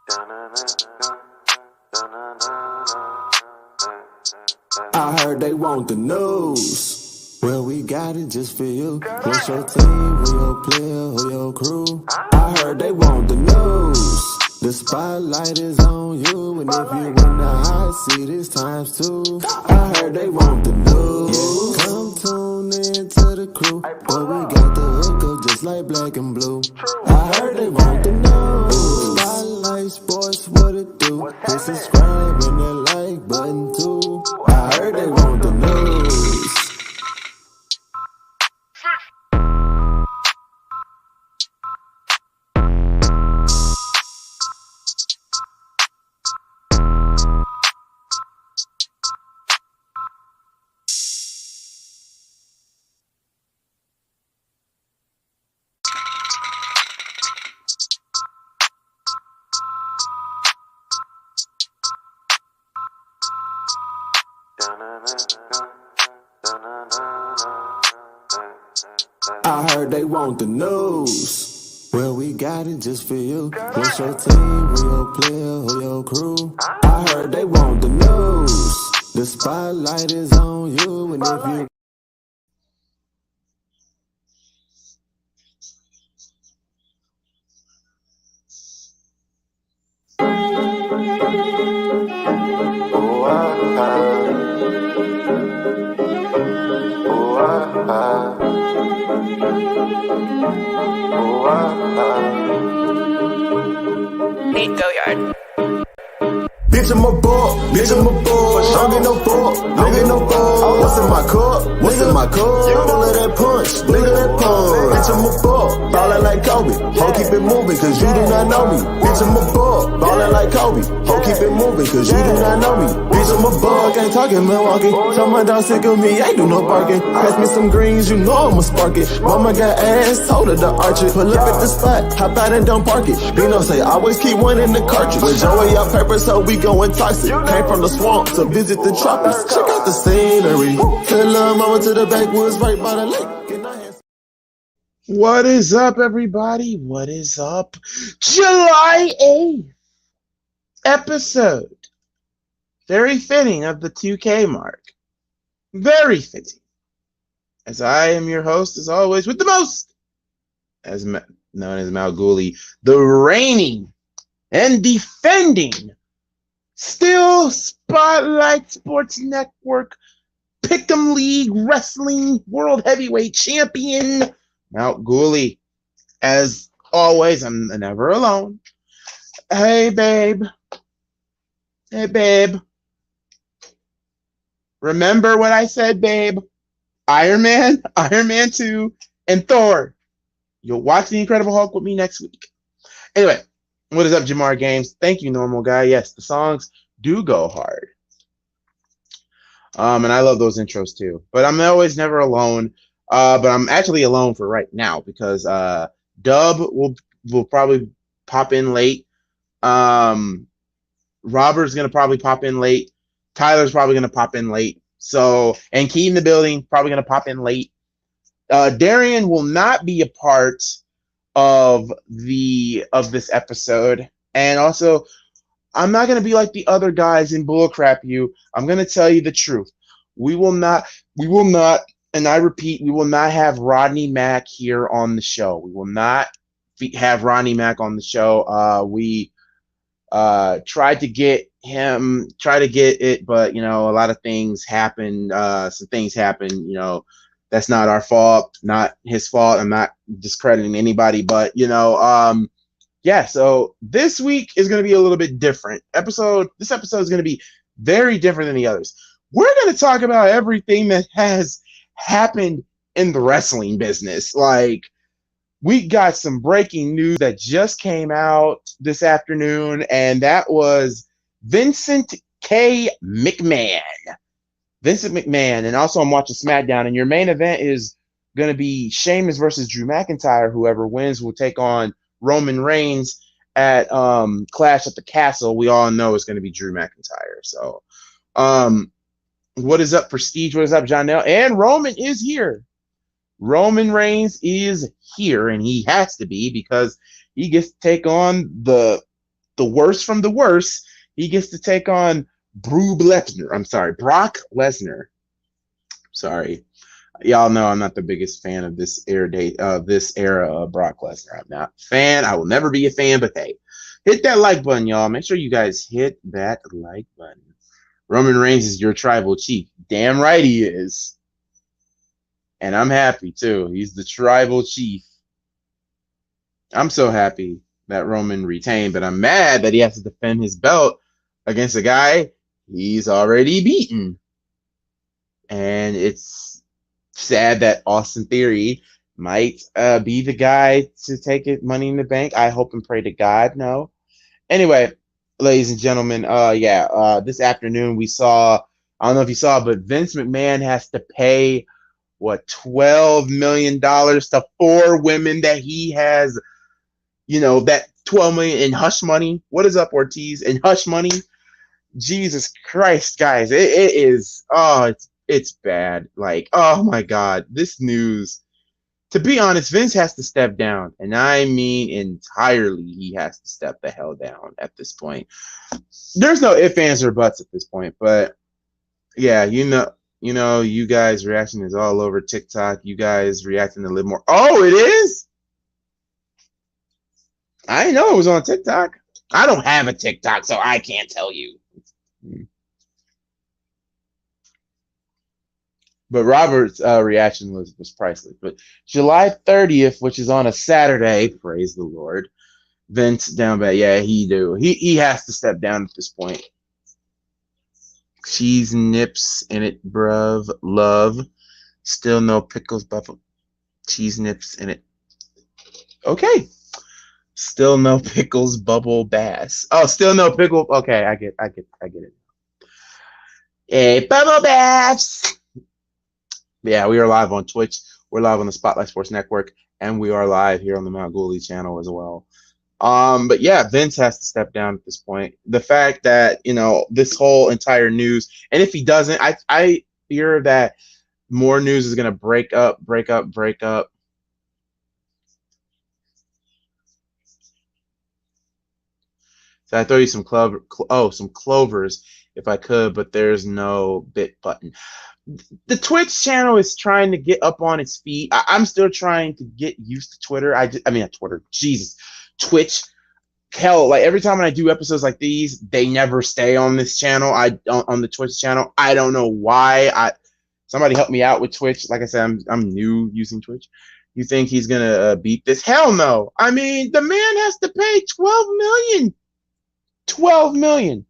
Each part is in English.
I heard they want the news. Well, we got it just for you. What's your team? Who your player? Who your crew? I heard they want the news. The spotlight is on you, and if you in the hot seat, it's times two. I heard they want the news. Come tune in to the crew, but we got the hook up just like black and blue. I heard they want the news. Spotlight Sports, what it do? Hit subscribe and that like button too. I heard they want the news. I heard they want the news. Well, we got it just for you. What's your team? Who your player? Who your crew? I heard they want the news. The spotlight is on you, and if you Bitch, I'm a ball, bitch, I'm a ball. Don't get no ball, don't get no ball. What's in my cup? What's in my cup? Full of that punch, look at that punch. Bitch, I'm a ball, ballin' like Kobe. Ho, keep it moving, cause you do not know me. Bitch, I'm a ball, ballin' like Kobe. Ho, keep it moving, cause you do not know me. Bitch, I'm a ball, can't talk in Milwaukee. Tell my dog sick of me, ain't do no barking. Pass me some greens, you know I'ma spark it. Mama got ass, told her to arch it. Pull up at the spot, hop out and don't park it. Bino say, always keep one in the cartridge. With Joey out paper, so we going toxic. Came from the swamp to visit the tropics. Check out the scenery. Tell little mama to the backwoods right by the lake. What is up, everybody? What is up? July 8th episode. Very fitting of the 2K mark. Very fitting. As I am your host, as always, with the most, as known as MalcGoolie, the reigning and defending, still Spotlight Sports Network Pick'em League Wrestling World Heavyweight Champion, MalcGoolie. As always, I'm never alone. Hey, babe. Hey, babe. Remember what I said, babe? Iron Man 2, and Thor. You'll watch The Incredible Hulk with me next week. Anyway, what is up, Jamar Games? Thank you, normal guy. Yes, the songs do go hard. And I love those intros too. But I'm always never alone. But I'm actually alone for right now because Dub will probably pop in late. Robert's gonna probably pop in late. Tyler's probably gonna pop in late. So, and Key in the building probably gonna pop in late. Darian will not be a part of this episode, and also I'm not gonna be like the other guys and bullcrap you. I'm gonna tell you the truth. We will not, and I repeat, we will not have Rodney Mack here on the show. We will not have Rodney Mack on the show. We tried to get it, but a lot of things happened. Some things happened. That's not our fault, not his fault. I'm not discrediting anybody, but yeah. So this week is going to be a little bit different. This episode is going to be very different than the others. We're going to talk about everything that has happened in the wrestling business. Like, we got some breaking news that just came out this afternoon, and that was Vincent K. McMahon. Vincent McMahon, and also I'm watching SmackDown, and your main event is going to be Sheamus versus Drew McIntyre. Whoever wins will take on Roman Reigns at Clash at the Castle. We all know it's going to be Drew McIntyre. So, what is up, Prestige? What is up, Jonelle? And Roman is here. Roman Reigns is here, and he has to be because he gets to take on the the worst from the worst. He gets to take on Brock Lesnar. Sorry. Y'all know I'm not the biggest fan of this era of Brock Lesnar. I'm not a fan. I will never be a fan, but hey, hit that like button, y'all. Make sure you guys hit that like button. Roman Reigns is your tribal chief. Damn right he is. And I'm happy too. He's the tribal chief. I'm so happy that Roman retained, but I'm mad that he has to defend his belt against a guy he's already beaten. And it's sad that Austin Theory might be the guy to take it Money in the Bank. I hope and pray to God, no. Anyway, ladies and gentlemen, this afternoon we saw, I don't know if you saw, but Vince McMahon has to pay, $12 million to 4 women that he has, that $12 million in hush money. What is up, Ortiz? In hush money? Jesus Christ, guys. It is, it's bad. Like, oh my God, this news. To be honest, Vince has to step down, and I mean entirely. He has to step the hell down at this point. There's no ifs, ands, or buts at this point, but yeah, you guys' reaction is all over TikTok. You guys reacting a little more. Oh, it is? I didn't know it was on TikTok. I don't have a TikTok, so I can't tell you. But Robert's reaction was priceless. But July 30th, which is on a Saturday, praise the Lord, Vince down bad. Yeah, he has to step down at this point. Cheese nips in it, bruv. Love. Still no pickles, buffalo. Cheese nips in it. Okay. Still no pickles, bubble bass. Oh, still no pickle. Okay, I get it. Hey, bubble bass. Yeah, we are live on Twitch. We're live on the Spotlight Sports Network, and we are live here on the MalcGoolie channel as well. But yeah, Vince has to step down at this point. The fact that, this whole entire news, and if he doesn't, I fear that more news is going to break up. So I throw you some some clovers if I could, but there's no bit button. The Twitch channel is trying to get up on its feet. I'm still trying to get used to Twitter. Twitch. Hell, like every time when I do episodes like these, they never stay on this channel. On the Twitch channel. I don't know why. Somebody help me out with Twitch. Like I said, I'm new using Twitch. You think he's gonna beat this? Hell no. I mean, the man has to pay $12 million. $12 million.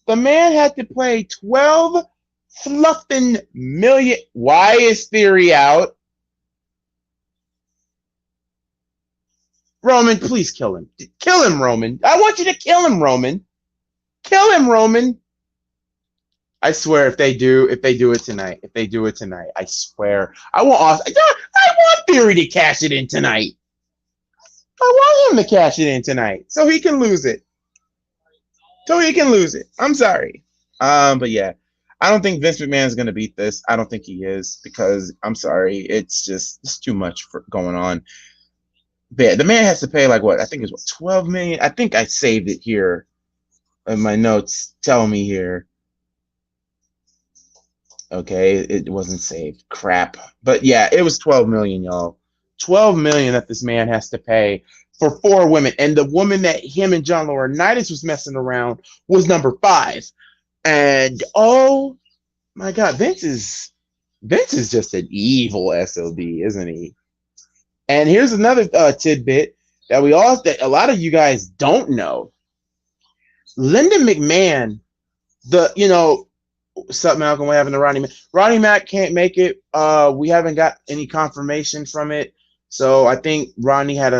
The man had to pay 12 fluffing million. Why is Theory out? Roman, please kill him. Kill him, Roman. I want you to kill him, Roman. Kill him, Roman. I swear, if they do it tonight, I swear, I want Theory to cash it in tonight. I want him to cash it in tonight so he can lose it. I'm sorry. But yeah, I don't think Vince McMahon is going to beat this. I don't think he is, because I'm sorry, it's too much going on. But yeah, the man has to pay I think it's $12 million. I think I saved it here in my notes. Tell me here. Okay, it wasn't saved. Crap. But yeah, it was $12 million, y'all. $12 million that this man has to pay for 4 women, and the woman that him and John Laurinaitis was messing around was number 5. And oh my God, Vince is just an evil SOB, isn't he? And here's another tidbit that a lot of you guys don't know. Linda McMahon, what's up, Malcolm? What happened to Ronnie Mac? Ronnie Mac can't make it. We haven't got any confirmation from it. So I think Ronnie had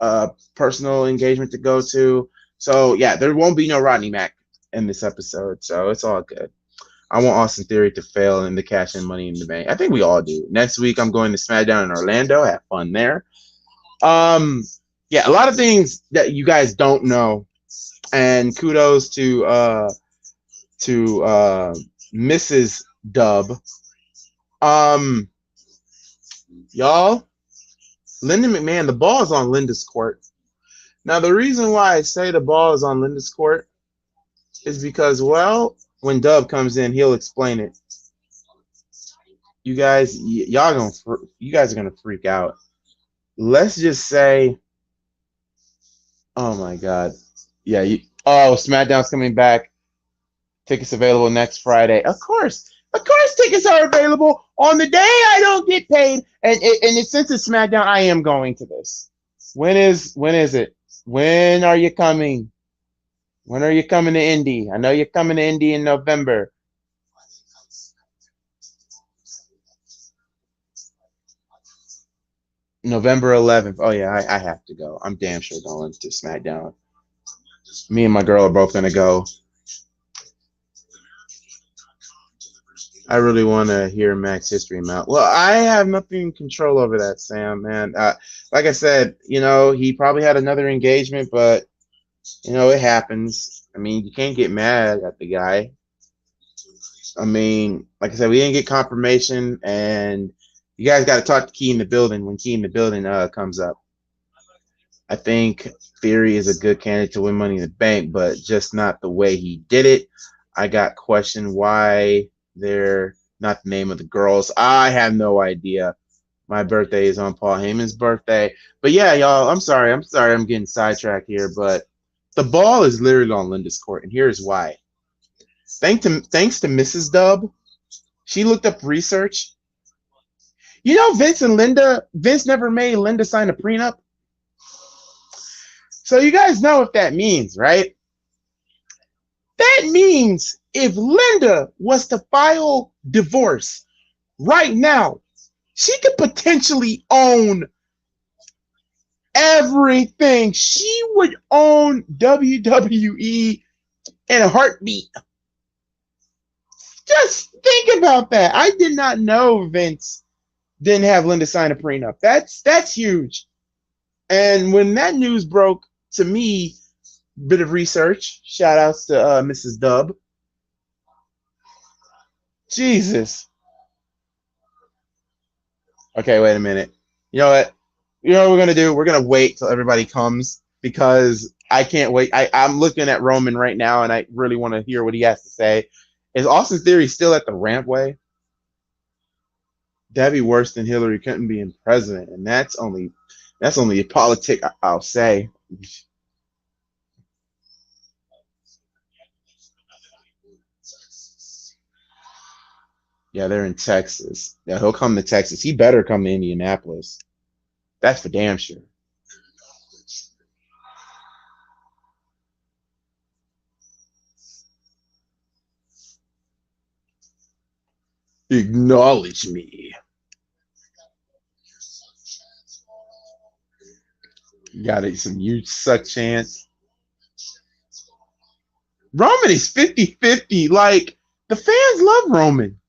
a personal engagement to go to. So yeah, there won't be no Rodney Mac in this episode. So it's all good. I want Austin Theory to fail and to cash in Money in the Bank. I think we all do. Next week I'm going to SmackDown in Orlando. Have fun there. Yeah, a lot of things that you guys don't know. And kudos to Mrs. Dub. Y'all, Linda McMahon, the ball is on Linda's court. Now, the reason why I say the ball is on Linda's court is because, well, when Dub comes in, he'll explain it. You guys, you guys are gonna freak out. Let's just say, oh my God, yeah. SmackDown's coming back. Tickets available next Friday. Of course, tickets are available on the day I don't get paid. And since it's SmackDown, I am going to this. When is it? When are you coming? When are you coming to Indy? I know you're coming to Indy in November. November 11th. Oh yeah, I have to go. I'm damn sure going to SmackDown. Me and my girl are both gonna go. I really want to hear Max history mount. Well, I have nothing control over that, Sam, man. Like I said, he probably had another engagement, but it happens. I mean, you can't get mad at the guy. I mean, like I said, we didn't get confirmation, and you guys got to talk to Key in the building when Key in the building comes up. I think Theory is a good candidate to win Money in the Bank, but just not the way he did it. I got questioned why they're not the name of the girls. I have no idea. My birthday is on Paul Heyman's birthday. But yeah, y'all, I'm sorry I'm getting sidetracked here, but the ball is literally on Linda's court, and here's why. Thanks to Mrs. Dub, she looked up research. Vince never made Linda sign a prenup. So you guys know what that means, right? That means if Linda was to file divorce right now, she could potentially own everything. She would own WWE in a heartbeat. Just think about that. I did not know Vince didn't have Linda sign a prenup. That's huge. And when that news broke to me, bit of research. Shout outs to Mrs. Dub. Jesus. Okay, wait a minute. You know what? You know what we're gonna do? We're gonna wait till everybody comes because I can't wait. I'm looking at Roman right now, and I really want to hear what he has to say. Is Austin Theory still at the rampway? That'd be worse than Hillary Clinton being president, and that's only a politic. I'll say. Yeah, they're in Texas. Yeah, he'll come to Texas. He better come to Indianapolis. That's for damn sure. Acknowledge me. Got it. Some huge suck chance. Roman is 50-50. Like, the fans love Roman.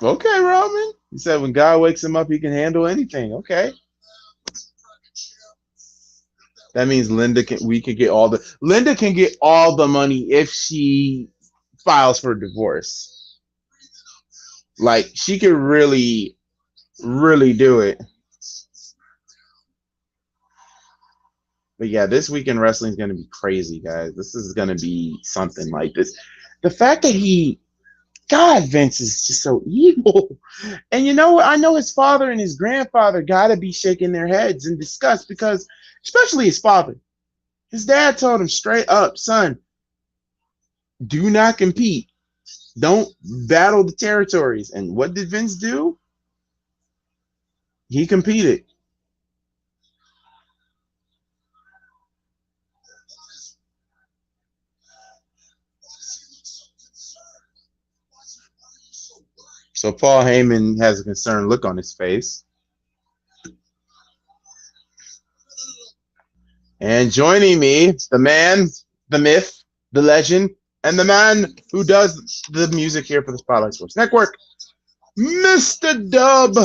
Okay, Roman. He said when God wakes him up, he can handle anything. Okay. That means Linda can get all the money if she files for divorce. Like, she could really, really do it. But yeah, this weekend wrestling is going to be crazy, guys. This is going to be something like this. The fact that God, Vince is just so evil. And you know what? I know his father and his grandfather got to be shaking their heads in disgust because, especially his father, his dad told him straight up, son, do not compete. Don't battle the territories. And what did Vince do? He competed. So Paul Heyman has a concerned look on his face. And joining me, the man, the myth, the legend, And the man who does the music here for the Spotlight Sports Network, Mr. Dub,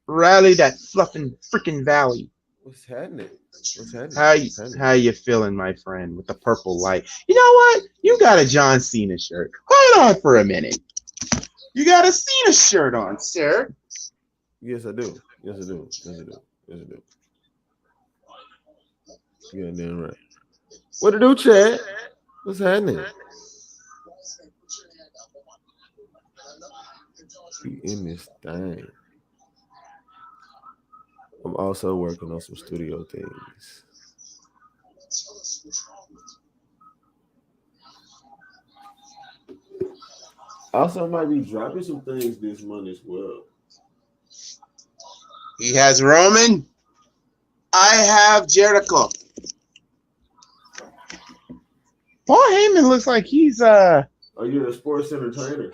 rally that fluffing freaking valley. What's happening? How you feeling, my friend, with the purple light? You know what? You got a John Cena shirt. Hold on for a minute. You got a Cena shirt on, sir. Yes, I do. Yeah, damn right. What to do, Chad? What's happening? Be in this thing. I'm also working on some studio things. Also, might be dropping some things this month as well. He has Roman. I have Jericho. Paul Heyman looks like he's Are you a sports entertainer?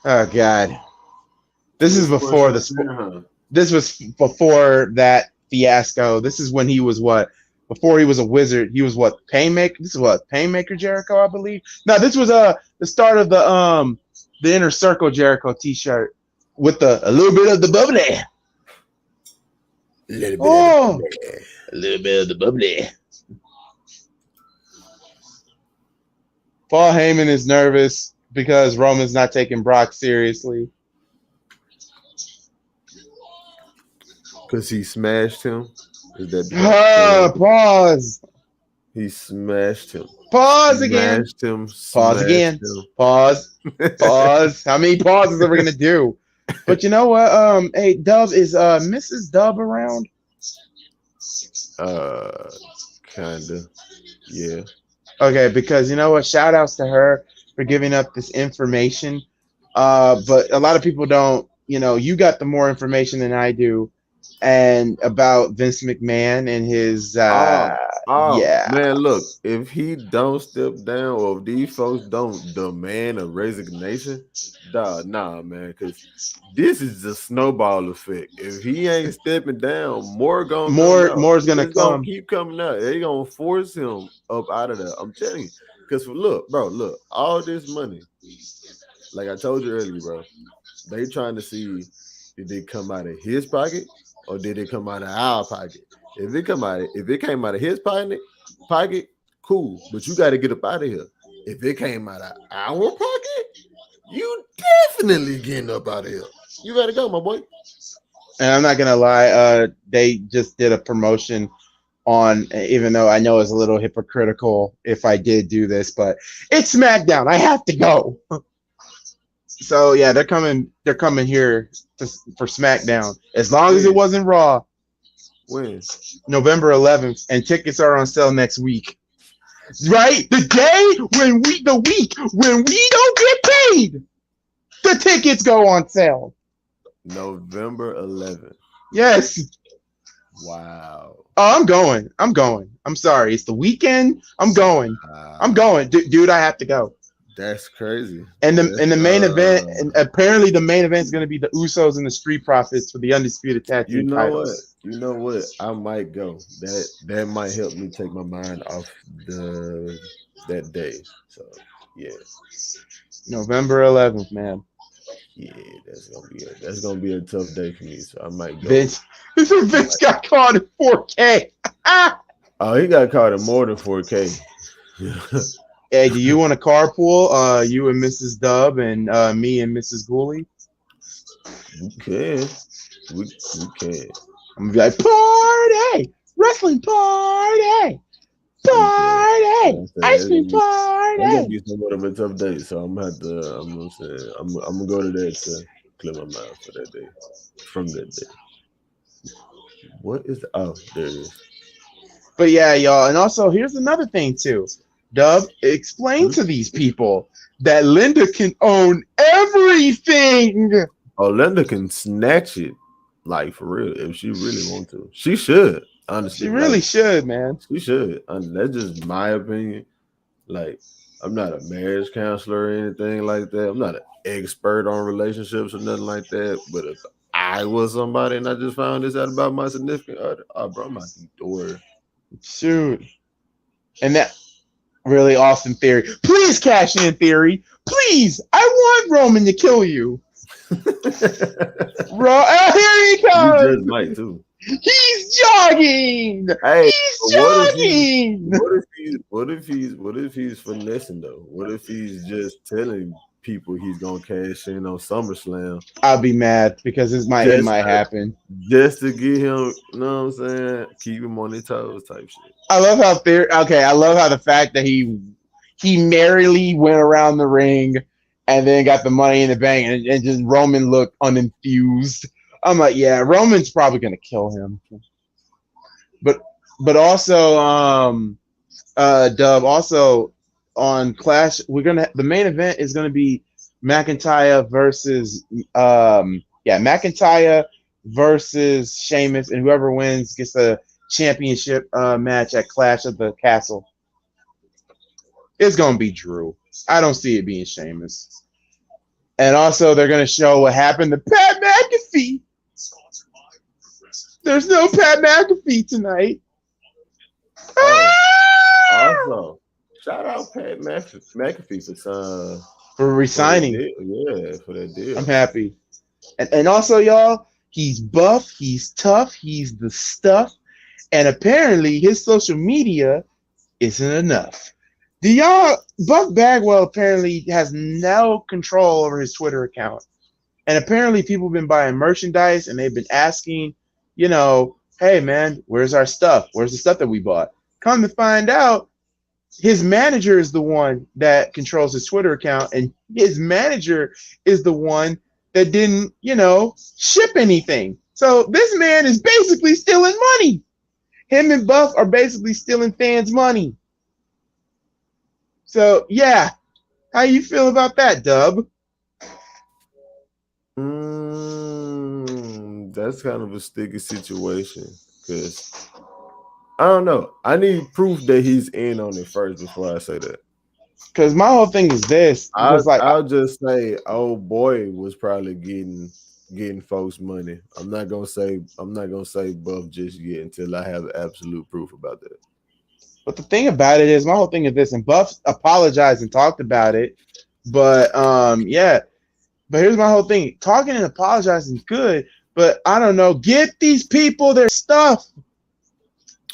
Oh God. This is before This was before that fiasco. This is when he was what? Before he was a wizard, he was what? Painmaker. This is what? Painmaker Jericho, I believe. No, this was the start of the Inner Circle Jericho T-shirt with a little bit of the bubbly. A little bit of the bubbly. Paul Heyman is nervous because Roman's not taking Brock seriously. Because he smashed him? Is that pause. He smashed him. Pause again. Smashed him. Pause again. Pause. Pause. How many pauses are we gonna do? But you know what? Hey, Dub, is Mrs. Dub around? Kinda. Yeah. Okay, because you know what? Shout outs to her for giving up this information. But a lot of people don't, you got the more information than I do. And about Vince McMahon and his man, look, if he don't step down or if these folks don't demand a resignation, nah, man, because this is the snowball effect. If he ain't stepping down, more is gonna come. Keep coming out. They gonna force him up out of there. I'm telling you, because look, all this money, like I told you earlier, bro, they trying to see did it come out of his pocket or did it come out of our pocket? If it came out of his pocket, cool. But you got to get up out of here. If it came out of our pocket, you definitely getting up out of here. You got to go, my boy. And I'm not gonna lie, they just did a promotion on, even though I know it's a little hypocritical if I did do this, but it's SmackDown. I have to go. So yeah, they're coming here for SmackDown. As long as it wasn't Raw. When? November 11th, and tickets are on sale next week. Right? The day when we don't get paid, the tickets go on sale. November 11th. Yes. Wow. Oh, I'm going. I'm sorry. It's the weekend. I'm going. Dude, I have to go. That's crazy. And the main event, and apparently the main event is going to be the Usos and the Street Profits for the undisputed tag team titles. You know what? I might go. That might help me take my mind off that day. So yeah. November 11th, man. Yeah, that's gonna be a tough day for me. So I might go. Vince got caught in 4K. Oh, he got caught in more than 4K. Hey, do you want to carpool? You and Mrs. Dub and me and Mrs. Goolie? We can. I'm gonna be like, party! Wrestling party! Party! Ice cream party! It's gonna be somewhat of a tough day, so I'm gonna go to that to clear my mind for that day. From that day. What is there it is. But yeah, y'all, and also here's another thing too. Dub, explain to these people that Linda can own everything. Oh, Linda can snatch it, like for real, if she really wants to. She should, honestly. She really should, man. She should. That's just my opinion. Like, I'm not a marriage counselor or anything like that. I'm not an expert on relationships or nothing like that. But if I was somebody and I just found this out about my significant other, bro, I'm out the door. Shoot. And that. Really, Austin Theory. Please cash in, Theory. Please. I want Roman to kill you. Here he comes. You just might too. He's jogging. Hey, He's jogging. What if he's finessing though? What if he's just telling people he's gonna cash in on SummerSlam? I'll be mad because it might happen. Just to get him, you know what I'm saying? Keep him on his toes type shit. I love how I love how the fact that he merrily went around the ring and then got the money in the bank and just Roman looked unenthused. I'm like, yeah, Roman's probably gonna kill him. But also Dub, also on Clash, the main event is gonna be McIntyre versus McIntyre versus Sheamus, and whoever wins gets a championship match at Clash of the Castle. It's gonna be Drew. I don't see it being Sheamus. And also, they're gonna show what happened to Pat McAfee. There's no Pat McAfee tonight. Also, shout out Pat McAfee for resigning. For that deal. I'm happy. And also, y'all, he's buff, he's tough, he's the stuff, and apparently his social media isn't enough. Buff Bagwell apparently has no control over his Twitter account. And apparently people have been buying merchandise and they've been asking, hey man, where's our stuff? Where's the stuff that we bought? Come to find out, his manager is the one that controls his Twitter account, and his manager is the one that didn't, ship anything. So this man is basically stealing money. Him and Buff are basically stealing fans' money. So, yeah. How you feel about that, Dub? That's kind of a sticky situation because I don't know. I need proof that he's in on it first before I say that. Because my whole thing is this. I'll just say, old boy was probably getting folks money. I'm not gonna say Buff just yet until I have absolute proof about that. But the thing about it is, my whole thing is this, and Buff apologized and talked about it. But yeah. But here's my whole thing. Talking and apologizing is good, but I don't know. Get these people their stuff.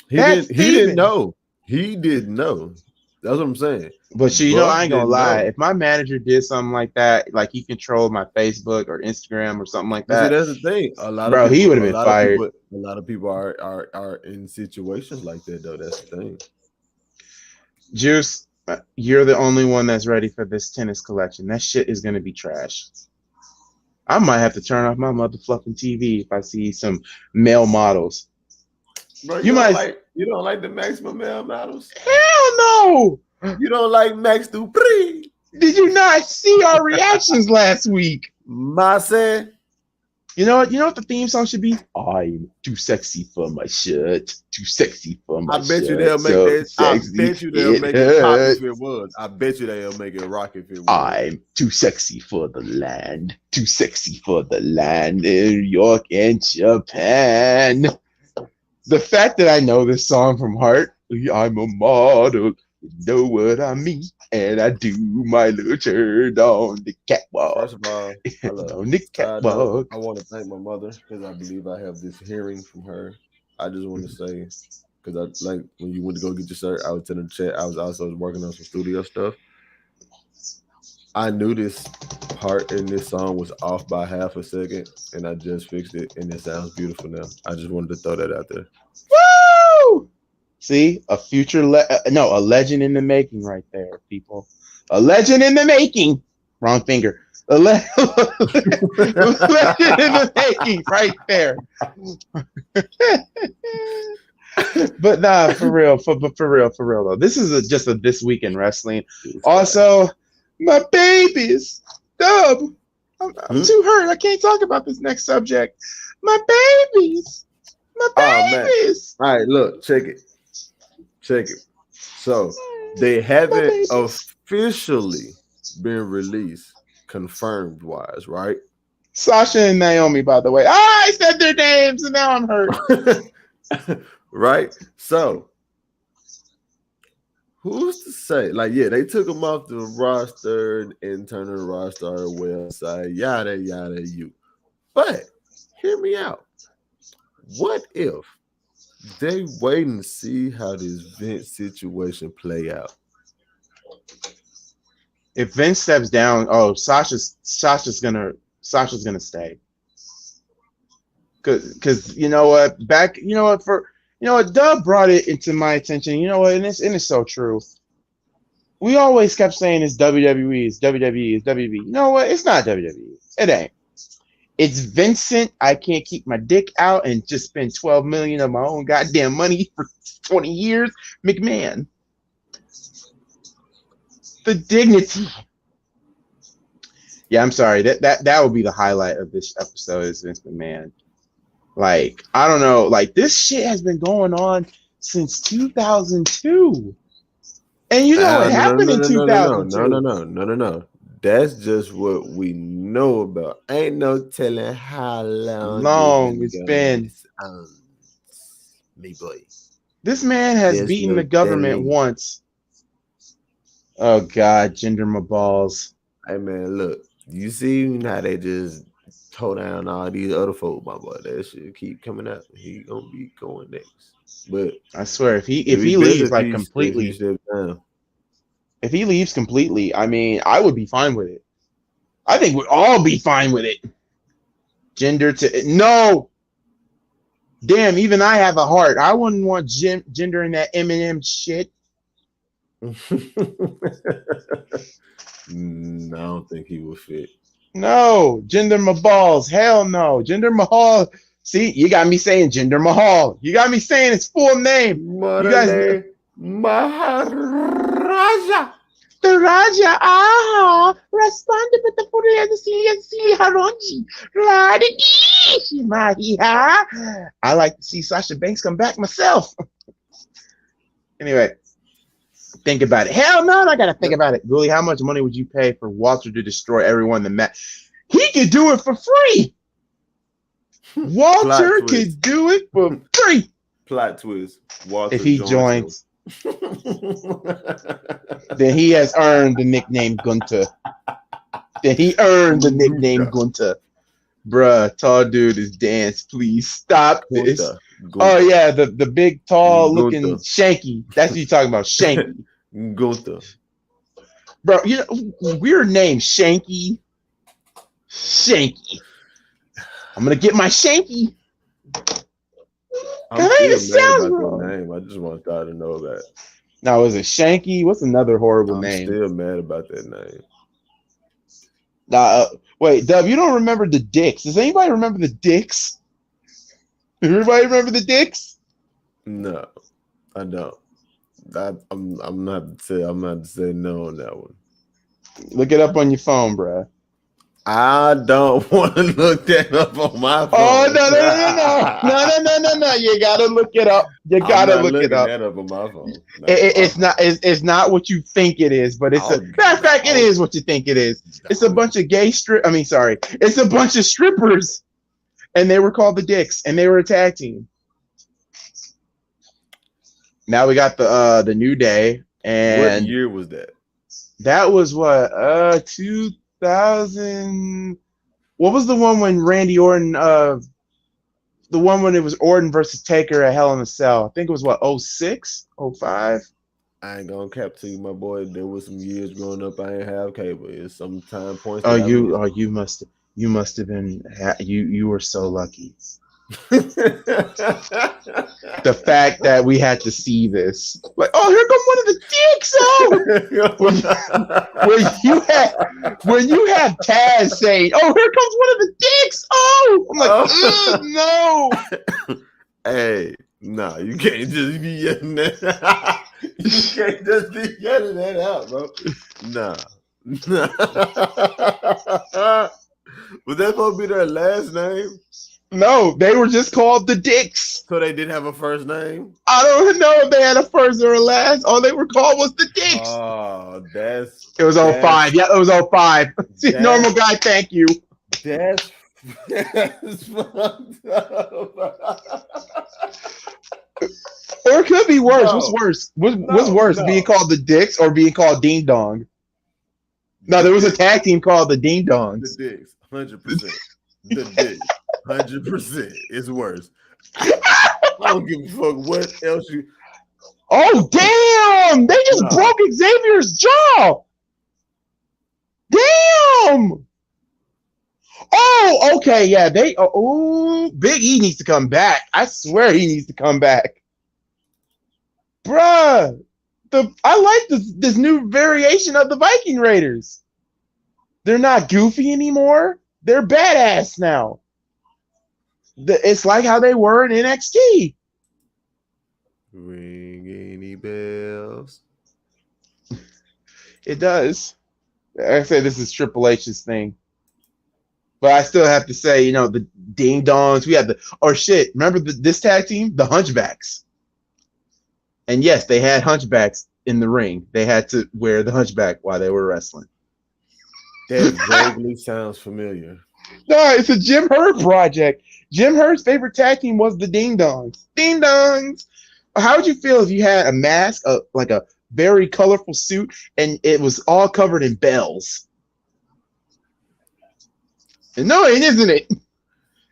He didn't know. He didn't know. That's what I'm saying. But I ain't gonna lie. If my manager did something like that, like he controlled my Facebook or Instagram or something like that, see, that's the thing. He would have been fired. A lot of people are in situations like that, though. That's the thing. Juice, you're the only one that's ready for this tennis collection. That shit is gonna be trash. I might have to turn off my motherfucking TV if I see some male models. Bro, you don't like the maximum male models? Hell no! You don't like Max Dupree? Did you not see our reactions last week? Mase. You know what the theme song should be? I'm too sexy for my shirt. Too sexy for my shirt. I bet you they'll make it pop if it was. I bet you they'll make it rock if it was. I'm too sexy for the land. Too sexy for the land. New York and Japan. The fact that I know this song from heart, I'm a model, you know what I mean, and I do my little turn on the catwalk. First of all, on the catwalk. I want to thank my mother because I believe I have this hearing from her. I just want to say, because I like when you went to go get your shirt, I was in the chat. I was also working on some studio stuff. I knew this part in this song was off by half a second, and I just fixed it, and it sounds beautiful now. I just wanted to throw that out there. Woo! See, a legend in the making right there, people. A legend in the making. Wrong finger. A legend in the making right there. But nah, for real though. This is just a This Week in Wrestling. Also, my babies. Dub. I'm too hurt. I can't talk about this next subject. My babies. My babies. All right, look, check it. So they haven't officially been released, confirmed wise, right? Sasha and Naomi, by the way. I said their names and now I'm hurt. Right? So who's to say? Like, yeah, they took him off the roster and turned the roster website, yada yada you. But hear me out. What if they waiting to see how this Vince situation play out? If Vince steps down, Sasha's gonna stay. Cause you know what? Dub brought it into my attention. You know what? And it's so true. We always kept saying it's WWE, it's WWE, it's WWE. You know what? It's not WWE. It ain't. It's Vincent. I can't keep my dick out and just spend $12 million of my own goddamn money for 20 years. McMahon. The dignity. Yeah, I'm sorry. That would be the highlight of this episode is Vince McMahon. Like, I don't know. Like, this shit has been going on since 2002. And you know what happened in 2002? No. That's just what we know about. Ain't no telling how long it's been. Me boy. This man has beaten the government once. Oh God, gender my balls. Hey man, look, you see how they just toe down all these other folks, my boy. That shit keep coming up. He gonna be going next. But I swear, if he leaves like completely, if he leaves completely, I mean, I would be fine with it. I think we'd all be fine with it. No. Damn, even I have a heart. I wouldn't want gender in that Eminem shit. I don't think he would fit. No, Jinder Mahal. Hell no. Jinder Mahal. See, you got me saying Jinder Mahal. You got me saying his full name. You guys, Maharaja. The Raja. Responde with the Furia de Silly Haronji. I like to see Sasha Banks come back myself. Anyway. Think about it. Hell no, I gotta think about it. Goolie, how much money would you pay for Walter to destroy everyone in the match? He could do it for free. Walter could do it for free. Plot twist. Walter if he joins, then he has earned the nickname Gunter. Bruh, tall dude is dance. Please stop this. Gunter. Oh yeah, the big tall looking Shanky. That's what you're talking about, Shanky. Gunter. Bro, you know, weird name, Shanky. I'm gonna get my Shanky. I'm still mad about that name. I just want y'all to know that. Now, is it Shanky? What's another horrible name? I'm still mad about that name. Wait, Dub, you don't remember the Dicks. Does anybody remember the Dicks? Everybody remember the Dicks? No, I don't. I'm not to say no on that one. Look it up on your phone, bruh. I don't want to look that up on my phone. Oh no! You gotta look it up. You gotta look it up. That up on my phone. No, it's not what you think it is, but it's matter of fact, it is what you think it is. It's a bunch of it's a bunch of strippers, and they were called the Dicks, and they were a tag team. Now we got the New Day, and what year was that? That was what 2000. What was the one when Randy Orton? The one when it was Orton versus Taker at Hell in a Cell. I think it was what 06, 05. I ain't gonna cap to you, my boy. There was some years growing up I ain't have cable. It's some time points. You must have been. You were so lucky. The fact that we had to see this, like, oh, here comes one of the Dicks. when you have Taz saying, oh, here comes one of the Dicks. Oh, I'm like, no. Hey, nah, you can't just be yelling that. You can't just be yelling that out, bro. Nah. Was that supposed to be their last name? No, they were just called the Dicks. So they didn't have a first name? I don't know if they had a first or a last. All they were called was the Dicks. Oh, it was 05. Yeah, it was 05. Normal guy, thank you. That's That's fucked up. Or it could be worse. No. What's worse? What's worse? No. Being called the Dicks or being called Ding Dong? No, there was a tag team called the Ding Dongs. The Dicks, 100%. The Dicks, 100% is worse. I don't give a fuck what else you. Oh damn! They just broke Xavier's jaw. Damn. Oh, okay, yeah. Big E needs to come back. I swear he needs to come back, bruh. I like this new variation of the Viking Raiders. They're not goofy anymore. They're badass now. It's like how they were in NXT. Ring any bells? It does. I say this is Triple H's thing. But I still have to say, the Ding Dongs. We had remember this tag team? The Hunchbacks. And yes, they had hunchbacks in the ring. They had to wear the hunchback while they were wrestling. That vaguely sounds familiar. No, it's a Jim Herd project. Jim Herd's favorite tag team was the Ding Dongs. Ding Dongs. How would you feel if you had a mask, like a very colorful suit, and it was all covered in bells? No, it isn't it.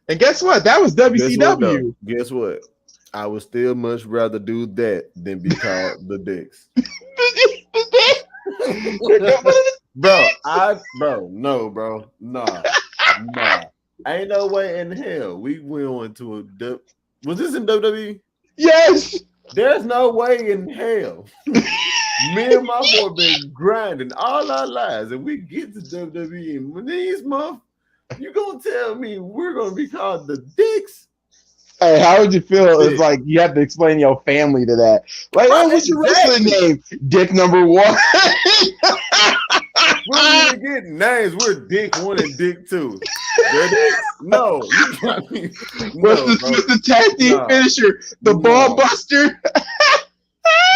And guess what? That was WCW. Guess what? I would still much rather do that than be called the Dicks. Nah. Ain't no way in hell we went into was this in WWE? Yes. There's no way in hell. Me and my boy been grinding all our lives, and we get to WWE, and when these months, you gonna tell me we're gonna be called the Dicks? Hey, how would you feel if you have to explain your family to that? Like, what's your wrestling name? Dick number 1. We're gonna get names. We're Dick 1 and Dick 2. No, you got me. What's the tag team finisher? The ball buster.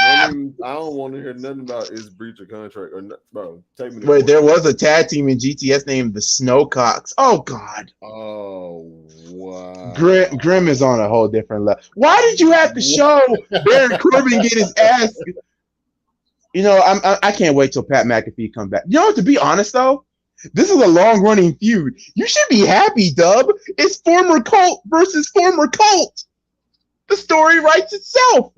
I don't want to hear nothing about his breach of contract or not, bro. Take me. Wait, there was a tag team in GTS named the Snowcocks. Oh God. Oh wow. Grim is on a whole different level. Why did you have to show Baron Corbin get his ass? I can't wait till Pat McAfee comes back. To be honest though, this is a long-running feud. You should be happy, Dub. It's former Colt versus former Colt. The story writes itself.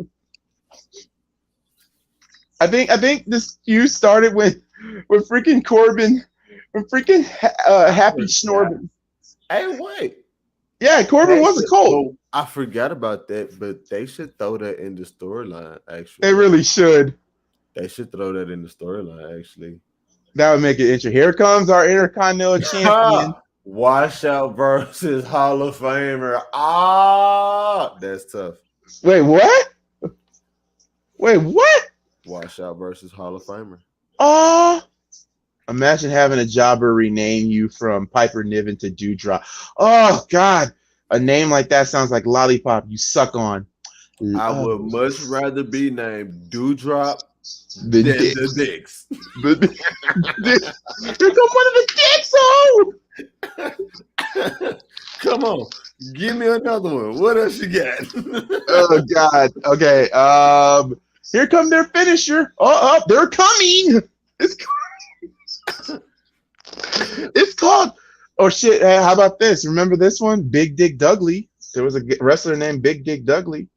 I think this feud started with freaking Corbin, with freaking Happy Schnorbin. Hey, wait. Yeah, Corbin was a Colt. Oh, I forgot about that, but they should throw that in the storyline. Actually, they really should. They should throw that in the storyline. Actually, that would make it interesting. Here comes our Intercontinental Champion. Washout versus Hall of Famer. Ah, that's tough. Wait, what? Washout versus Hall of Famer. Imagine having a jobber rename you from Piper Niven to Dewdrop. Oh, God. A name like that sounds like Lollipop you suck on. I would much rather be named Dewdrop than the Dicks. Here come one of the Dicks, Come on. Give me another one. What else you got? Oh, God. Okay. Here come their finisher. They're coming. It's called. Oh shit! Hey, how about this? Remember this one? Big Dick Dudley. There was a wrestler named Big Dick Dudley,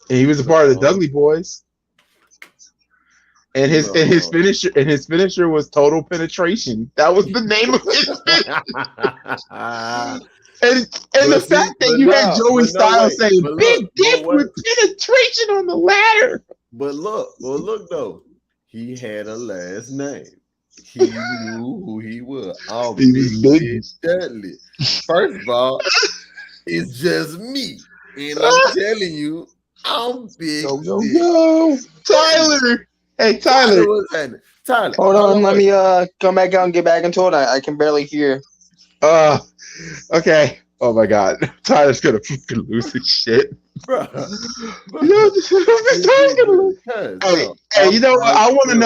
and he was a part of the Dudley Boys. And his finisher was Total Penetration. That was the name of his finisher. And the fact that you had Joey Styles saying "Big Dick with penetration" on the ladder. But look though, he had a last name. He knew who he was. Oh, Big Dick Dudley. First of all, it's just me, and I'm telling you, I'm Big Dick. Tyler. Hey, Tyler. Tyler. Hold on, let me come back out and get back into it. I can barely hear. Okay. Oh my God, Tyler's gonna fucking lose his shit, bro. Tyler's gonna lose. Hey, you know what? I want to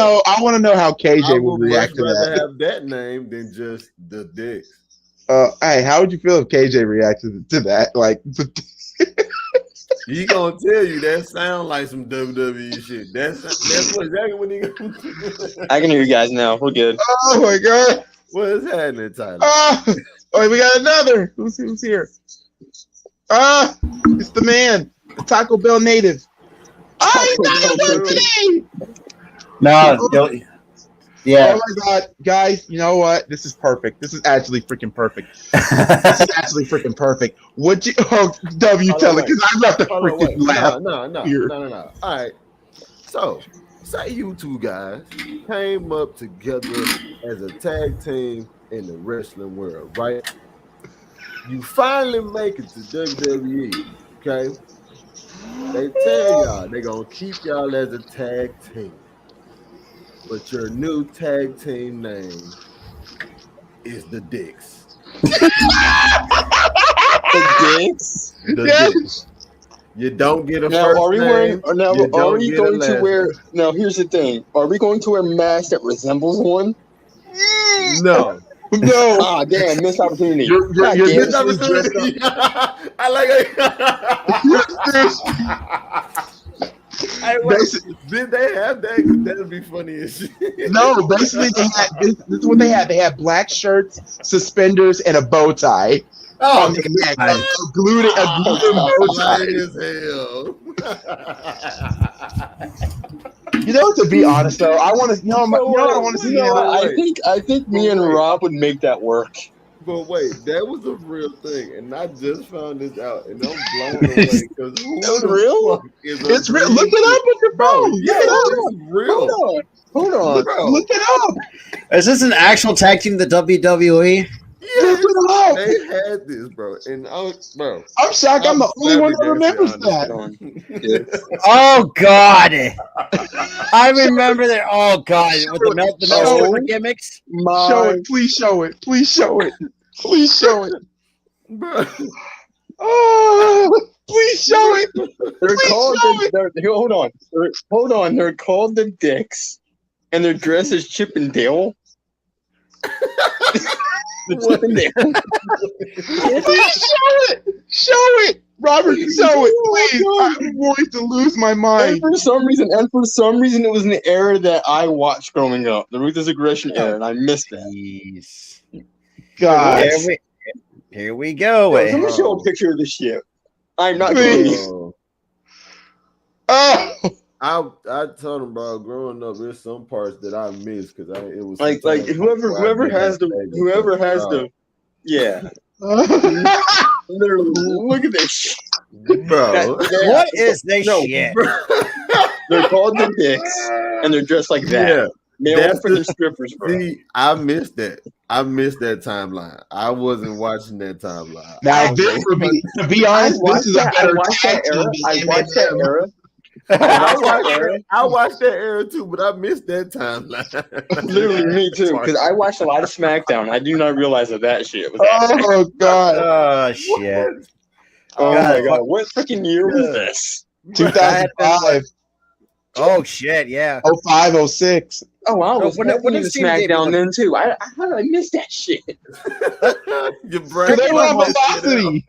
know how KJ will react to that. Have that name than just the Dicks. Hey, how would you feel if KJ reacted to that? Like, He gonna tell you that sound like some WWE shit. That's what exactly what he gonna do. I can hear you guys now. We're good. oh my god! What is happening, Tyler? Oh, wait, we got another. Who's here? It's the man, the Taco Bell native. No, yeah. Oh my god, guys! You know what? This is perfect. This is actually freaking perfect. This is actually freaking perfect. Would you? Oh, W, tell it because I left the freaking laugh. No. All right. So, say you two guys came up together as a tag team in the wrestling world, right? You finally make it to WWE, okay? They tell y'all they gonna keep y'all as a tag team. But your new tag team name is the Dicks. The Dicks? The Dicks. You don't get a now, first are we name. wearing? Now, are we going to wear? Name. Now, here's the thing: are we going to wear masks that resembles one? No. No. Ah, damn, missed opportunity. You're missed opportunity. I like it. Hey, wait, did they have that? That'd be funny as shit. No, basically they had this is what they had. They had black shirts, suspenders, and a bow tie. Oh, on the neck. A glued bow tie. As hell. You know, to be honest though, I want to. I want to see. I think me and Rob would make that work. But wait, that was a real thing, and I just found this out, and I'm blown away because It's real. It's real. Look it up with your phone. Yeah, it's real. Hold on. Look it up. Is this an actual tag team, the WWE? Yeah, they had this, bro, and I'm shocked. I'm the only one that remembers that. Oh God! I remember that. Oh God! With the melt gimmicks. Show it. Please show it. Please show it. Please show it. Bro. Oh, please show it. Hold on. They're called the Dicks, and their dress is Chip and Dale. Please show it, Robert. Show it, please. I'm going to lose my mind. And for some reason, it was an era that I watched growing up, the Ruthless Aggression era, and I missed that. Jeez. God, here we go. Yo, someone show a picture of this shit. I'm not kidding you. Oh. I told him, bro. Growing up, there's some parts that I missed because it was like whoever has the yeah. Literally, look at this shit. Bro. What is this shit? They're called the Dicks, and they're dressed like that. Yeah. That's for the strippers, bro. See, I missed that. I missed that timeline. I wasn't watching that timeline. Now, this would be, to be honest, this is a better tag team. I watched that era. I watched that era too, but I missed that timeline. Literally, me too, because I watched a lot of SmackDown. I do not realize that shit was. Oh God! Oh shit! Oh my God! What freaking year was this? 2005. Oh shit! Yeah. 05, 06. Oh wow! What if SmackDown then too? How did I miss that shit? Your brain. They were on Velocity.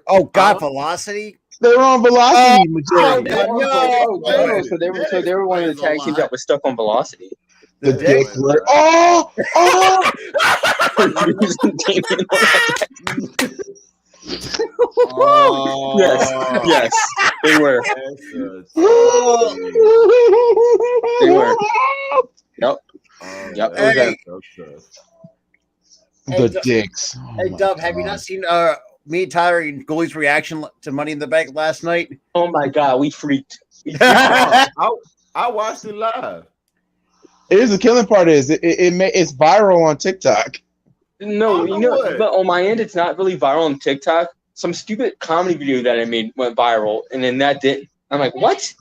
Oh God, Velocity. They were on Velocity. So they were one of the tag teams that was stuck on Velocity. The Dicks were. Yes, they were. They were. Yep. The Dicks. Hey Dub, have you not seen me and Tyler and Goolie's reaction to Money in the Bank last night? Oh my God, we freaked. I watched it live. Here's the killing part: it's viral on TikTok. No, but on my end, it's not really viral on TikTok. Some stupid comedy video that I made went viral, and then that didn't. I'm like, what?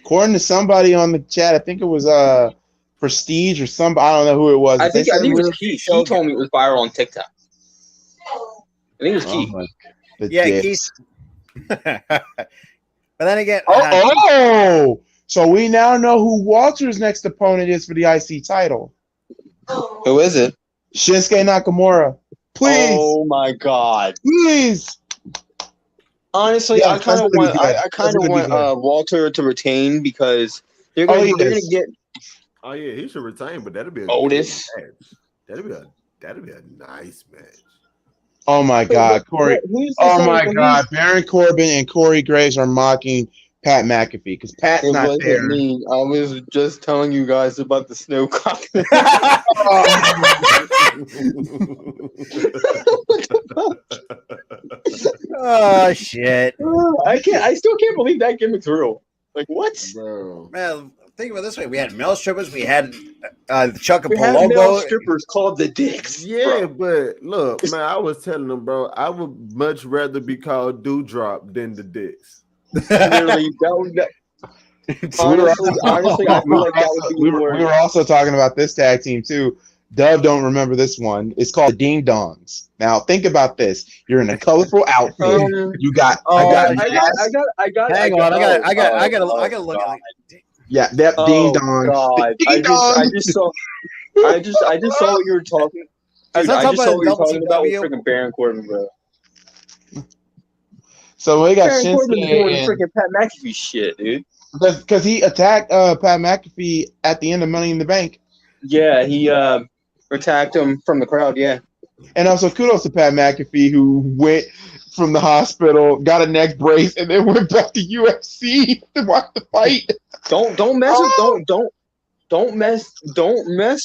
According to somebody on the chat, I think it was Prestige or somebody. I don't know who it was. I think it was Keith. He told me it was viral on TikTok. I think it was Keith. Keith. But then again, so we now know who Walter's next opponent is for the IC title. Who is it? Shinsuke Nakamura. Please. Oh my god. Please. Honestly, Yeah, I kind of want. I kind of want good. Walter to retain because they're gonna get. Oh yeah, he should retain, but that'd be a Otis. good match. That'd be a nice match. Oh my God, Corey! Oh my God, Baron Corbin and Corey Graves are mocking Pat McAfee because Pat's not there. Me. I was just telling you guys about the snow cock. Oh shit! I still can't believe that gimmick's real. Like what? Bro. Man, think about it this way: we had male strippers, we had the Chuck and We had Pologo male strippers called the Dicks. Yeah, but look, man, I was telling them, bro, I would much rather be called Dewdrop than the Dicks. Literally, honestly, I feel like that would be we were also talking about this tag team too. Dub don't remember this one. It's called the Ding Dongs. Now think about this. You're in a colorful outfit. You got. I got. Hang on. I gotta look at it. Yeah, that Ding Dong. God. I just saw what you were talking. I just saw what you were talking about with freaking Baron Corbin, bro. So we got Baron Corbin doing Shinsuke freaking Pat McAfee shit, dude. because he attacked Pat McAfee at the end of Money in the Bank. Yeah, he attacked him from the crowd. Yeah, and also kudos to Pat McAfee who went from the hospital, got a neck brace, and then went back to UFC to watch the fight. Don't mess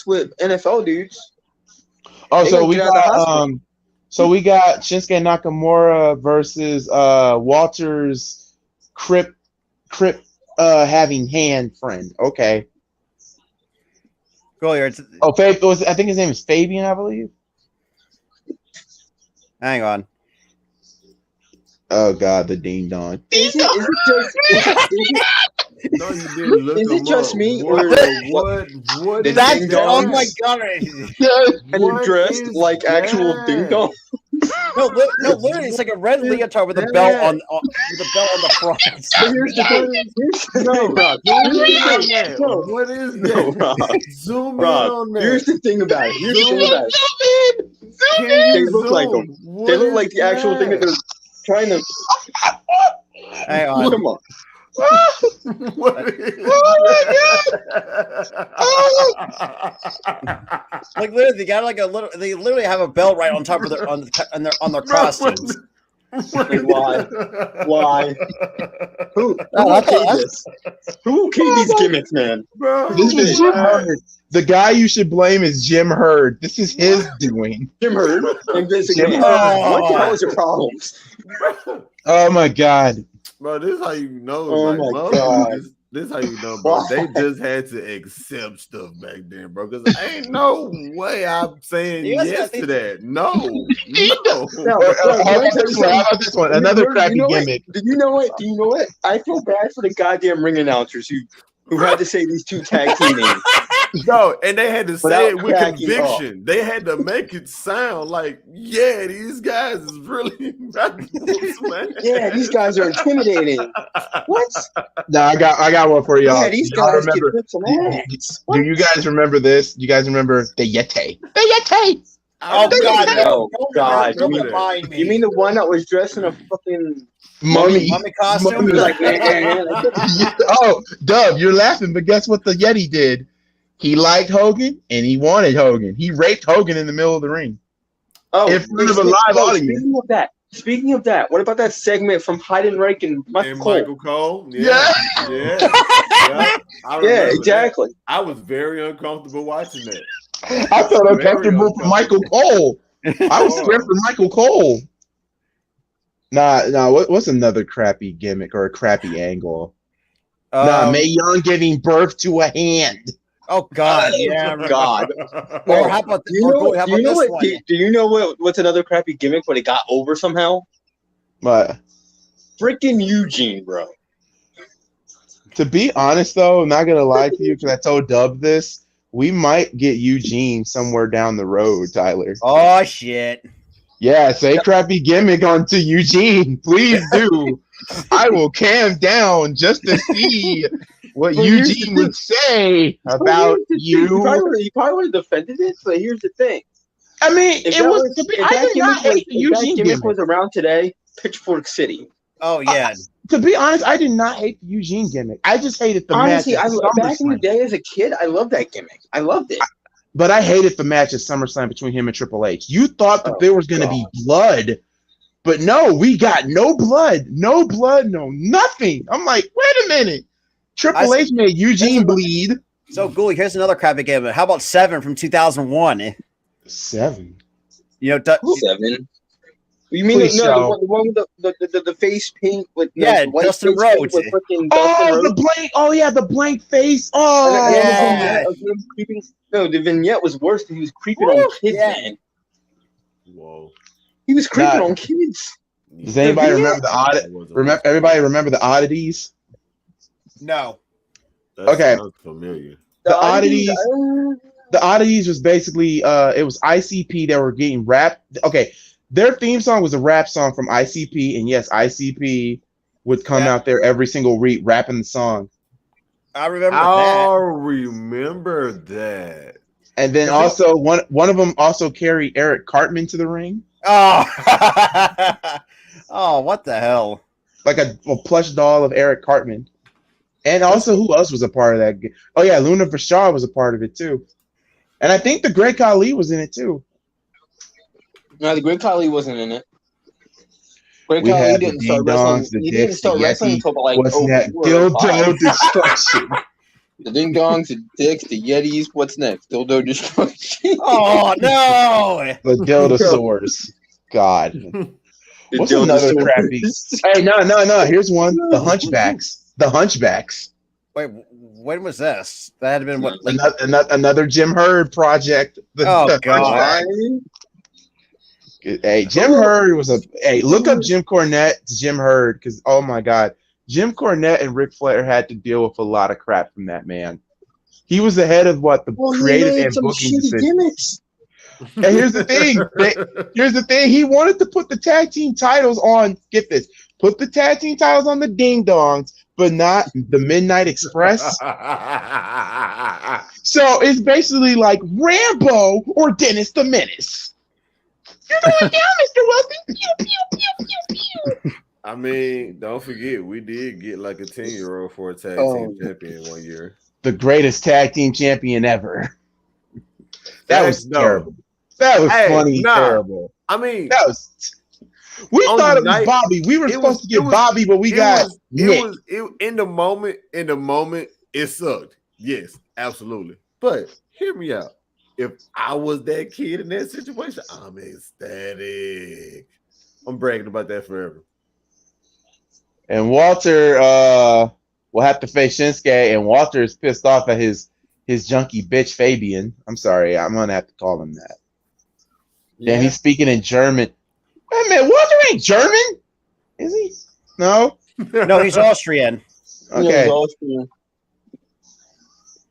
with NFL dudes. Oh, so we got Shinsuke Nakamura versus Walter's Crip having hand friend. Okay. Cool. I think his name is Fabian, I believe. Hang on. Oh God, the ding dong. Is it just me or what? That's oh my God! And you're dressed like actual ding dong. No, literally, it's like a red leotard with a belt on the front. But here's the thing. What is that? Zoom in on that. Here's the thing about it. They look like them. They look like the actual thing that they're trying to. Hang on. Come on. Like literally, they got like a little. They literally have a belt right on top of their on their costumes. Like, why? Who okayed this? Who okayed these gimmicks, man? Bro, this was Jim Herd. The guy you should blame is Jim Herd. This is his doing. Jim Herd. What the hell is your problems? Oh my God. Bro, this is how you know. Oh my God. This is how you know, bro. They just had to accept stuff back then, bro. Because ain't no way I'm saying yes to that. No. How about this one? Another crappy gimmick. Do you know what? I feel bad for the goddamn ring announcers who had to say these two tag team names. No, and they had to say it with conviction. They had to make it sound like, yeah, these guys is really man. Yeah, these guys are intimidating. What? No, I got one for y'all. Yeah, these guys get ripped some ass. Do you guys remember this? You guys remember the Yeti? The Yeti! Oh God, no! God, you mean the one that was dressed in a fucking mummy costume? Like, oh, Dub, you're laughing, but guess what the Yeti did? He liked Hogan and he wanted Hogan. He raped Hogan in the middle of the ring. Oh, in front of a live audience. Speaking of that, what about that segment from Heidenreich and Michael Cole? Yeah, exactly. That. I was very uncomfortable watching that. I felt uncomfortable for Michael Cole. I was scared for Michael Cole. Nah. What's another crappy gimmick or a crappy angle? Mae Young giving birth to a hand. Oh God! Yeah, God. Or how about this one? Do you know what's another crappy gimmick, but it got over somehow? What? Freaking Eugene, bro. To be honest, though, I'm not gonna lie to you because I told Dub this. We might get Eugene somewhere down the road, Tyler. Oh shit! Yeah, say crappy gimmick onto Eugene, please do. I will cam down just to see what Eugene would say about you. He probably would have defended it, but here's the thing. I mean, If it was. if I that did not hate the if that Eugene gimmick gimmick. was around today, Pitchfork City. Oh yeah. To be honest, I did not hate the Eugene gimmick. I just hated the Honestly, match at back in the SummerSlam. day as a kid, I loved that gimmick. I loved it. But I hated the match at SummerSlam between him and Triple H. You thought that there was going to be blood, but no, we got no blood, no nothing. I'm like, wait a minute. Triple H made Eugene bleed. So, Goolie, here's another crappy game. How about 7 from 2001? 7. You know, 7. You mean the one with the face paint with Dustin Rhodes. The blank. Oh yeah, the blank face. Oh yeah. The vignette was worse because he was creeping on kids. Man. Whoa. He was creeping on kids. Does anybody Everybody remember the oddities? No. That sounds familiar. The oddities was basically it was ICP that were getting rap. Okay. Their theme song was a rap song from ICP, and yes, ICP would come out there every single week rapping the song. I remember that. And then also one of them also carried Eric Cartman to the ring. Oh, oh, what the hell! Like a plush doll of Eric Cartman. And also, who else was a part of that? Oh yeah, Luna Vachon was a part of it too. And I think the Great Khali was in it too. No, the Great Khali wasn't in it. Great Khali didn't start wrestling. He didn't start wrestling until like dildo destruction. The ding dongs, the dicks, the yetis. What's next? Dildo destruction. Oh no! The dildosaurs. God. What's another crappy? Hey, no. Here's one. The Hunchbacks. The Hunchbacks. Wait, when was this? That had been what? Another Jim Herd project. Oh God. Hey, Jim Herd was look up Jim Cornette, Jim Herd, because oh my God, Jim Cornette and Ric Flair had to deal with a lot of crap from that man. He was the head of creative and booking decisions. And here's the thing. He wanted to put the tag team titles on. Get this, put the tag team titles on the Ding Dongs, but not the Midnight Express. So it's basically like Rambo or Dennis the Menace. You're going down, Mr. Wilson. Pew, pew, pew, pew, pew. I mean, don't forget, we did get like a 10-year-old for a tag team champion one year. The greatest tag team champion ever. That was terrible. That was terrible. I mean, that was. We thought it was Bobby. We were supposed to get Bobby, but we got Nick. In the moment, it sucked. Yes, absolutely. But hear me out. If I was that kid in that situation, I'm ecstatic. I'm bragging about that forever. And Walter will have to face Shinsuke, and Walter is pissed off at his junkie bitch Fabian. I'm sorry, I'm gonna have to call him that. Yeah, he's speaking in German. Wait a minute, Walter ain't German, is he? No, no, he's Austrian. Okay. Yeah, he's Austrian.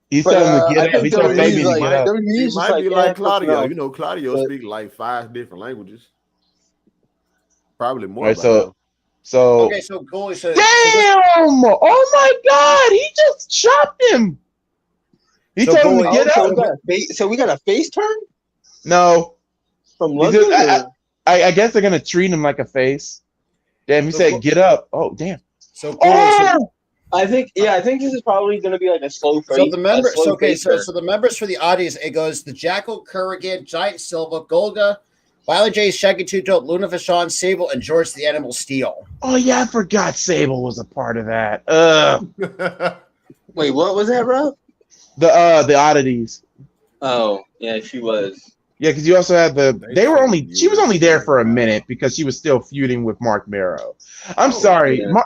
He's telling him to get up. He's telling Fabian to get up. He might be like Claudio. You know, Claudio speaks like 5 different languages. Probably more. Right, so okay, so Goalie says, damn! Oh my God! He just chopped him. He told him to get up. So we got a face turn? No. From London? I guess they're gonna treat him like a face. Damn, he said get up. Oh damn. So I think this is probably going to be like a slow fade. So the members, so the members for the audience, it goes the Jackal, Kurrigan, Giant Silva, Golga, Wiley J, Shaggy Two Dope, Luna Vachon, Sable, and George the Animal Steel. Oh yeah, I forgot Sable was a part of that. Wait, what was that, Rob? The oddities. Oh yeah, she was. Yeah, because you also had she was only there for a minute because she was still feuding with Mark Marrow. I'm sorry. Yeah.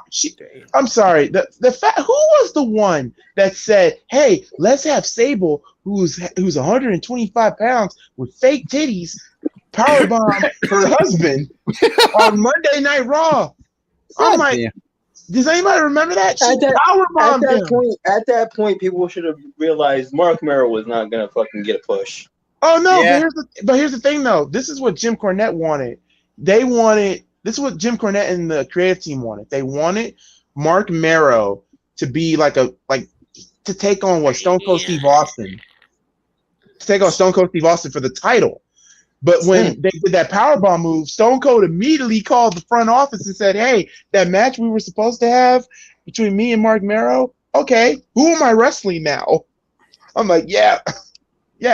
I'm sorry. Who was the one that said, hey, let's have Sable, who's 125 pounds with fake titties, powerbomb her husband on Monday Night Raw. I'm like, does anybody remember that? At that point, people should have realized Mark Marrow was not going to fucking get a push. Oh no! Yeah. But here's the thing, though. This is what Jim Cornette wanted. This is what Jim Cornette and the creative team wanted. They wanted Mark Marrow to be to take on Stone Cold Steve Austin. To take on Stone Cold Steve Austin for the title. But when they did that powerbomb move, Stone Cold immediately called the front office and said, "Hey, that match we were supposed to have between me and Mark Mero, okay, who am I wrestling now?" I'm like, yeah,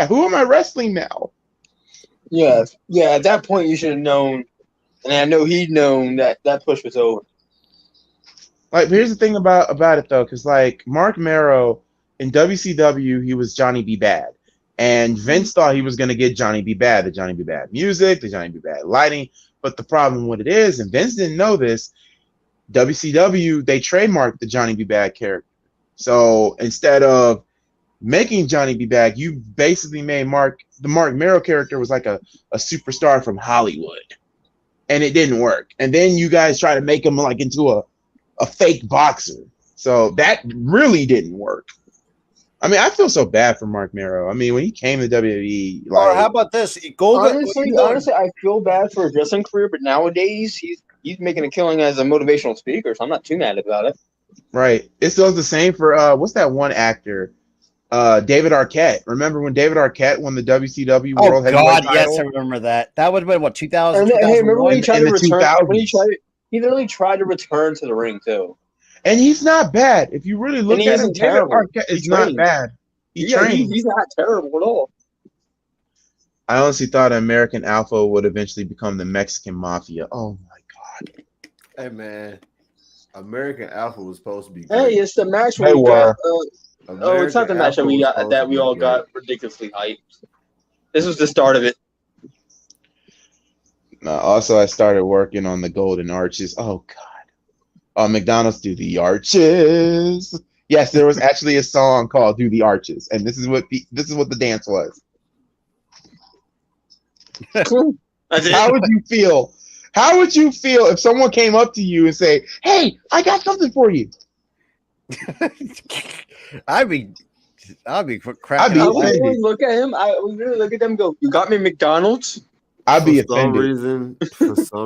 who am I wrestling now? Yeah. At that point, you should have known, and I know he'd known that push was over. Like, here's the thing about it though, because like Mark Mero in WCW, he was Johnny B. Bad, and Vince thought he was gonna get Johnny B. Bad, the Johnny B. Bad music, the Johnny B. Bad lighting. But the problem with it is, and Vince didn't know this, WCW they trademarked the Johnny B. Bad character. So instead of making Johnny B. Bad, you basically made the Mark Mero character was like a superstar from Hollywood, and it didn't work. And then you guys try to make him like into a fake boxer, so that really didn't work. I mean, I feel so bad for Mark Mero. I mean, when he came to WWE, like, or how about this? Honestly, I feel bad for his wrestling career, but nowadays he's making a killing as a motivational speaker, so I'm not too mad about it. Right. It still the same for what's that one actor? David Arquette. Remember when David Arquette won the WCW World Heavyweight title? Yes, I remember that. That would have been what 2000. Hey, remember when he tried to return? 2000s. He literally tried to return to the ring too. And he's not bad. If you really look at him, David Arquette is not bad. He's not terrible at all. I honestly thought American Alpha would eventually become the Mexican Mafia. Oh my god. Hey man, American Alpha was supposed to be great. Hey, it's the match we got. It's not the match that we all got ridiculously hyped. This was the start of it. Also, I started working on the Golden Arches. Oh god. McDonald's do the arches. Yes, there was actually a song called "Do the Arches," and this is what the dance was. How would you feel? How would you feel if someone came up to you and say, "Hey, I got something for you"? I'd be crap. I would really look at him. I would really look at them and go, "You got me McDonald's?" I'd be offended.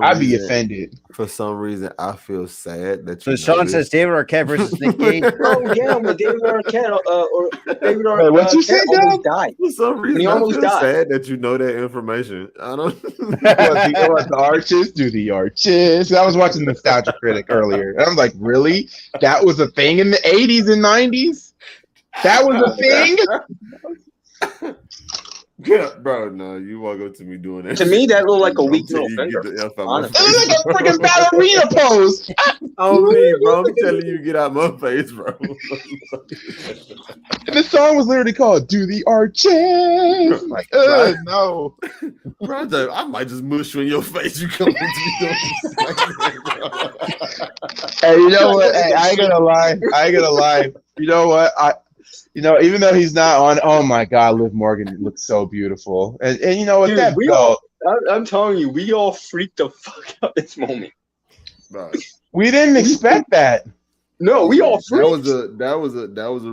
I'd be offended. For some reason, I feel sad that. So Sean says David Arquette versus Nick Gage. Oh yeah, but David Arquette or David Arquette. Wait, what you say, almost died. For some reason, he almost died. Sad that you know that information. I don't. The arches do the arches. I was watching Nostalgia Critic earlier, and I'm like, really? That was a thing in the 80s and 90s? That was a thing? Yeah, bro, no, you walk up to me doing that. To me, that looked like a weak middle finger. It looked like a freaking ballerina pose. Oh, me, bro. I'm telling you, get out my face, bro. And the song was literally called "Do the Arches." I'm like, no. Bro, I might just mush you in your face. You come into me doing this. Hey, you know what? Hey, I ain't gonna lie. You know what? Even though he's not on, oh my God, Liv Morgan looks so beautiful, and you know what? Dude, I'm telling you, we all freaked the fuck out this moment. Bro. We didn't expect that. No, we all freaked. That was a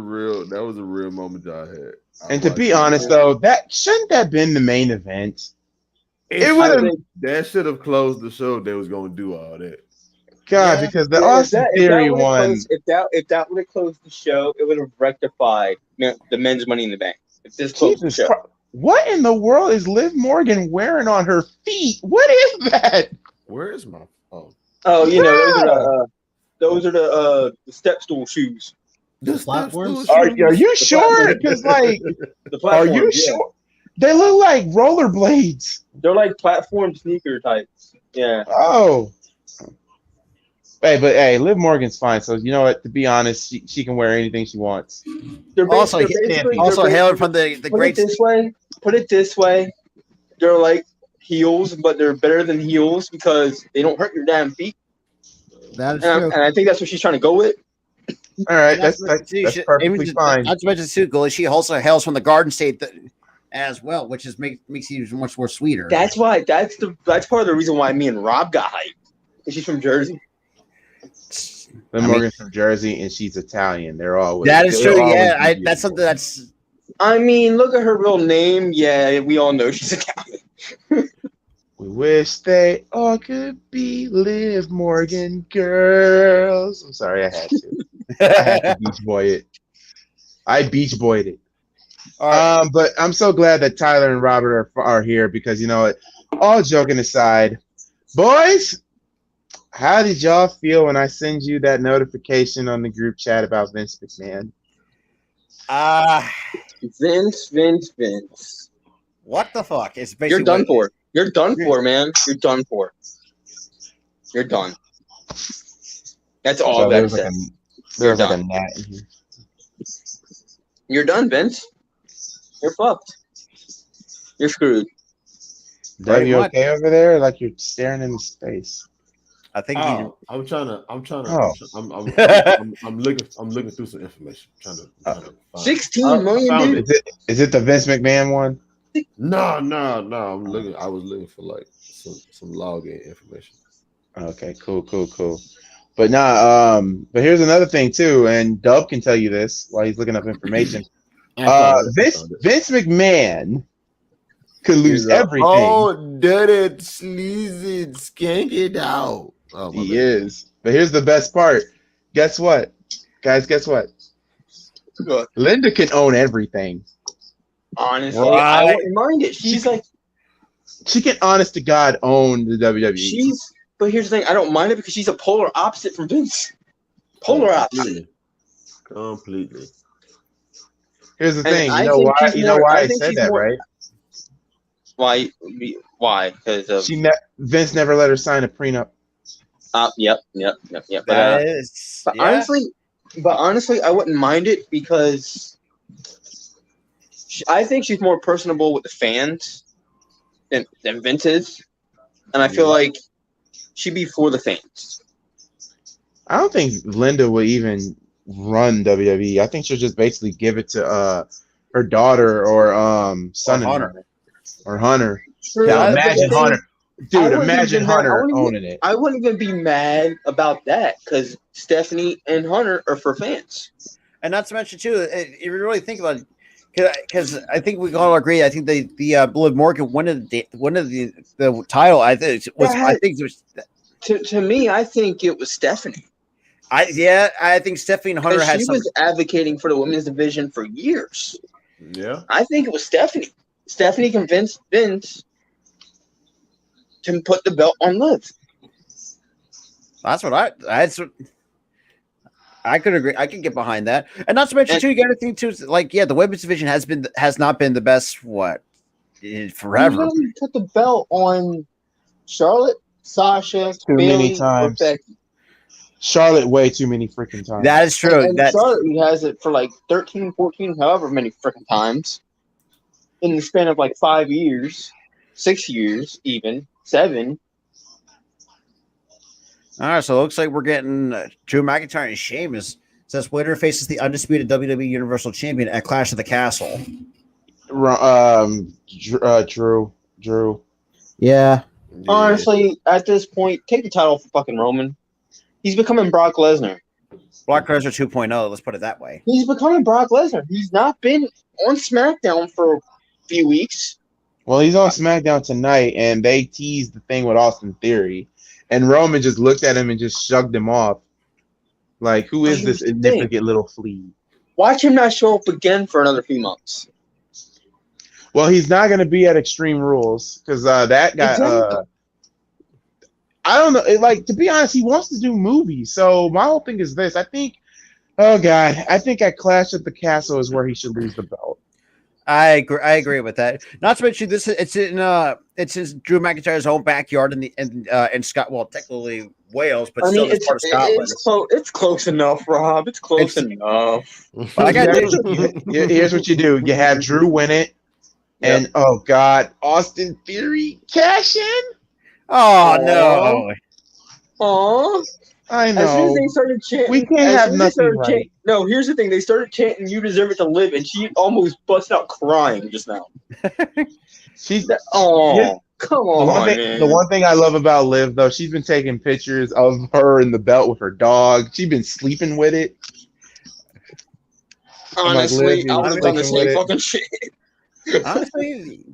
real moment y'all had. And to be honest, though, that shouldn't have been the main event. That should have closed the show. They was gonna do all that. God, because the Austin Theory one. If that would have closed the show, it would have rectified the men's Money in the Bank. If this closed the show. What in the world is Liv Morgan wearing on her feet? What is that? Where is my phone? Oh, those are the step stool shoes. The platforms? Are you sure? Because are you sure? They look like rollerblades. They're like platform sneaker types. Yeah. Oh. Hey, Liv Morgan's fine. So you know what? To be honest, she can wear anything she wants. Also hailing from the great. Put it this way, they're like heels, but they're better than heels because they don't hurt your damn feet. That is true. And I think that's what she's trying to go with. All right, that's perfectly fine. Not to mention too, she also hails from the Garden State as well, which makes you much more sweeter. That's why. That's part of the reason why me and Rob got hyped. Because she's from Jersey. Liv Morgan's from Jersey and she's Italian. They're always that is true. Yeah, that's something that's. I mean, look at her real name. Yeah, we all know she's Italian. We wish they all could be Liv Morgan girls. I'm sorry, I had to. I had to Beach Boy it. I Beach Boyed it. But I'm so glad that Tyler and Robert are here because you know what? All joking aside, boys, how did y'all feel when I send you that notification on the group chat about Vince McMahon? Vince. What the fuck? It's basically you're done for. You're done for, man. You're done for. You're done. That's all that says. There's like a gnat in here. You're done, Vince. You're fucked. You're screwed. Doug, you okay over there? Like you're staring into space. I think I'm looking through some information. I'm trying to find 16 million. Dude. Is it the Vince McMahon one? No. I was looking for like some login information. Okay, cool. But but here's another thing too, and Dub can tell you this while he's looking up information. Vince McMahon could lose everything. Oh, did it, sleazy, skank it out. Oh, he is. But here's the best part. Guess what? Guys, guess what? Good. Linda can own everything. Honestly, I wouldn't mind it. She can honest to God own the WWE. But here's the thing, I don't mind it because she's a polar opposite from Vince. Polar opposite. Completely. Here's the thing. You know why I said that, right? Why? Because Vince never let her sign a prenup. Yep. But honestly, I wouldn't mind it because I think she's more personable with the fans than Vince is, and I feel like she'd be for the fans. I don't think Linda would even run WWE. I think she'll just basically give it to her daughter or son or Hunter. Sure, yeah, imagine Hunter. Dude, imagine Hunter owning it. I wouldn't even be mad about that because Stephanie and Hunter are for fans. And not to mention, too, if you really think about it, because I think we all agree. I think the Liv Morgan winning the title. I think it was. To me, I think it was Stephanie. I think Stephanie and Hunter had. She was advocating for the women's division for years. Yeah, I think it was Stephanie. Stephanie convinced Vince to put the belt on Liv. That's what I could agree. I could get behind that. And not to mention, too, you got to think, too, like, the women's division has not been the best, forever. You put the belt on Charlotte, Sasha, too Bayley, many times. Charlotte way too many freaking times. That is true. And Charlotte has it for like 13, 14, however many freaking times in the span of like 5 years, 6 years, even 7. All right, so it looks like we're getting Drew McIntyre and Sheamus. Says winner faces the undisputed WWE Universal Champion at Clash of the Castle. Drew. Yeah. Honestly, at this point, take the title for fucking Roman. He's becoming Brock Lesnar. Brock Lesnar 2.0, let's put it that way. He's becoming Brock Lesnar. He's not been on SmackDown for a few weeks. Well, he's on SmackDown tonight, and they teased the thing with Austin Theory. And Roman just looked at him and just shrugged him off. Like, who is this insignificant little flea? Watch him not show up again for another few months. Well, he's not going to be at Extreme Rules because that guy. Exactly. I don't know. Like, to be honest, he wants to do movies. So my whole thing is this. I think at Clash at the Castle is where he should lose the belt. I agree with that. Not to mention it's in Drew McIntyre's own backyard in Scott. Well, technically Wales, but still it's part of Scotland. It's close enough, Rob. It's close enough. Here's what you do: you have Drew win it, and oh god, Austin Theory cash in. Oh no! Oh, I know. As soon as they started chanting, we can't have nothing right. No, here's the thing: they started chanting, "You deserve it to live," and she almost busted out crying just now. Come on, man. The one thing I love about Liv, though, she's been taking pictures of her in the belt with her dog. She's been sleeping with it. Honestly, I would have done the same fucking shit. Honestly.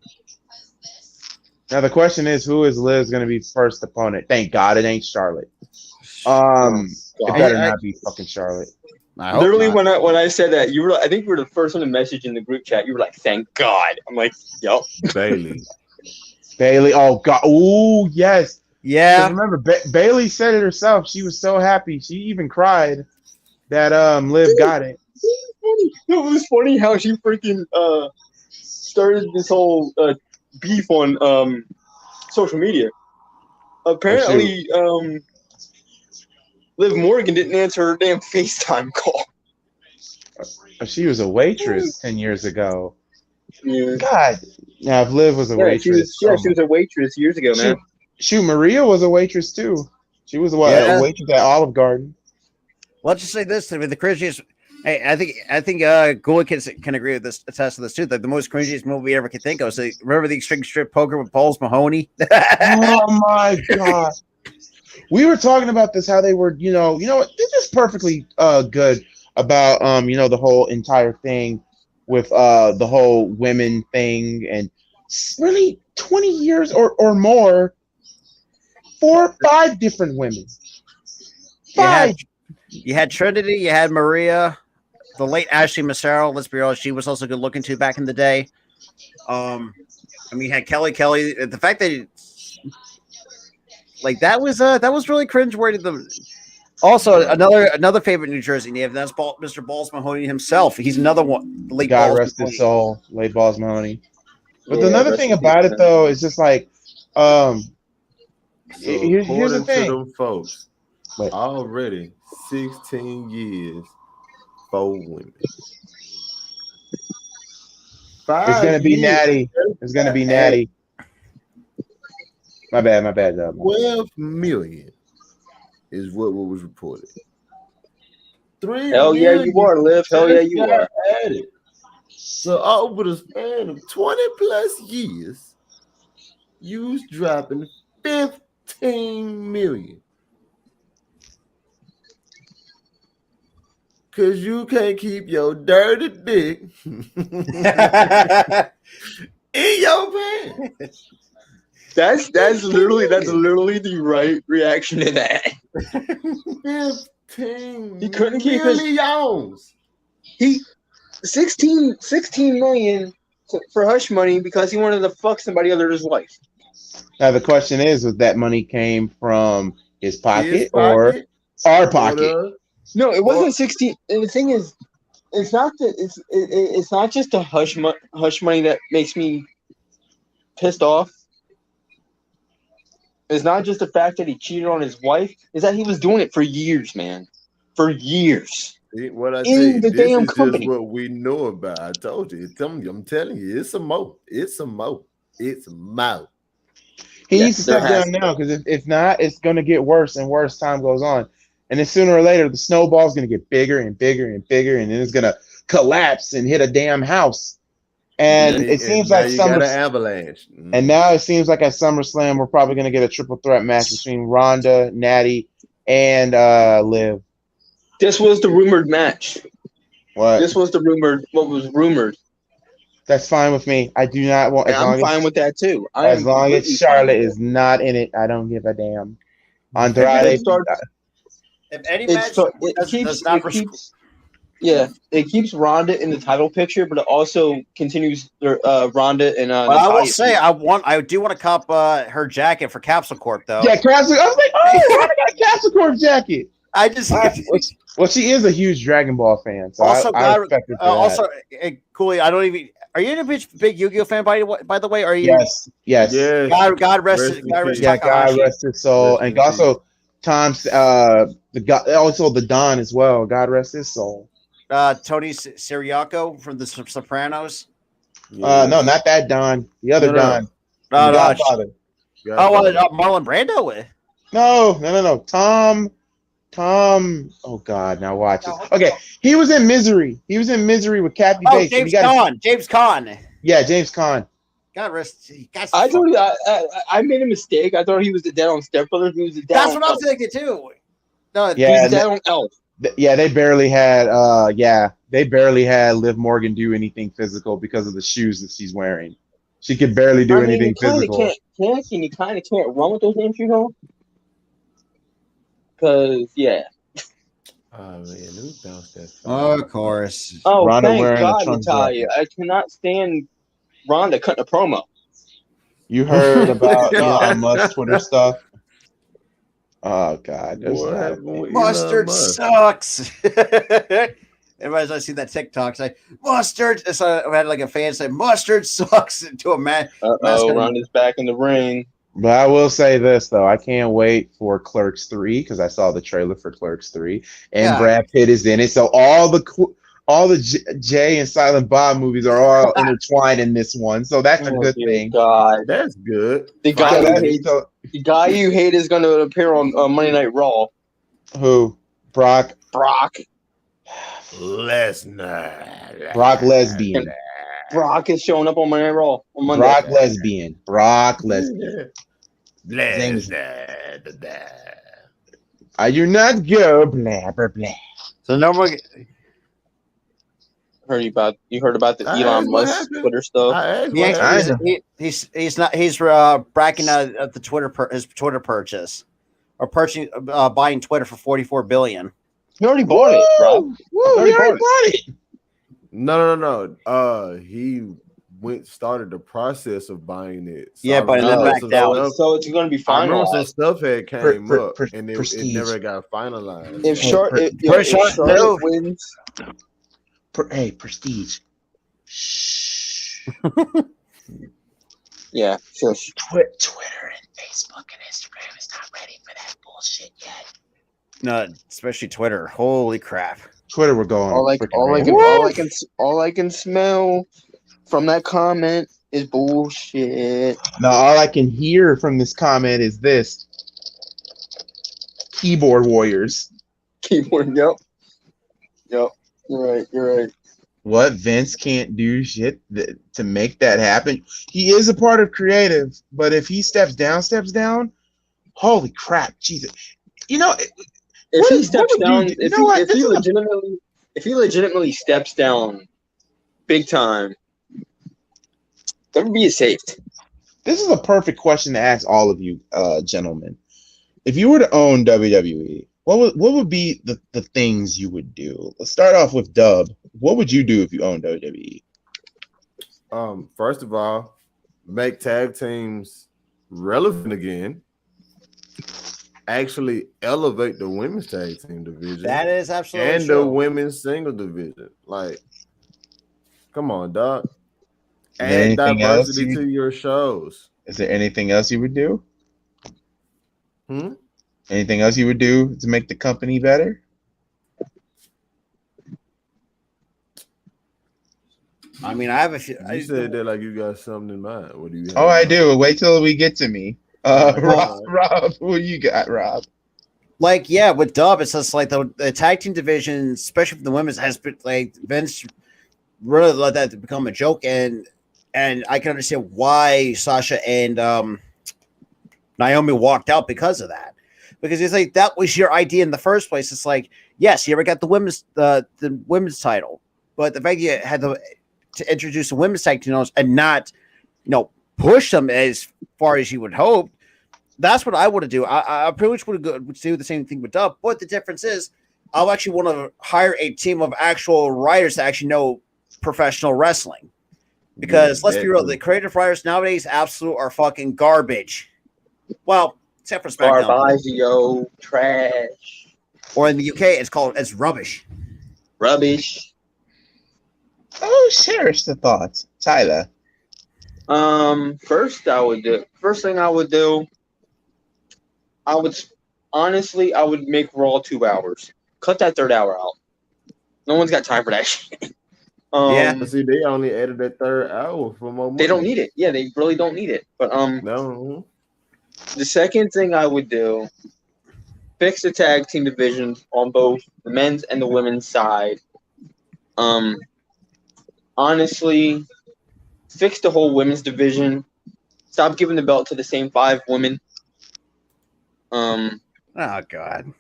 Now the question is, who is Liv's going to be first opponent? Thank God it ain't Charlotte. It better not be fucking Charlotte. Literally, when I said that, you were. I think you were the first one to message in the group chat. You were like, "Thank God." I'm like, "Yup." Bailey. Oh God. Oh yes. Yeah. 'Cause remember, Bailey said it herself. She was so happy. She even cried that Liv got it. It was funny how she freaking started this whole beef on social media. Apparently, Liv Morgan didn't answer her damn FaceTime call. She was a waitress 10 years ago. Yeah. God. Now, if Liv was a waitress. She was a waitress years ago, man. Shoot, Maria was a waitress too. She was a waitress at Olive Garden. Let's just say this: with the cringiest, hey, I think Goolie can agree with this, attest to this too. That the most cringiest movie we ever could think of. So remember the Extreme Strip Poker with Pauls Mahoney? Oh my God! We were talking about this, how they were, you know what? This is perfectly good about the whole entire thing with the whole women thing, and really 20 years or more. 4 or 5 different women. 5. You had Trinity, you had Maria, the late Ashley Massaro. Let's be honest, she was also good looking too back in the day. I mean, you had Kelly. The fact that that was really cringeworthy. Also, another favorite New Jersey native, that's Mr. Balls Mahoney himself. He's another one. Late God Balls rest Mahoney. his soul, late Balls Mahoney. But another thing about it though is just like So here's the thing. To them folks, already 16 years, 4 women. It's gonna be Natty. It's gonna be Natty. My bad. 12 million is what was reported. 3 Hell yeah, you are, Liv. Hell yeah, you are. Added. So over the span of 20 plus years, you was dropping 15 million. Cause you can't keep your dirty dick in your pants. That's literally the right reaction to that. 15 He couldn't keep millions. He 16 million for hush money because he wanted to fuck somebody other than his wife. Now the question is, if that money came from his pocket or our pocket? No, it wasn't 16. And the thing is, it's not just the hush money that makes me pissed off. It's not just the fact that he cheated on his wife. It's that he was doing it for years, man. For years. What I in the damn company. Just what we know about. I told you. I'm telling you. It's a mo. It's a mo. It's a mo. He needs to step down now, because if not, it's going to get worse and worse. Time goes on, and then sooner or later, the snowball's going to get bigger and bigger and bigger, and then it's going to collapse and hit a damn house. And it seems like got an avalanche. Mm-hmm. And now it seems like at SummerSlam, we're probably going to get a triple threat match between Ronda, Natty, and Liv. This was the rumored match. What? This was what was rumored. That's fine with me. I do not want. I'm fine with that too. As long as Charlotte is not in it, I don't give a damn. Andrade. If any match it keeps Ronda in the title picture, but it also continues Ronda and. Well, I will say I do want to cop her jacket for Capsule Corp though. Yeah, Capsule. I was like, oh, Ronda got a Capsule Corp jacket. I just. Well, she is a huge Dragon Ball fan, so also, I respect her for that. Cooley, I don't even. Are you a big Yu-Gi-Oh fan by the way? Are you? Yes. God rest his soul, and also Tom's the Don as well. God rest his soul. Tony Siriaco from the Sopranos. No, not that Don. The other Don. Godfather. Marlon Brando. No. Tom. Oh God! Now watch this. Okay, he was in Misery. He was in Misery with Kathy Bates. James Caan. Yeah, James Caan. God rest. I told you I made a mistake. I thought he was the dad on Step Brothers. He was the dad. That's what I was thinking too. No, yeah, he's the dad on Elf. Yeah, they barely had. Liv Morgan do anything physical because of the shoes that she's wearing. She could barely do anything physical. You kind of can't run with those damn shoes on. Because Oh man, let me bounce that. Of course. Oh, Ronda thank wearing a God, Trump Natalia. I cannot stand Ronda cutting a promo. You heard about God. Elon Musk's Twitter stuff? Oh God, there's What a lot of happened with things. Elon Mustard Musk? sucks. Everybody's I see that TikTok say mustard. So I had like a fan say mustard sucks to a man. Ronda's back in the ring. But I will say this though, I can't wait for Clerks 3 because I saw the trailer for Clerks 3, and Yeah. Brad Pitt is in it. So all the Jay and Silent Bob movies are all intertwined in this one. So that's a good dear thing. God. That's good. The guy So you that- hate, so- the guy you hate is going to appear on Monday Night Raw. who? Brock Lesnar. lesbian. Brock is showing up on Monday Night Raw on Monday. Brock lesbian. Brock lesbian. Lesnar. You're not go blah blah blah. So no more. You heard about the I Elon asked what Musk happened. Twitter stuff? I asked He what actually, happened. he's not bracking out at the his Twitter purchase or purchasing buying Twitter for $44 billion. He already bought it, bro. Woo, he already bought it. No. He started the process of buying it. So Yeah, I but then remember backed some out. stuff- So it's going to be I remember some finalized. stuff had came up, and it prestige. never got finalized. If Charlotte no. wins, Hey, prestige. Shh. yeah, sure. Twitter and Facebook and Instagram is not ready for that bullshit yet. No, especially Twitter. Holy crap! Twitter, we're going. All I can smell from that comment is bullshit. Now, all I can hear from this comment is this: keyboard warriors. Keyboard. Yep. You're right. What? Vince can't do shit to make that happen. He is a part of creative, but if he steps down, holy crap, Jesus! You know, If he steps down, if he legitimately steps down, big time, that would be a safe. this is a perfect question to ask all of you, gentlemen. If you were to own WWE, what would be the things you would do? Let's start off with Dub. What would you do if you owned WWE? First of all, make tag teams relevant again. Actually elevate the women's tag team division. That is absolutely and true. the women's single division. Like, come on, dog. Add diversity to your shows. Is there anything else you would do? Anything else you would do to make the company better? I mean, I have a few. You said that like you got something in mind. What do you have? Oh, I do. Wait till we get to me. Rob, what you got, Rob? Like, yeah, with Dub, it's just like the tag team division, especially for the women's, has been like Vince really let that to become a joke, and I can understand why Sasha and Naomi walked out because of that. Because it's like that was your idea in the first place. It's like, yes, you ever got the women's title, but the fact you had to introduce the women's tag team and not, push them as far as you would hope. That's what I would do. I pretty much would do the same thing with Dub. But the difference is, I'll actually want to hire a team of actual writers that actually know professional wrestling. Because let's be real, the creative writers nowadays are fucking garbage. Well, except for SmackDown. Garbaggio, trash. Or in the UK, it's rubbish. Rubbish. Oh, share us the thoughts, Tyler. First thing I would do, I would make Raw 2 hours. Cut that third hour out. No one's got time for that shit. But see, they only added that third hour for more money. They don't need it. Yeah, they really don't need it. But no. The second thing I would do, fix the tag team division on both the men's and the women's side. Honestly, fix the whole women's division. Stop giving the belt to the same 5 women. Oh God.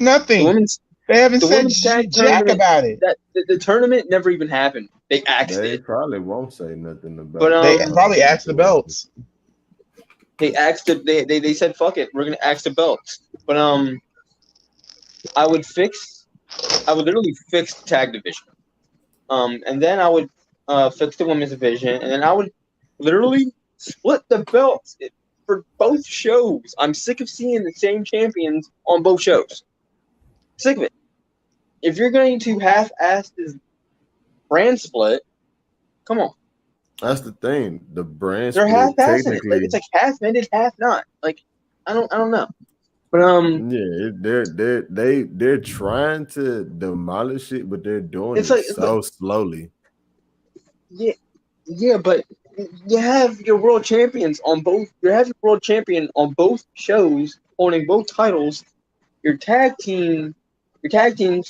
Nothing. They haven't said jack about it. The tournament never even happened. They axed They it. probably won't say nothing about But, They probably axed the belts. They axed it. They said fuck it. We're gonna axe the belts. But I would fix I would literally fix the tag division. And then I would fix the women's division, and then I would literally split the belts for both shows. I'm sick of seeing the same champions on both shows. Sick of it. If you're going to half-ass this brand split, come on. That's the thing. The brand They're split half-assing it. technically. It's like half-ended, half not. Like I don't know. But they're trying to demolish it, but they're doing It's it like- so slowly. yeah, but you have your world champions on both. You have your world champion on both shows, holding both titles. Your tag team champion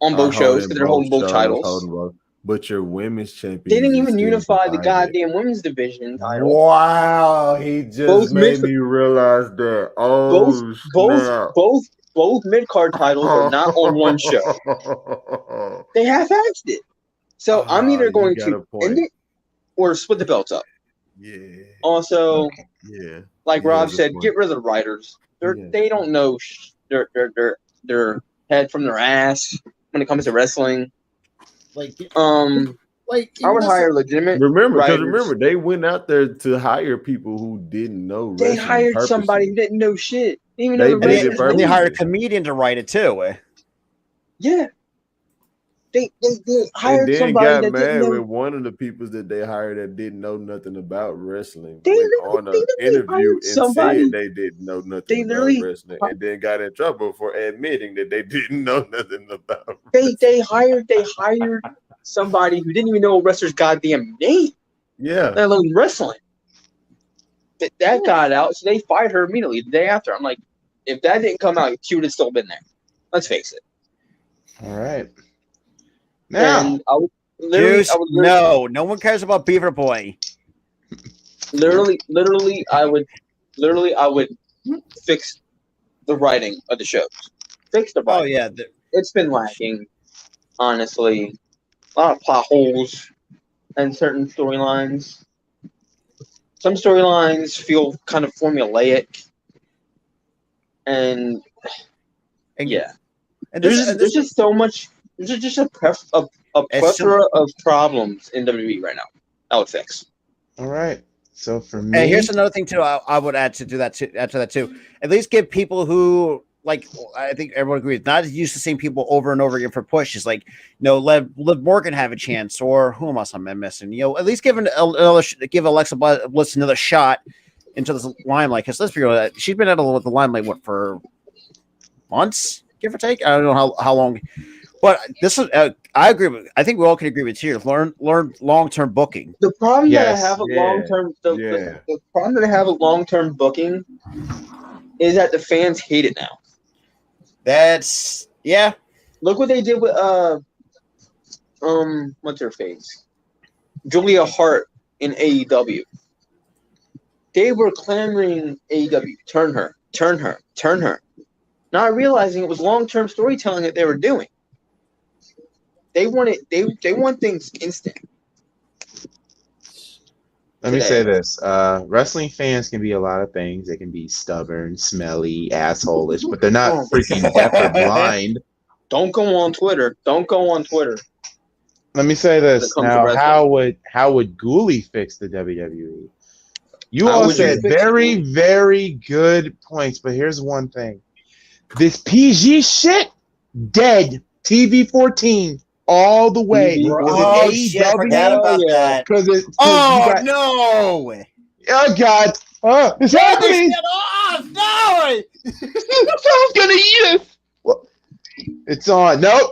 on both shows because they're holding both titles. But your women's champion. They didn't even unify the goddamn women's division title. Wow, he just Both made me realize that. Oh, both mid-card titles are not on one show. They half-assed it. So I'm either going to end it or split the belts up. Yeah. Also, yeah. like Yeah, Rob that's said, one. get rid of the writers. They don't know their head from their ass when it comes to wrestling. Like, I would hire legitimate. Remember, they went out there to hire people who didn't know. They wrestling hired purposely. somebody who didn't know shit. They even They know the did it wrestlers' purposely. And they names. hired a comedian to write it too. Yeah. They And hired then somebody got that mad didn't know. with one of the people that they hired that didn't know nothing about wrestling. They Went literally- on they an literally interview hired and somebody- said they didn't know They nothing about literally- wrestling, and then got in trouble for admitting that they didn't know nothing about wrestling. They hired somebody who didn't even know a wrestler's goddamn name, Yeah. let alone wrestling. That got out, so they fired her immediately the day after. I'm like, if that didn't come out, she would have still been there. Let's face it. All right. Now, And I would literally, Juice, no one cares about Beaver Boy. literally, I would fix the writing of the shows. Fix the Oh writing. yeah, It's been lacking, honestly. A lot of plot holes and certain storylines. Some storylines feel kind of formulaic, and yeah, and there's just so much. There's just a plethora of problems in WWE right now. I would fix. all right. So for me, And here's another thing too. I would add to that too. At least give people who like. I think everyone agrees. Not used to seeing people over and over again for pushes. Like, let Morgan have a chance, or who else am I missing? At least give Alexa Bliss another shot into this limelight. Because let's be real, she's been out of the limelight for months, give or take. I don't know how long. But this is, I agree with. I think we all can agree with here. Learn long-term booking. The problem that I Yes. have with long-term, the Yeah. problem that I have with long-term booking is that the fans hate it now. That's yeah. Look what they did with what's her face? Julia Hart in AEW. They were clamoring AEW, turn her. Not realizing it was long-term storytelling that they were doing. They want things instant. let me today. say this: wrestling fans can be a lot of things. They can be stubborn, smelly, asshole-ish, but they're not freaking deaf or blind. Don't go on Twitter. Let me say this When it comes to now: wrestling. how would Ghoulie fix the WWE? You How all would you said fix very, it? very good points, but here's one thing: this PG shit, dead. TV 14 all the way. TV Oh shit! I forgot about that. Because Oh no! oh God! Oh, it's happening! Oh no! Someone's gonna eat us. Well, it's on. No,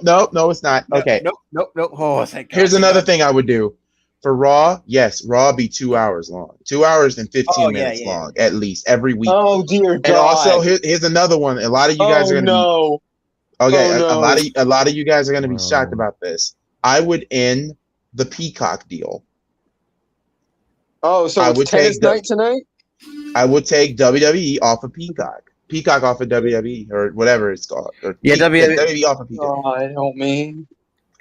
it's not. Okay. Nope. Oh, thank God. Here's another thing I would do for Raw. Yes, Raw be 2 hours long, 2 hours and 15 minutes long at least every week. Oh dear God! And also, here's another one. A lot of you guys are gonna no. be okay. Oh, no. A lot of you guys are gonna be shocked about this. I would end the Peacock deal. Oh, so I it's would tennis take the- night tonight? I would take WWE off of Peacock. Peacock off of WWE or whatever it's called. Or Yeah, WWE off of Peacock. God help me.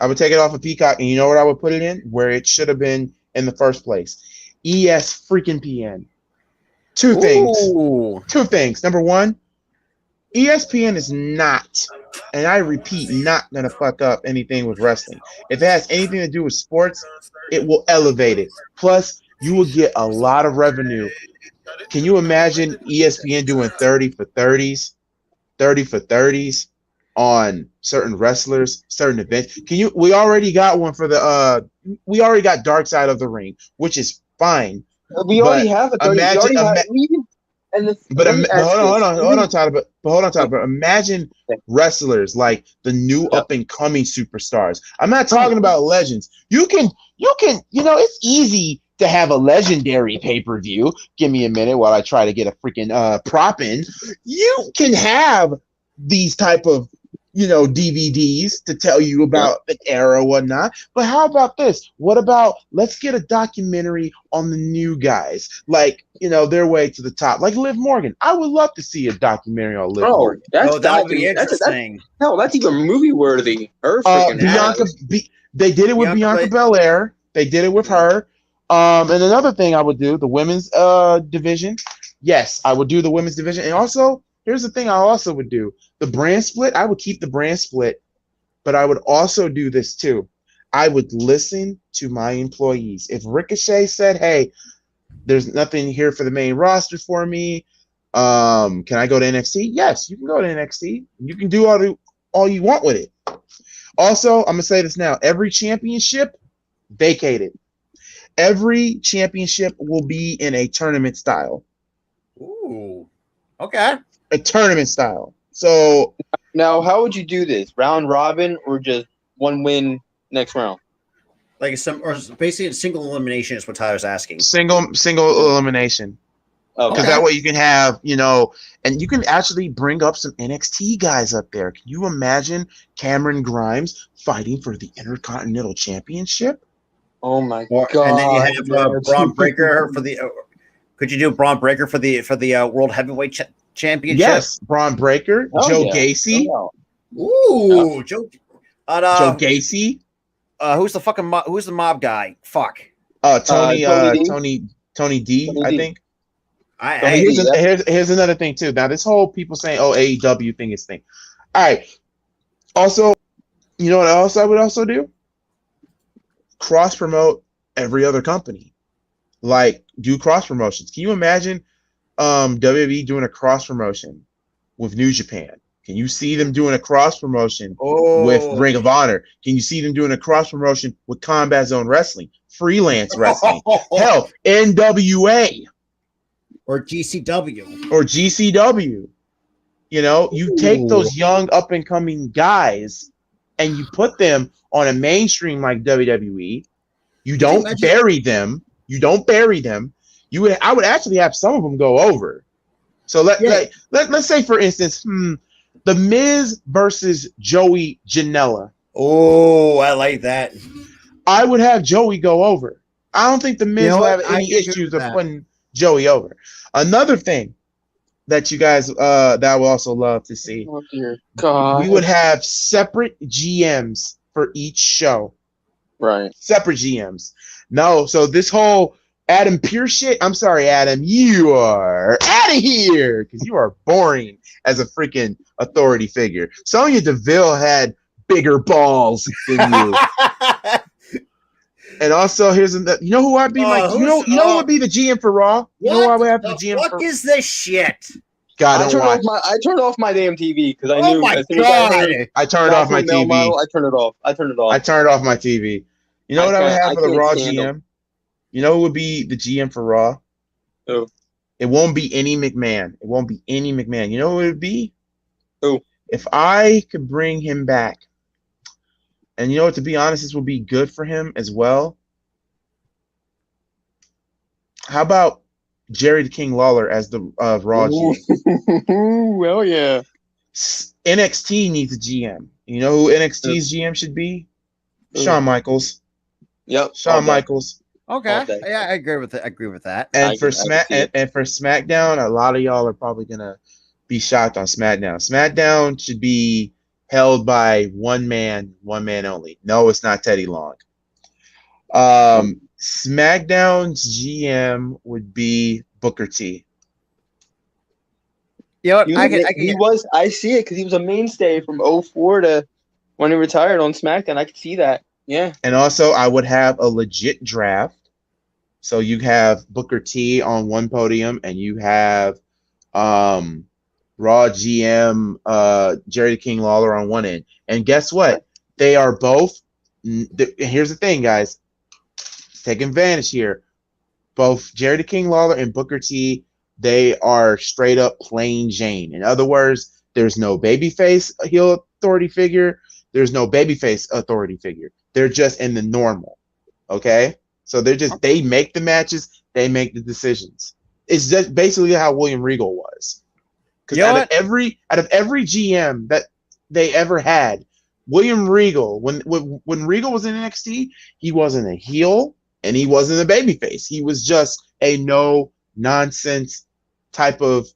I would take it off of Peacock, and you know what I would put it in? Where it should have been in the first place. ES freaking PN. Two things. Number one, ESPN is not, and I repeat, not gonna fuck up anything with wrestling. If it has anything to do with sports, it will elevate it. Plus, you will get a lot of revenue. Can you imagine ESPN doing 30 for 30s on certain wrestlers, certain events? We already got one for we already got Dark Side of the Ring, which is fine. We already have a 30. Hold on, Tyler. But imagine wrestlers like the new up and coming superstars. I'm not talking about legends. You can, it's easy to have a legendary pay-per-view. Give me a minute while I try to get a freaking prop in. You can have these type of DVDs to tell you about the era or whatnot. But how about this? What about let's get a documentary on the new guys, like their way to the top, like Liv Morgan. I would love to see a documentary on Liv Morgan. That would be interesting. That's even movie worthy. Bianca, they did it with Bianca Belair. They did it with her. And another thing I would do, the women's division. Yes, I would do the women's division, and also. Here's the thing I also would do. The brand split, I would keep the brand split, but I would also do this too. I would listen to my employees. If Ricochet said, hey, there's nothing here for the main roster for me, can I go to NXT? Yes, you can go to NXT. You can do all you want with it. Also, I'm going to say this now. Every championship, vacated. Every championship will be in a tournament style. Ooh, okay. A tournament style. So now, how would you do this? Round robin or just one win next round? Like basically a single elimination is what Tyler's asking. Single elimination. Because that way you can have, and you can actually bring up some NXT guys up there. Can you imagine Cameron Grimes fighting for the Intercontinental Championship? Oh my god! And then you have Braun Breaker for the. Could you do Braun Breaker for the World Heavyweight Championship? Yes, Braun Breaker, Joe Gacy. Ooh, Joe Gacy. Who's the mob guy? Fuck. Tony D. I think. Here's another thing too. Now this whole people saying, AEW thing is thing. All right. Also, you know what else I would also do? Cross promote every other company. Like do cross promotions. Can you imagine WWE doing a cross promotion with New Japan? Can you see them doing a cross promotion with Ring of Honor? Can you see them doing a cross promotion with Combat Zone Wrestling, Freelance Wrestling, hell, NWA or GCW? You take those young up and coming guys and you put them on a mainstream like WWE. You don't bury them. I would actually have some of them go over. So let's say, for instance, The Miz versus Joey Janela. Oh, I like that. I would have Joey go over. I don't think The Miz will have any issues of putting Joey over. Another thing that you guys that I would also love to see. Oh dear God. We would have separate GMs for each show. Right. Separate GMs. No, so this whole Adam Pearce shit, I'm sorry, Adam, you are out of here because you are boring as a freaking authority figure. Sonya Deville had bigger balls than you. And also, here's another. You know who I'd be who would be the GM for Raw? You know who I would have the GM for? What is this shit? God, I turned off my damn TV because I knew. Oh my god! I turned off my TV. Model, I turned it off. I turned off my TV. You know what I would have for the Raw GM? You know who would be the GM for Raw? Who? It won't be any McMahon. You know who it would be? Who? If I could bring him back, and you know what, to be honest, this would be good for him as well. How about Jerry the King Lawler as the Raw GM? Well, yeah. NXT needs a GM. You know who NXT's GM should be? Shawn Michaels. Yep. Shawn Michaels. Okay. Yeah, I agree with that. And for SmackDown, a lot of y'all are probably gonna be shocked on SmackDown. SmackDown should be held by one man only. No, it's not Teddy Long. SmackDown's GM would be Booker T. You know what? I see it because he was a mainstay from 04 to when he retired on SmackDown. I could see that. Yeah. And also, I would have a legit draft. So you have Booker T on one podium, and you have Raw GM Jerry the King Lawler on one end. And guess what? They are both. Here's the thing, guys. Taking advantage here. Both Jerry the King Lawler and Booker T, they are straight up plain Jane. In other words, there's no babyface heel authority figure. There's no babyface authority figure. They're just in the normal. Okay? So they make the matches, they make the decisions. It's just basically how William Regal was. Because out of every GM that they ever had, William Regal, when Regal was in NXT, he wasn't a heel and he wasn't a babyface. He was just a no nonsense type of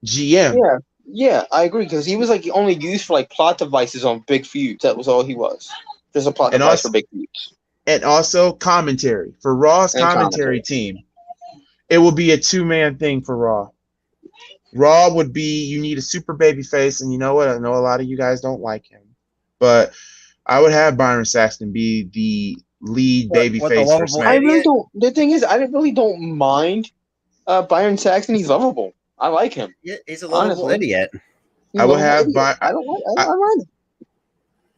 GM. Yeah, I agree because he was like only used for like plot devices on big feuds. That was all he was. There's a plot device for big feuds. And also commentary for Raw's commentary team. It will be a 2-man thing for Raw. Raw would be you need a super baby face, and you know what? I know a lot of you guys don't like him, but I would have Byron Saxton be the lead baby face for SmackDown. I really don't. The thing is, I really don't mind Byron Saxton. He's lovable. I like him. Yeah, he's a lovable idiot. I would have I don't mind him.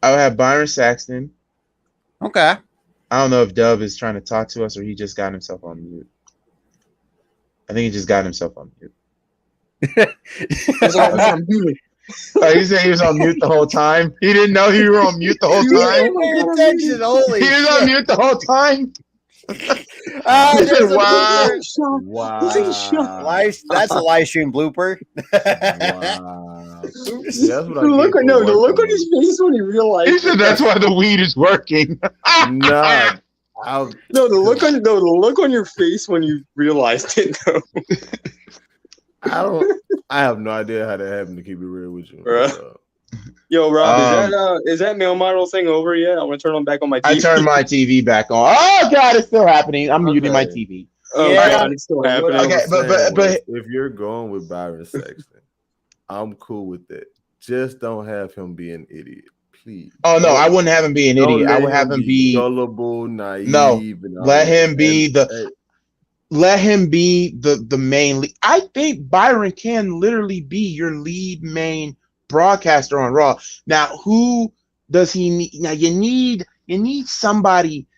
I would have Byron Saxton. Okay. I don't know if Dove is trying to talk to us or he just got himself on mute. I think he just got himself on mute. Oh, he said he was on mute the whole time. He didn't know you were on mute the whole time. He was on mute the whole time. Wow. That's a live stream blooper. Wow. The look on his face when he realized. He said that's why the weed is working. Nah. The look on your face when you realized it though. I have no idea how that happened, to keep it real with you. Yo, Rob, is that male model thing over yet? I want to turn on back on my TV. I turned my TV back on. Oh God, it's still happening. I'm muting my TV. Oh yeah, God, it's still happening. Okay, but if you're going with Byron Saxton, I'm cool with that. Just don't have him be an idiot, please. Oh no, I wouldn't have him be an idiot. I would have him be gullible, naive. No, let him be the main lead. I think Byron can literally be your lead main broadcaster on Raw. Now, who does he need? Now, you need somebody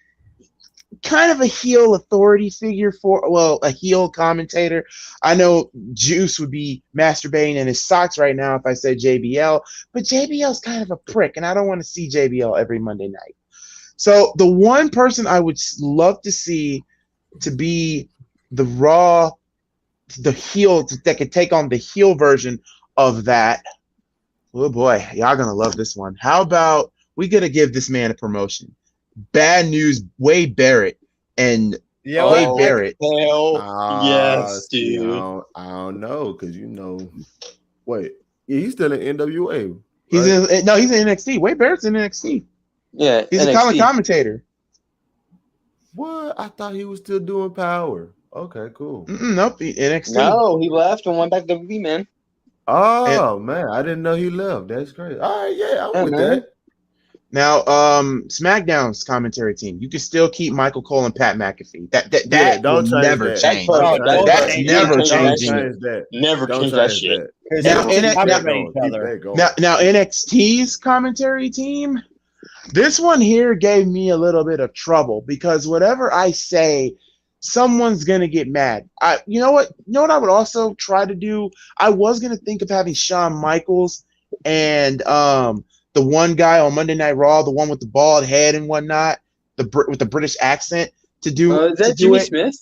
kind of a heel authority figure a heel commentator. I know Juice would be masturbating in his socks right now if I said JBL, but JBL's kind of a prick, and I don't want to see JBL every Monday night. So the one person I would love to see to be the Raw, the heel that could take on the heel version of that. Oh boy, y'all gonna love this one. How about we gotta give this man a promotion? Bad news, Wade Barrett and Wade Barrett. Yes, dude. I don't know because wait, he's still in NWA. Right? He's in NXT. Wade Barrett's in NXT. Yeah, he's a commentator. What? I thought he was still doing Power. Okay, cool. Nope, NXT. No, he left and went back to WWE, man. Oh man, I didn't know he left. That's great. All right, yeah, I'm with that. Now, SmackDown's commentary team, you can still keep Michael Cole and Pat McAfee. That will never change. That's never changing. Never change that shit. Now, NXT's commentary team, this one here gave me a little bit of trouble because whatever I say, someone's gonna get mad. You know what I would also try to do? I was gonna think of having Shawn Michaels and the one guy on Monday Night Raw, the one with the bald head and whatnot, with the British accent to do. Is that Jimmy Smith?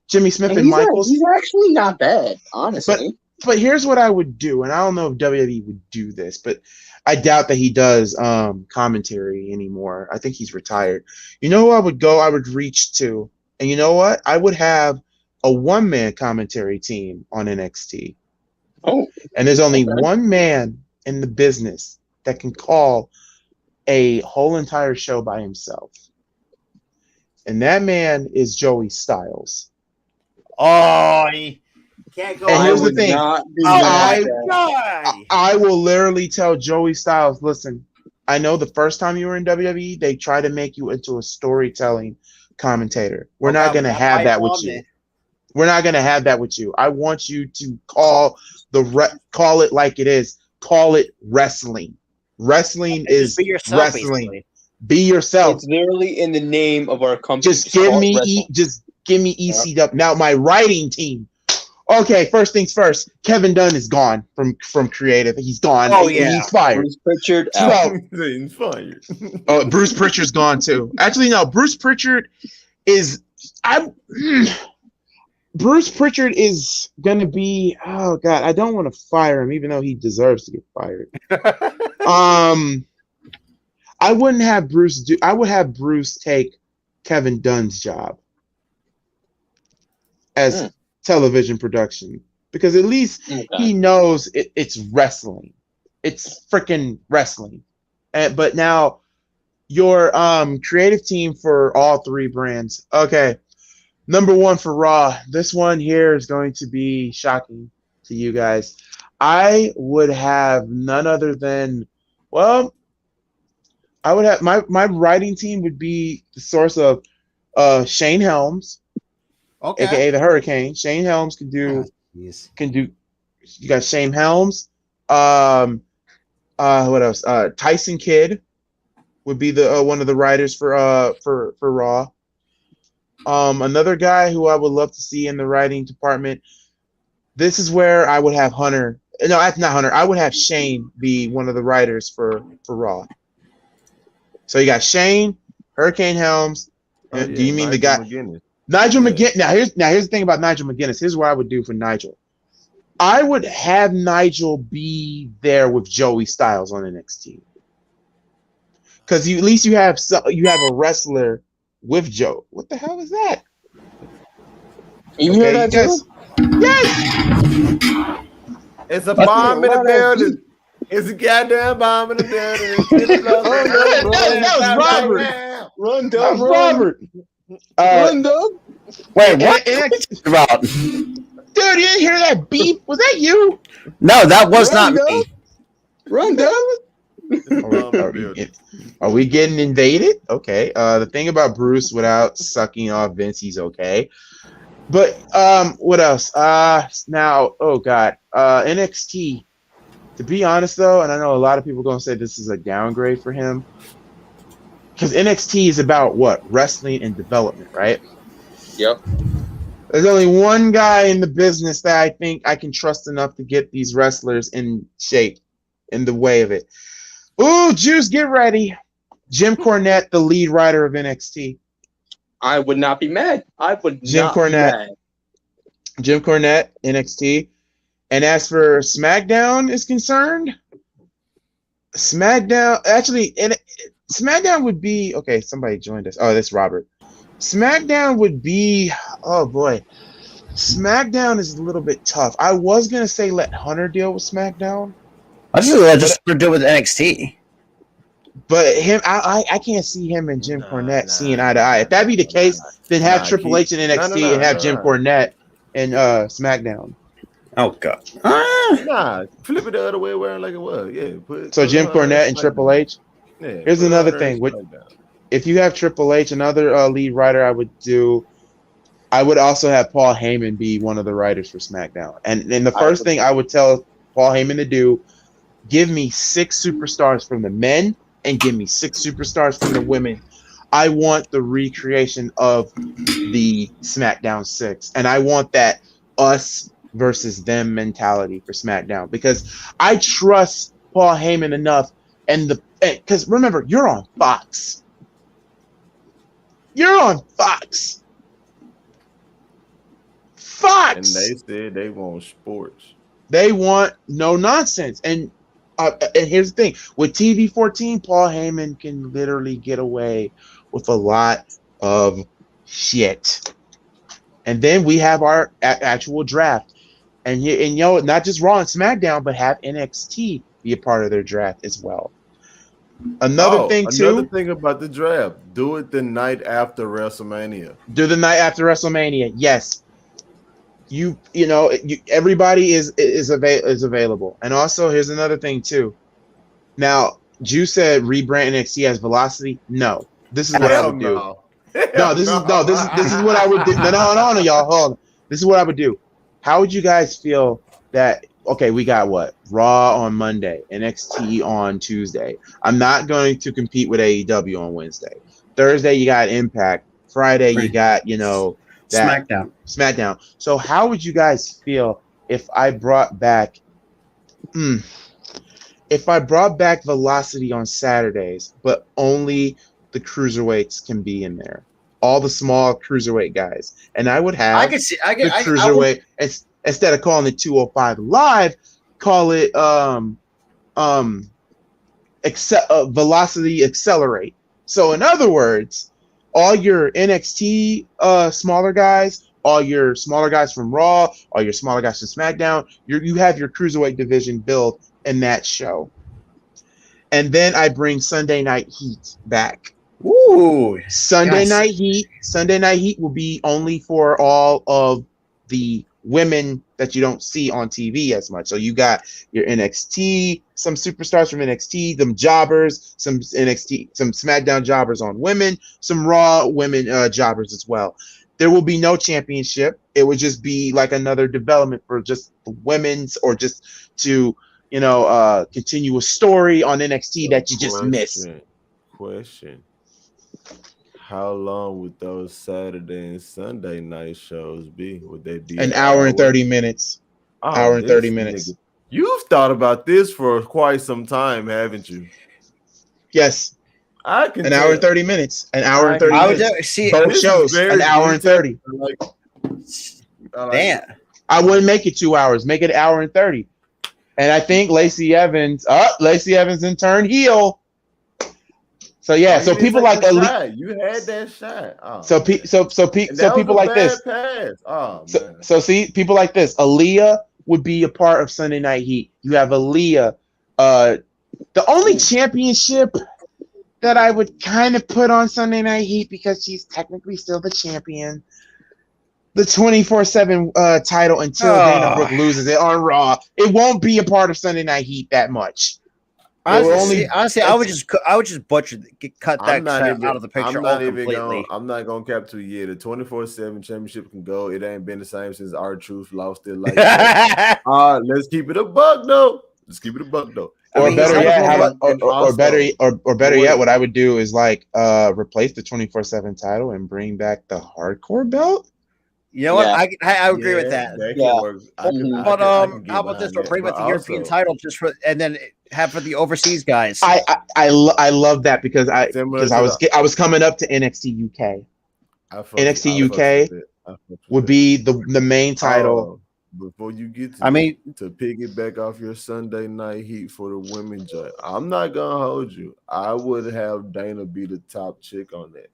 Jimmy Smith and Michaels. He's actually not bad, honestly. But here's what I would do, and I don't know if WWE would do this, but I doubt that he does commentary anymore. I think he's retired. You know who I would go? I would reach to, and you know what? I would have a one-man commentary team on NXT. Oh, and there's only one man in the business that can call a whole entire show by himself, and that man is Joey Styles. Oh, Can't go. And here's the would thing. not be Oh mad my at that. God. I will literally tell Joey Styles, listen, I know the first time you were in WWE, they try to make you into a storytelling commentator. We're not going to have that with you. We're not going to have that with you. I want you to call it like it is. Call it wrestling. Wrestling is be yourself, wrestling. basically. Be yourself. It's literally in the name of our company. Just give me ECW. Now my writing team. Okay, first things first. Kevin Dunn is gone from creative. He's gone. Oh, yeah. He's fired. Bruce Pritchard So, out. He's fired. Bruce Pritchard's gone too. Actually, no. Bruce Pritchard is. Bruce Pritchard is gonna be. Oh God, I don't want to fire him, even though he deserves to get fired. I wouldn't have Bruce do. I would have Bruce take Kevin Dunn's job as television production, because at least he knows it's wrestling. It's freaking wrestling. But now your creative team for all three brands. Okay. Number one for Raw. This one here is going to be shocking to you guys. I would have none other than, well, I would have my writing team would be the source of Shane Helms, aka the Hurricane. Shane Helms can do. You got Shane Helms. What else? Tyson Kidd would be the one of the writers for Raw. Another guy who I would love to see in the writing department. This is where I would have Hunter. No, that's not Hunter. I would have Shane be one of the writers for Raw. So you got Shane, Hurricane Helms. Do you mean the guy? Nigel McGuinness. Now here's the thing about Nigel McGuinness. Here's what I would do for Nigel. I would have Nigel be there with Joey Styles on NXT. Because at least you have a wrestler with Joe. What the hell is that? You hear that, yes. Yes. It's a bomb in the building. It's a goddamn bomb in the building. That was Robert. Run, Dub. Robert. Run, Dub. Wait, what are you about? Dude, you didn't hear that beep? Was that you? No, that was not me. Run, Dub. Are we getting invaded? Okay. The thing about Bruce, without sucking off Vince, he's okay. But what else? Now, oh God, NXT. To be honest, though, and I know a lot of people are gonna say this is a downgrade for him, because NXT is about what? Wrestling and development, right? Yep. There's only one guy in the business that I think I can trust enough to get these wrestlers in shape, in the way of it. Ooh, Juice, get ready. Jim Cornette, the lead writer of NXT. I would not be mad. Jim Cornette, NXT. And as for SmackDown is concerned, SmackDown would be, okay, somebody joined us. Oh, that's Robert. SmackDown would be, oh boy. SmackDown is a little bit tough. I was going to say let Hunter deal with SmackDown. I just deal with NXT. But him, I can't see him and Jim Cornette seeing eye to eye. If that be the case, then have Triple H in NXT and have Jim Cornette in SmackDown. Oh God! Nah, flip it the other way around like it was. Yeah. So Jim Cornette and Triple H. Yeah, here's another thing. If you have Triple H, another lead writer, I would also have Paul Heyman be one of the writers for SmackDown. And the first thing I would tell Paul Heyman to do, give me 6 superstars from the men and give me 6 superstars from the women. I want the recreation of the SmackDown 6. And I want that us versus them mentality for SmackDown, because I trust Paul Heyman enough, because remember, you're on Fox. You're on Fox. And they said they want sports. They want no nonsense. And here's the thing. With TV 14, Paul Heyman can literally get away with a lot of shit. And then we have our actual draft. And not just Raw and SmackDown, but have NXT be a part of their draft as well. Another thing about the draft, do it the night after WrestleMania. Do the night after WrestleMania, yes. everybody is available. And also, here's another thing too. Now, Jew said rebrand NXT as Velocity. No, this is what I would do. No, this is what I would do. No, y'all. Hold on. This is what I would do. How would you guys feel that? Okay, we got what? Raw on Monday, NXT on Tuesday. I'm not going to compete with AEW on Wednesday. Thursday, you got Impact. Friday, you got SmackDown. So how would you guys feel if I brought back Velocity on Saturdays, but only the cruiserweights can be in there? All the small cruiserweight guys. And I would have the cruiserweight instead of calling it 205 Live, call it Velocity Accelerate. So in other words, all your NXT smaller guys, all your smaller guys from Raw, all your smaller guys from SmackDown, you have your cruiserweight division built in that show. And then I bring Sunday Night Heat back. Ooh. Sunday Night Heat will be only for all of the women that you don't see on TV as much. So you got your NXT, some superstars from NXT, them jobbers, some NXT, some SmackDown jobbers on women, some Raw women jobbers as well. There will be no championship. It would just be like another development for just the women's, or just to continue a story on NXT that you just missed. Question. How long would those Saturday and Sunday night shows be? Would they be an hour and 30 minutes? Hour and 30 minutes. You've thought about this for quite some time, haven't you? Yes. I can. An hour and 30 minutes. An hour and 30 minutes. See, both shows an hour and 30. Damn. I wouldn't make it 2 hours. Make it an hour and 30. And I think Lacey Evans in turn heel. So yeah, so people like Elite, you had that shot. Oh, so people like this. Oh, so see, people like this. Aaliyah would be a part of Sunday Night Heat. You have Aaliyah. The only championship that I would kind of put on Sunday Night Heat, because she's technically still the champion, the 24/7 title until Dana Brooke loses it on Raw. It won't be a part of Sunday Night Heat that much. Honestly, I would just cut that out of the picture completely. I'm not gonna cap to you. The 24/7 championship can go. It ain't been the same since R-Truth lost it. Like, let's keep it a buck though. Or better yet, what I would do is replace the 24/7 title and bring back the hardcore belt. You know what? I agree with that. How about this? We'll bring back the European title and then have for the overseas guys. I love that because I was coming up to NXT UK. NXT UK would be the main title. Before you get to piggyback off your Sunday Night Heat for the women's joint, I'm not gonna hold you. I would have Dana be the top chick on that.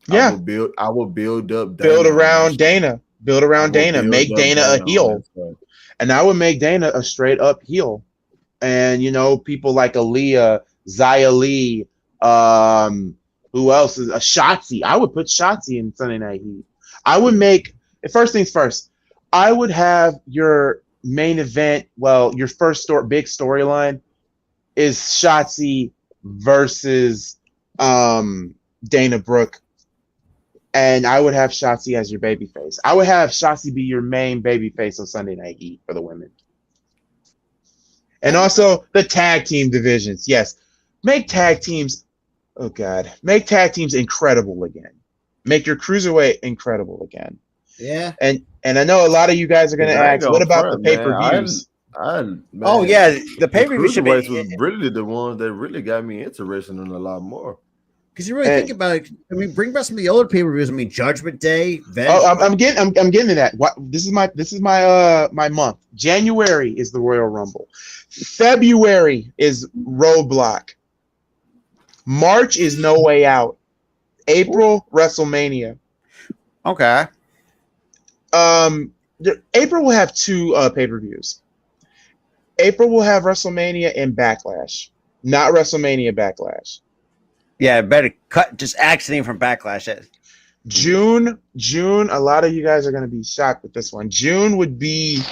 Yeah, I will build up. Build around Dana. Make Dana a heel, and I would make Dana a straight up heel. And people like Aaliyah, Xia Li, who else is a Shotzi? I would put Shotzi in Sunday Night Heat. I would make first things first. I would have your main event. Well, your first big storyline is Shotzi versus Dana Brooke. And I would have Shotzi as your babyface. I would have Shotzi be your main babyface on Sunday Night Heat for the women. And also the tag team divisions. Yes. Make tag teams incredible again. Make your cruiserweight incredible again. Yeah. And I know a lot of you guys are going to ask, what about the pay-per-views? The pay-per-view should be was really the ones that really got me interested in a lot more. Because you really think about it, bring back some of the older pay-per-views. Judgment Day. I'm getting to that. This is my month. January is the Royal Rumble. February is Roadblock. March is No Way Out. April, WrestleMania. Okay. April will have two pay-per-views. April will have WrestleMania and Backlash, not WrestleMania Backlash. Yeah, better cut just accident from Backlash. June. A lot of you guys are gonna be shocked with this one. June would be.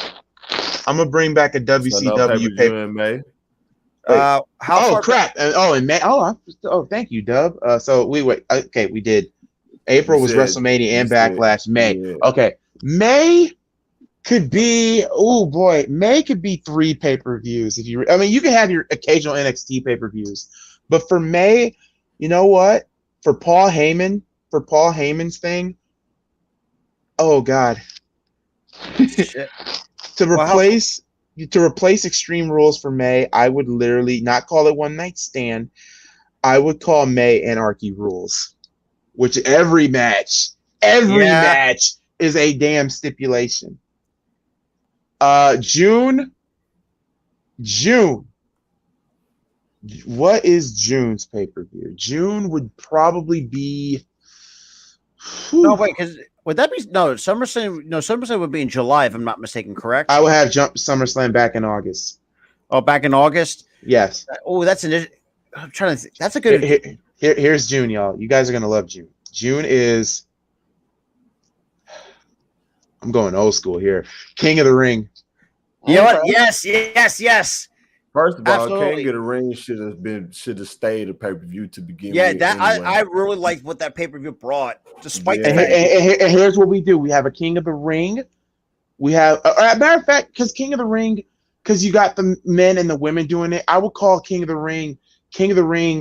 I'm gonna bring back a WCW paper. In May. How far crap! In May. Thank you, Dub. So we wait. Okay, we did. April was WrestleMania and Backlash. May. Yeah. Okay, May could be. Oh boy, May could be 3 pay-per-views. If you, I mean, you can have your occasional NXT pay-per-views, but for May, you know what? For Paul Heyman's thing. Oh God. To replace Extreme Rules for May, I would literally not call it One Night Stand. I would call May Anarchy Rules, which every match is a damn stipulation. June. What is June's pay-per-view? June would probably be. No, wait, because would that be SummerSlam? No, SummerSlam would be in July, if I'm not mistaken. Correct? I would have SummerSlam back in August. Oh, back in August? Yes. Oh, that's an. I'm trying to think. That's a good. Here's June, y'all. You guys are gonna love June. June is. I'm going old school here. King of the Ring. You know what? Yes. First of all, King of the Ring should have stayed a pay-per-view to begin with. Yeah, that anyway. I really liked what that pay-per-view brought, despite and here's what we do. We have a King of the Ring. We have matter of fact, because King of the Ring, because you got the men and the women doing it, I would call King of the Ring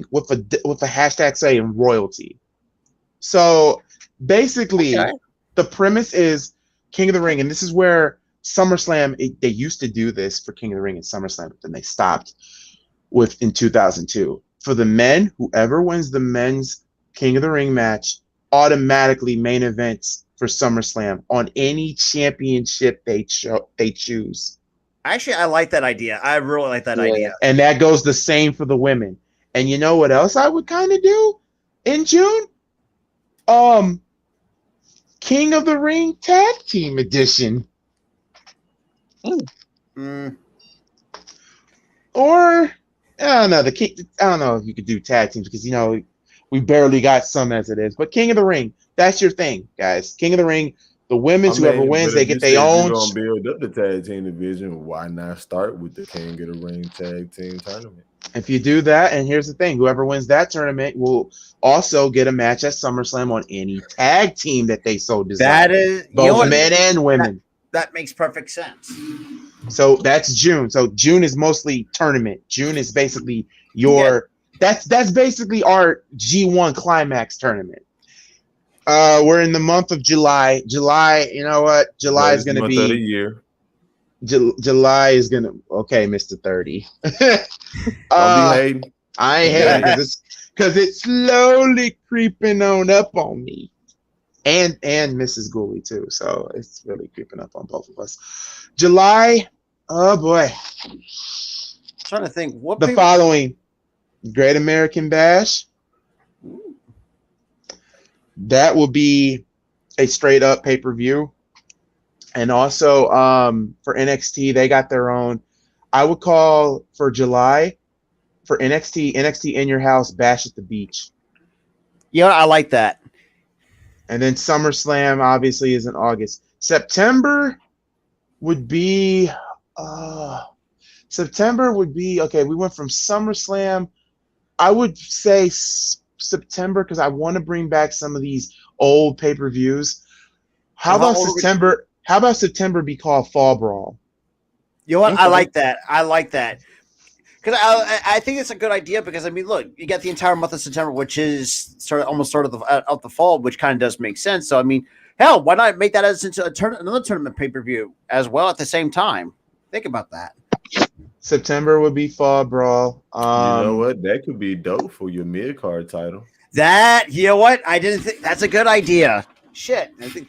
with a hashtag saying royalty. So basically the premise is King of the Ring, and this is where SummerSlam, they used to do this for King of the Ring at SummerSlam, but then they stopped in 2002. For the men, whoever wins the men's King of the Ring match automatically main events for SummerSlam on any championship they choose. Actually, I like that idea. I really like that idea. And that goes the same for the women. And you know what else I would kind of do in June? King of the Ring Tag Team Edition. Or I don't know. I don't know if you could do tag teams because we barely got some as it is. But King of the Ring, that's your thing, guys. King of the Ring. The women's, whoever wins, they get their own. You're gonna build up the tag team division. Why not start with the King of the Ring tag team tournament? If you do that, and here's the thing: whoever wins that tournament will also get a match at SummerSlam on any tag team that they so desire. That is both men and women. That makes perfect sense. So that's June. So June is mostly tournament. June is basically that's basically our G1 Climax tournament. We're in the month of July. July, you know what? July is going to be. Of the year. July is going to. Okay, Mr. 30. I'll be hating. I ain't hating because it's slowly creeping on up on me. And Mrs. Ghoulie too. So it's really creeping up on both of us. July. Oh boy. I'm trying to think. What the following: Great American Bash. That will be a straight up pay-per-view. And also for NXT, they got their own. I would call for July for NXT In Your House Bash at the Beach. Yeah, I like that. And then SummerSlam obviously is in August. September would be okay. We went from SummerSlam. I would say September because I want to bring back some of these old pay-per-views. How about September? How about September be called Fall Brawl? You know what? I like that. Because I think it's a good idea because I mean, look, you got the entire month of September, which is almost of the fall, which kind of does make sense. So I mean, hell, why not make that as into another tournament pay-per-view as well at the same time? Think about that. September would be Fall Brawl. You know what? That could be dope for your mid-card title. You know what? I didn't think that's a good idea. Shit. I think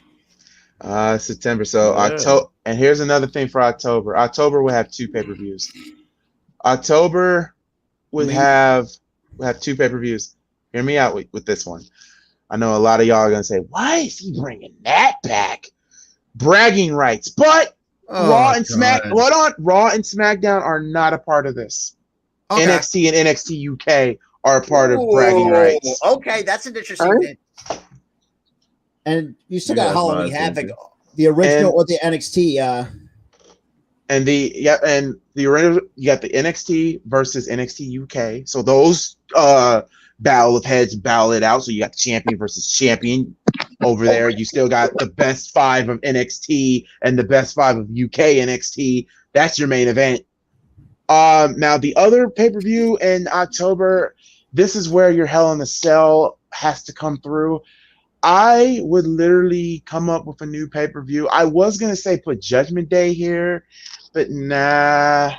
September. So October, and here's another thing for October. October will have 2 pay-per-views. October would have 2 pay-per-views. Hear me out with this one. I know a lot of y'all are gonna say, "Why is he bringing that back?" Bragging rights, but Raw and SmackDown are not a part of this. Okay. NXT and NXT UK are a part of bragging rights. Okay, that's an interesting thing. And you still You got have my Halloween Havoc, attention. the original And- or the NXT. And the original, you got the NXT versus NXT UK. So those battle of heads battle it out. So you got the champion versus champion over there. You still got the best 5 of NXT and the best 5 of UK NXT. That's your main event. Now the other pay-per-view in October, this is where your Hell in a Cell has to come through. I would literally come up with a new pay-per-view. I was gonna say put Judgment Day here, but nah.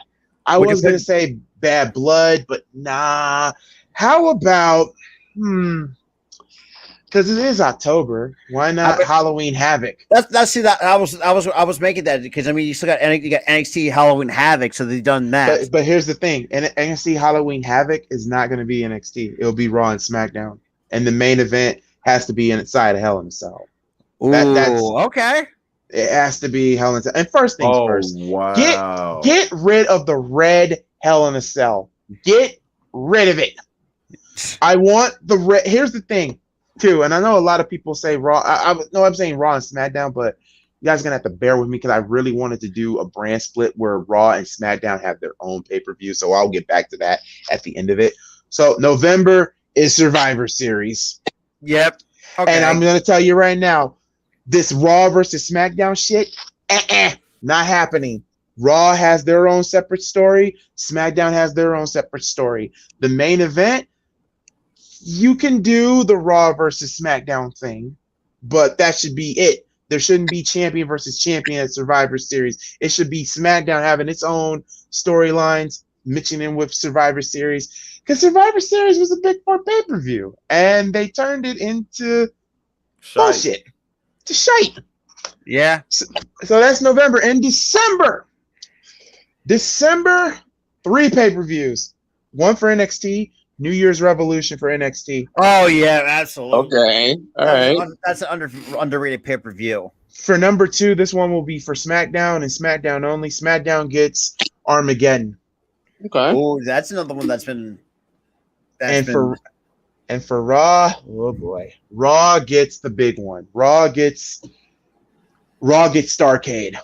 I Would you was gonna put- say Bad Blood, but nah. How about because it is October. Why not Halloween Havoc? That's see that I was making that because I mean you still got NXT Halloween Havoc, so they've done that. But here's the thing: NXT Halloween Havoc is not going to be NXT. It'll be Raw and SmackDown, and the main event has to be inside of Hell in a Cell. That's okay. It has to be Hell in a Cell. And first things first, Wow. get rid of the red Hell in a Cell. Get rid of it. I want the red. Here's the thing, too, and I know a lot of people say Raw. I'm saying Raw and SmackDown, but you guys are gonna have to bear with me because I really wanted to do a brand split where Raw and SmackDown have their own pay-per-view. So I'll get back to that at the end of it. So November is Survivor Series. Yep. Okay. And I'm going to tell you right now, this Raw versus SmackDown shit, not happening. Raw has their own separate story. SmackDown has their own separate story. The main event, you can do the Raw versus SmackDown thing, but that should be it. There shouldn't be champion versus champion at Survivor Series. It should be SmackDown having its own storylines, mixing in with Survivor Series. Because Survivor Series was a big 4 pay-per-view, and they turned it into bullshit. To shite. Yeah. So that's November. And December, 3 pay-per-views. 1 for NXT, New Year's Revolution for NXT. Oh yeah, absolutely. Okay. All right. That's an underrated pay-per-view. For number 2, this one will be for SmackDown and SmackDown only. SmackDown gets Armageddon. Okay. Oh, that's another one that's been. For Raw, oh boy, Raw gets the big one. Raw gets Starrcade.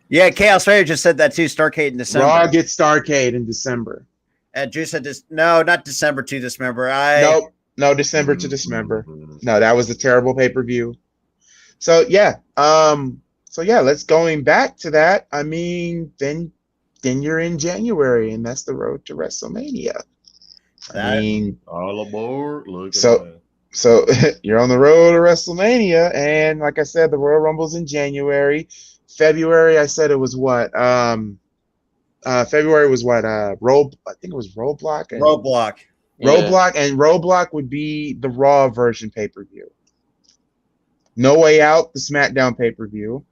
Yeah, Chaos Raider just said that too. Starrcade in December. Raw gets Starrcade in December. And Drew said this. No, not December to December. No, December to December. No, that was a terrible pay-per-view. So yeah, let's going back to that. I mean, then you're in January, and that's the road to WrestleMania. I mean, all aboard. Look so you're on the road to WrestleMania, and like I said, the Royal Rumble's in January. February, I said it was what? February was what? I think it was Roadblock. Roadblock. And Roadblock would be the Raw version pay-per-view. No Way Out, the SmackDown pay-per-view.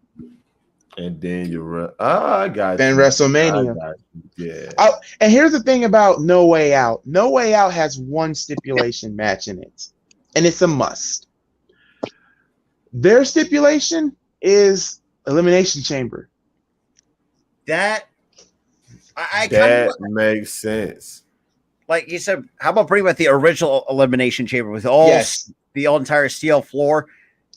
And then I got Then you. WrestleMania. Yeah. Oh, and here's the thing about No Way Out. No Way Out has one stipulation match in it, and it's a must. Their stipulation is Elimination Chamber. That That makes sense. Like you said, how about bring back the original Elimination Chamber with all the entire steel floor?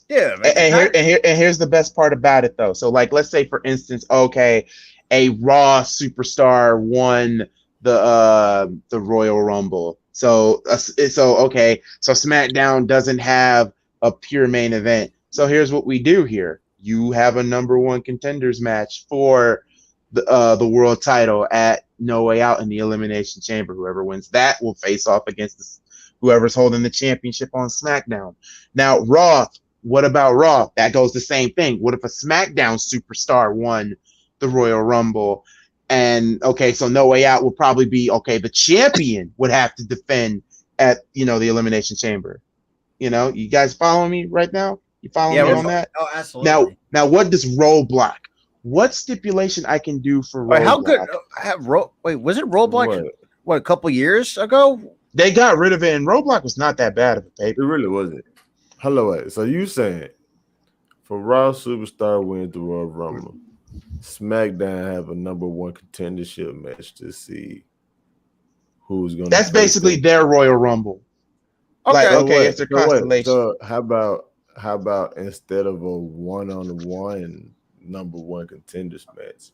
Dude, and here's the best part about it though. So like, let's say for instance, okay, a Raw superstar won the Royal Rumble. So SmackDown doesn't have a pure main event. So here's what we do here. You have a number 1 contenders match for the world title at No Way Out in the Elimination Chamber. Whoever wins that will face off against whoever's holding the championship on SmackDown. Now, Raw, what about Raw? That goes the same thing. What if a SmackDown superstar won the Royal Rumble? And, okay, so No Way Out will probably be, okay, the champion would have to defend at, the Elimination Chamber. You guys follow me right now? You follow me on that? Oh, absolutely. Now, what does Roadblock? What stipulation I can do for Roadblock? Wait, how good? Wait, was it Roadblock? What, a couple years ago? They got rid of it, and Roadblock was not that bad of a paper. It really wasn't. Hello, wait. So you saying for Raw Superstar wins the Royal Rumble, SmackDown have a number 1 contendership match to see who's going to. That's basically their Royal Rumble. Okay, it's a constellation. So how how about instead of a one-on-one number one contenders match,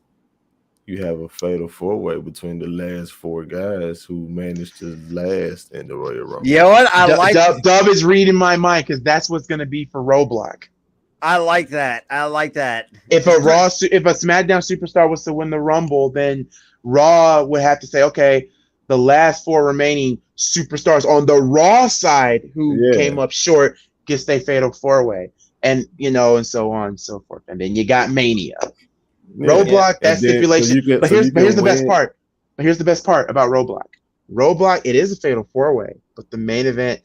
you have a fatal four-way between the last four guys who managed to last in the Royal Rumble. You know what? I like Dub is reading my mind because that's what's going to be for Roadblock. I like that. I like that. If a SmackDown superstar was to win the Rumble, then Raw would have to say, okay, the last four remaining superstars on the Raw side who came up short gets their fatal four-way, and and so on and so forth. And then you got Mania. Roadblock, that stipulation. But here's the best part. But here's the best part about Roadblock. Roadblock, it is a fatal four-way, but the main event,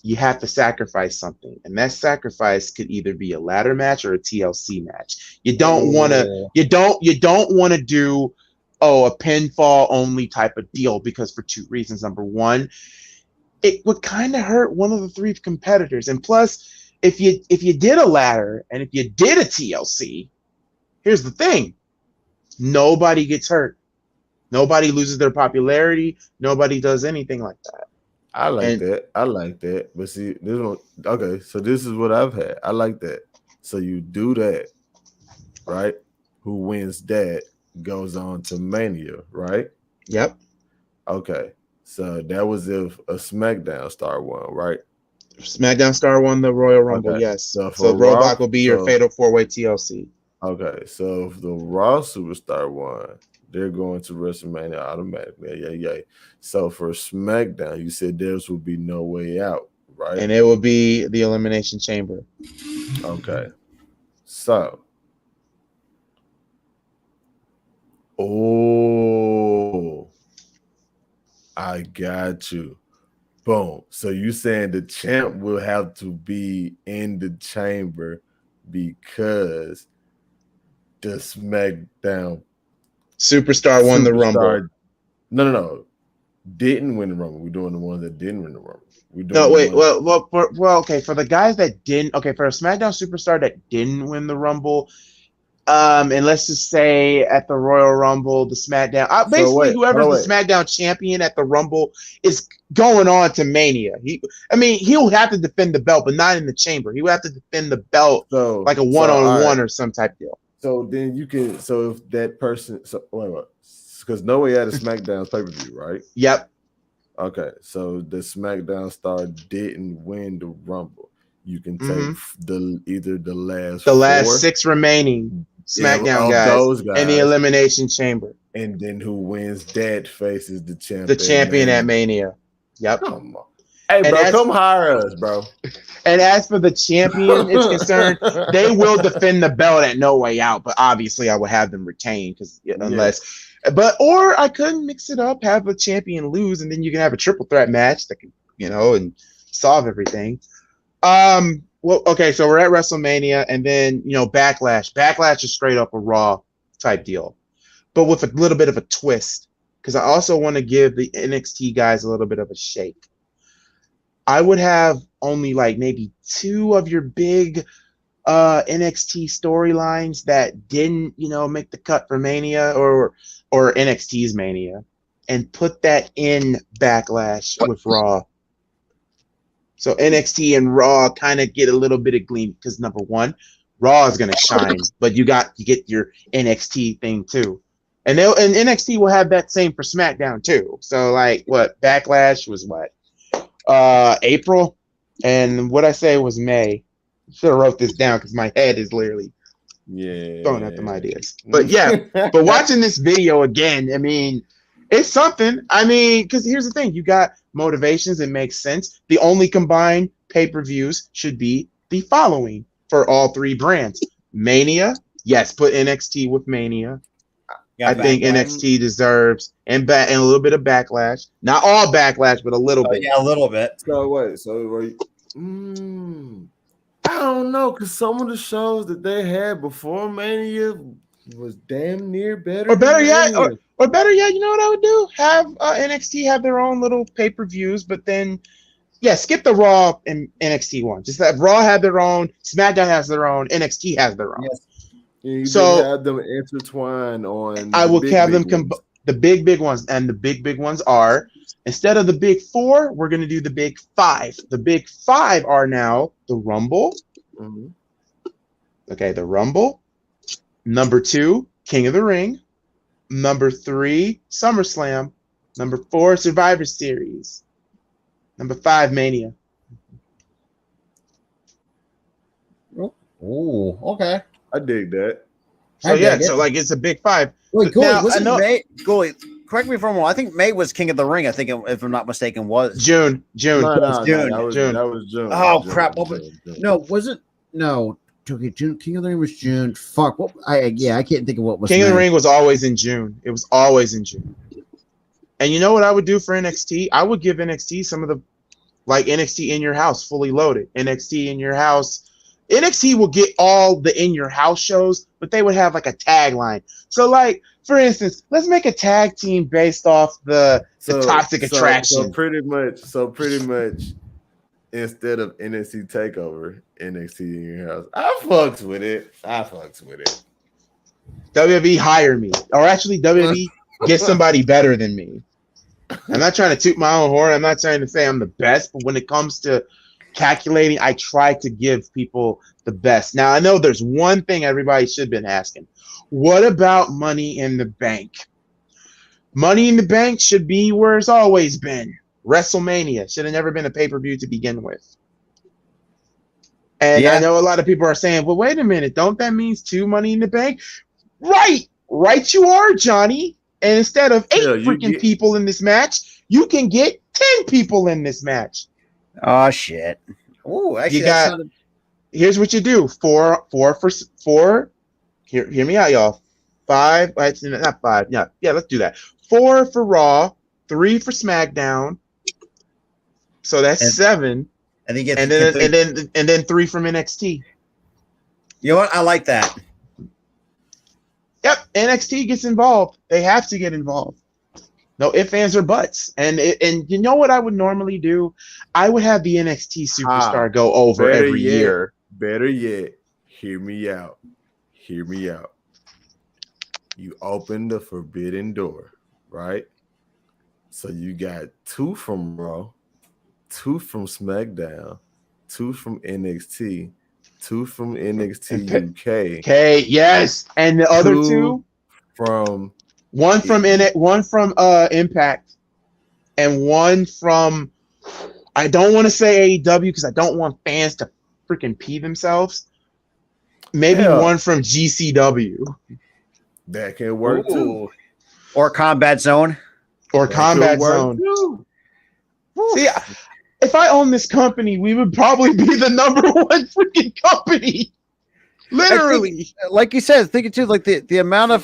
you have to sacrifice something, and that sacrifice could either be a ladder match or a TLC match. You don't want to. You don't want to do a pinfall only type of deal because for two reasons. Number one, it would kind of hurt one of the three competitors, and plus, if you did a ladder and if you did a TLC. Here's the thing. Nobody gets hurt. Nobody loses their popularity. Nobody does anything like that. I like that. But see, this one, okay, so this is what I've had. I like that. So you do that, right? Who wins that goes on to Mania, right? Yep. Okay. So that was if a SmackDown star won, right? SmackDown star won the Royal Rumble, yes. So Roadblock will be your fatal four-way TLC. Okay, so if the Raw superstar won, they're going to WrestleMania automatically. Yeah. So for SmackDown, you said theirs would be no way out, right? And it would be the Elimination Chamber. Okay. So. Oh, I got you. Boom. So you saying the champ will have to be in the chamber because the SmackDown superstar won the Rumble. No. Didn't win the Rumble. We're doing the ones that didn't win the Rumble. Okay. For the guys that didn't, for a SmackDown superstar that didn't win the Rumble, and let's just say at the Royal Rumble, the SmackDown, whoever's the SmackDown champion at the Rumble is going on to Mania. He'll have to defend the belt, but not in the chamber. He will have to defend the belt like a one-on-one or some type deal. So then you can. So if that person, because No Way Out of SmackDown's pay-per-view, right? Yep. Okay, so the SmackDown star didn't win the Rumble. You can take the last six remaining SmackDown guys in the Elimination Chamber, and then who wins that faces the champion. The champion at Mania. Yep. Come on. Hey, bro, come hire us, bro. And as for the champion is concerned, they will defend the belt at No Way Out, but obviously I would have them retain or I could mix it up, have a champion lose, and then you can have a triple threat match that can, and solve everything. Okay, so we're at WrestleMania, and then Backlash. Backlash is straight up a Raw type deal, but with a little bit of a twist, because I also want to give the NXT guys a little bit of a shake. I would have only maybe two of your big NXT storylines that didn't, make the cut for Mania or NXT's Mania, and put that in Backlash with Raw. So NXT and Raw kind of get a little bit of gleam because number one, Raw is gonna shine, but you get your NXT thing too, and NXT will have that same for SmackDown too. So Backlash was April, and what I say was May. Should have wrote this down because my head is literally throwing at them ideas. But but watching this video again, it's something. Because here's the thing: you got motivations. It makes sense. The only combined pay-per-views should be the following for all three brands: Mania, yes, put NXT with Mania. I think NXT deserves and a little bit of Backlash. Not all Backlash, but a little bit. Yeah, a little bit. So wait, I don't know, because some of the shows that they had before Mania was damn near better. Or better yet, you know what I would do? Have NXT have their own little pay-per-views, but then, skip the Raw and NXT one. Just that Raw had their own, SmackDown has their own, NXT has their own. Yes. You so have them intertwine on. I will have them the big ones, and the big ones are, instead of the big four, we're going to do the big five. The big five are now the Rumble, Mhm. Okay, the Rumble. Number 2, King of the Ring. Number 3, SummerSlam. Number 4, Survivor Series. Number 5, Mania. Oh, okay. I dig that. So so like it's a big 5. Wait, Now, Goalie, was I it know May? Goalie, correct me if I'm wrong. I think May was King of the Ring. I think, if I'm not mistaken, was June. No, June. June. that was June. Oh June, crap! June. No, was it? No. Okay, June. King of the Ring was June. Fuck. What? I can't think of what was. King of the May. Ring was always in June. It was always in June. And you know what I would do for NXT? I would give NXT some of the, like NXT in your house, fully loaded. NXT in your house. NXT will get all the in your house shows, but they would have like a tagline. So like, for instance, let's make a tag team based off the Toxic Attraction. So pretty much, instead of NXT Takeover, NXT in your house. I fucks with it. WWE hire me, or actually WWE get somebody better than me. I'm not trying to toot my own horn. I'm not trying to say I'm the best, but when it comes to calculating, I try to give people the best. Now, I know there's one thing everybody should have been asking. What about Money in the Bank? Money in the Bank should be where it's always been. WrestleMania should have never been a pay-per-view to begin with. And I know a lot of people are saying, well, wait a minute. Don't that means 2 Money in the Bank? Right you are, Johnny. And instead of 8 people in this match, you can get 10 people in this match. Oh shit! Oh, actually, here's what you do: 4 for. Hear me out, y'all. 5, not 5. Yeah, let's do that. 4 for Raw, 3 for SmackDown. So that's 7. And then and then 3 from NXT. You know what? I like that. Yep, NXT gets involved. They have to get involved. No ifs, ands, or buts. And you know what I would normally do? I would have the NXT superstar go over every year. Better yet, hear me out. You open the forbidden door, right? So you got 2 from Raw, 2 from SmackDown, 2 from NXT, 2 from NXT UK. Okay, yes. And the other 2 from one from Impact, and 1 from, I don't want to say AEW because I don't want fans to freaking pee themselves. Maybe 1 from GCW. That can work too. Or Combat Zone. See, if I own this company, we would probably be the number 1 freaking company. Literally. Like you said, think too, like the amount of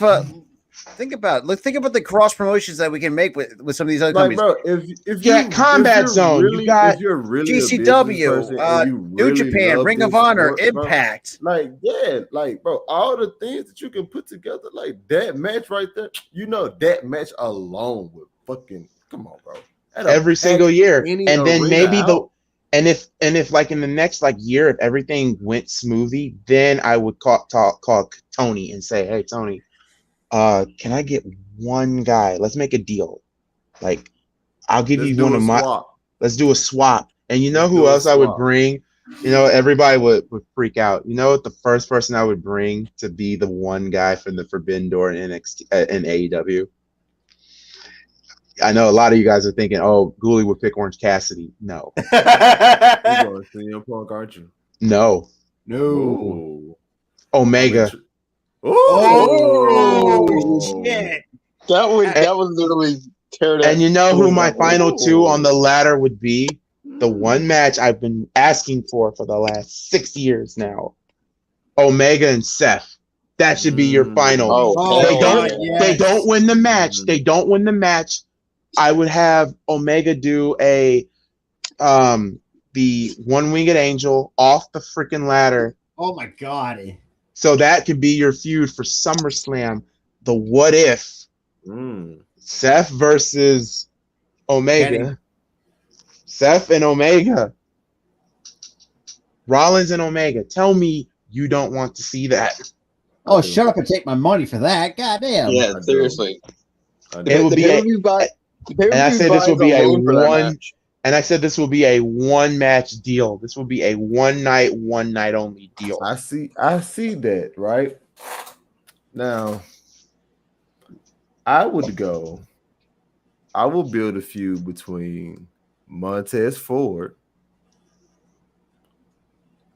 think about the cross promotions that we can make with some of these other companies. Bro, if you Combat Zone, you got GCW, New Japan, Ring of Honor, Impact. Bro, all the things that you can put together, like that match right there, that match alone would fucking come on, bro. Every single year. And then maybe if like in the next like year, if everything went smoothly, then I would call Tony and say, hey Tony, can I get 1 guy? Let's make a deal. Like, I'll give you one of my. Let's do a swap. And you know who else I would bring? You know, everybody would freak out. You know what? The first person I would bring to be the 1 guy from the Forbidden Door in NXT in AEW. I know a lot of you guys are thinking, "Oh, Ghoulie would pick Orange Cassidy." No. You're going to CM Punk, aren't you? No. Omega. Oh shit! That would literally tear down. And you know who my final 2 on the ladder would be? The one match I've been asking for the last 6 years now. Omega and Seth. That should be your final. They don't win the match. They don't win the match. I would have Omega do the one-winged angel off the freaking ladder. Oh my god. So that could be your feud for SummerSlam. The what if Seth versus Omega. Kenny. Seth and Omega. Rollins and Omega. Tell me you don't want to see that. Oh, shut up and take my money for that. Goddamn. Yeah, seriously. It would be and I say this will be a 1 And I said this will be a one-match deal. This will be a one night only deal. I see that, right? Now, I will build a feud between Montez Ford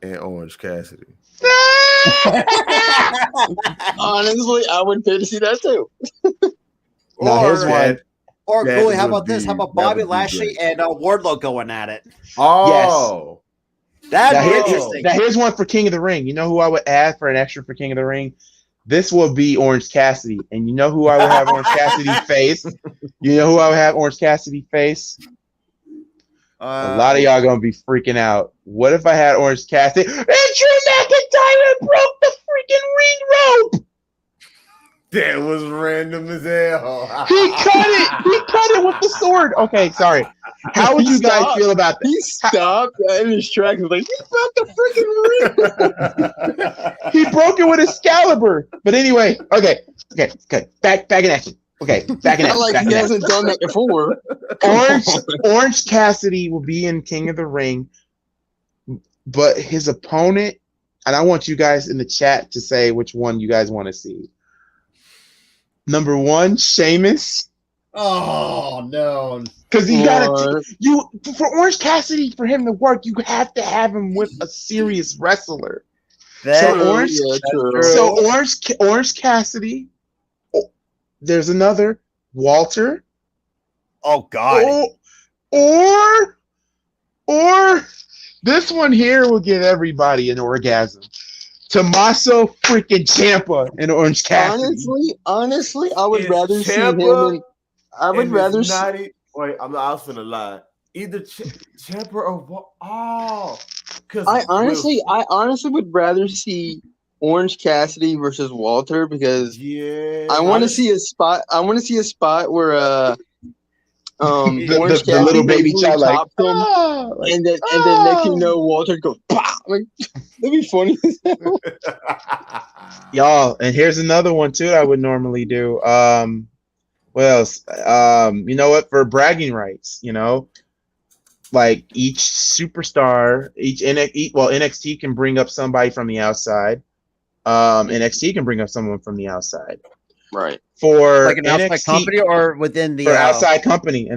and Orange Cassidy. Honestly, I would pay to see that too. Now here's one. Or Goolie, how about this? How about Bobby Lashley and Wardlow going at it? Oh, yes. That'd be interesting. Now here's one for King of the Ring. You know who I would add for an extra for King of the Ring? This will be Orange Cassidy. And you know who I would have Orange Cassidy face? You know who I would have Orange Cassidy face? A lot of y'all gonna be freaking out. What if I had Orange Cassidy? And Drew McIntyre broke the freaking ring rope. that was random as hell. He cut it with the sword. Okay, sorry. How would you guys feel about that? He stopped in his tracks. Like, he broke the freaking ring. He broke it with Excalibur. But anyway, okay. Back in action. Okay, back in action. Not like he hasn't done that before. Orange Cassidy will be in King of the Ring, but his opponent, and I want you guys in the chat to say which one you guys want to see. Number 1, Sheamus. Oh no! Because for Orange Cassidy, for him to work, you have to have him with a serious wrestler. Orange Cassidy. Oh, there's another Walter. Oh God! Or this one here will give everybody an orgasm. Tommaso freaking Ciampa and Orange Cassidy. Honestly, I would rather see him. I would rather see. Wait, I was gonna lie. Either Ciampa or what? Oh, because I honestly would rather see Orange Cassidy versus Walter because I want to see a spot. I want to see a spot where Orange the little baby child like, and then next you know Walter goes pop. Like, that'd be funny. Y'all, and here's another one too I would normally do. What else? You know what? For bragging rights, like each superstar, NXT can bring up somebody from the outside. NXT can bring up someone from the outside. Right. For like an outside company or within the outside company,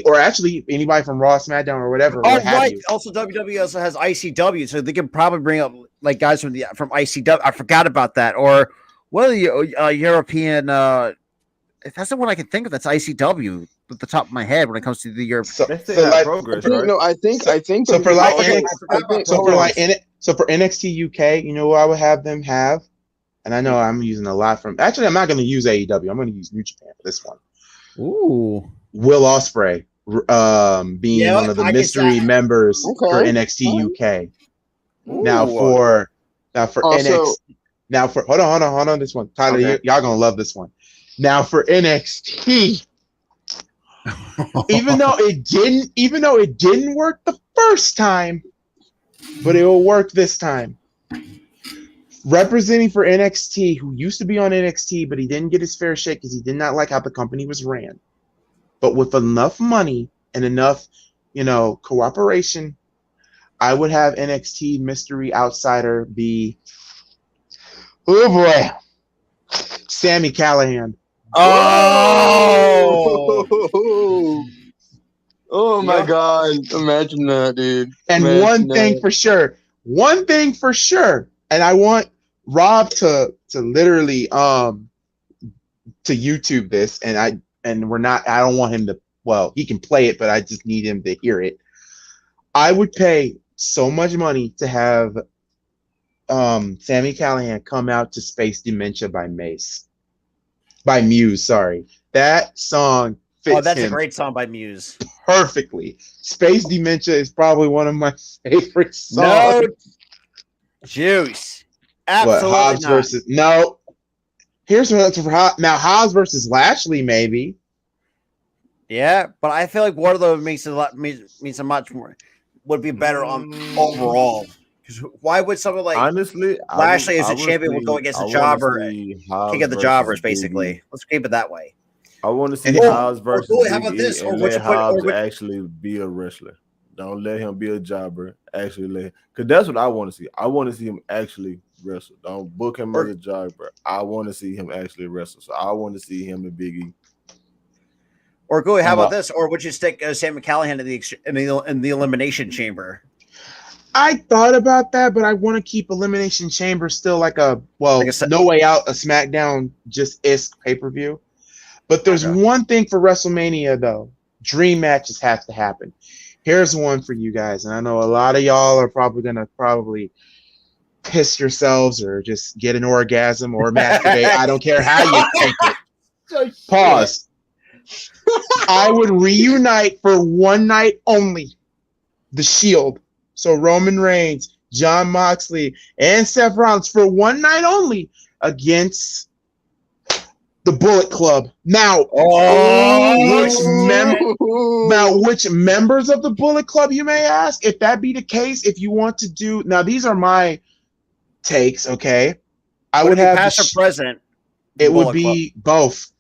or actually anybody from Raw, SmackDown, or whatever. Oh, right. Also, WWE also has ICW, so they can probably bring up like guys from ICW. I forgot about that. Or what are the European? That's the one I can think of. That's ICW at the top of my head when it comes to the Europe. So for NXT UK, you know what I would have them have? And I know I'm using a lot from. Actually, I'm not going to use AEW. I'm going to use New Japan for this one. Ooh, Will Ospreay, being one of the mystery members for NXT UK. Ooh. Now for NXT. Now for hold on this one, Tyler. Y'all gonna love this one. Now for NXT, even though it didn't work the first time, but it will work this time. Representing for NXT, who used to be on NXT, but he didn't get his fair shake because he did not like how the company was ran. But with enough money and enough, cooperation, I would have NXT Mystery Outsider be, oh boy, Sami Callihan. Oh my God! Imagine that, dude. And one thing for sure, and I want Rob to literally to YouTube this, and I don't want him to. Well, he can play it, but I just need him to hear it. I would pay so much money to have Sami Callihan come out to Space Dementia by Muse. Sorry, that song fits. Oh, that's him a great song by Muse. Perfectly. Space Dementia is probably one of my favorite songs. No juice. Absolutely Hobbs not. versus no. Here's what for now. Hobbs versus Lashley, maybe. Yeah, but I feel like Wardlow means a much more would be better on overall. Because why would someone like honestly Lashley as a champion would go against a jobber, king of the jobbers, basically? Let's keep it that way. I want to see And Hobbs versus how about Big this? E Or and would let you put- or Hobbs would- actually be a wrestler. Don't let him be a jobber. Actually let, because that's what I want to see. I want to see him actually wrestle. Don't book him as a jobber. I want to see him actually wrestle. So I want to see him and Big E. Or Goolie, how about this? Or would you stick Sam McCallahan in the elimination chamber? I thought about that, but I want to keep Elimination Chamber still like No Way Out, a SmackDown just pay-per-view. But there's one thing for WrestleMania though. Dream matches have to happen. Here's one for you guys, and I know a lot of y'all are probably gonna piss yourselves or just get an orgasm or masturbate. I don't care how you take it. Pause. I would reunite for one night only the Shield. So Roman Reigns, Jon Moxley, and Seth Rollins for one night only against the Bullet Club. Now, which members of the Bullet Club, you may ask? If that be the case, if you want to do... Now, these are my takes, okay? I would have... past or present? It would be both.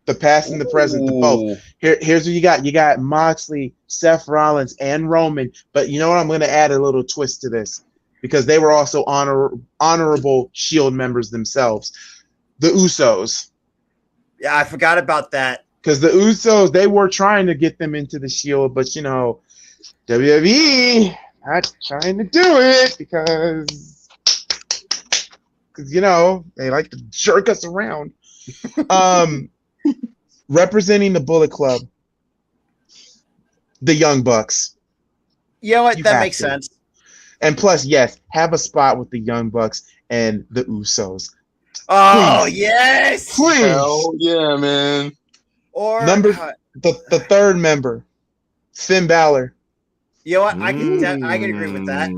The past and the present, the both. Here's what you got. You got Moxley, Seth Rollins, and Roman. But you know what? I'm going to add a little twist to this because they were also honorable Shield members themselves. The Usos. Yeah, I forgot about that. Because the Usos, they were trying to get them into the Shield, but you know, WWE not trying to do it because you know they like to jerk us around. Representing the Bullet Club, the Young Bucks. You know what? That makes sense. And plus, yes, have a spot with the Young Bucks and the Usos. Oh, yes! Please. Hell yeah, man. Or the third member, Finn Balor. You know what? I can agree with that.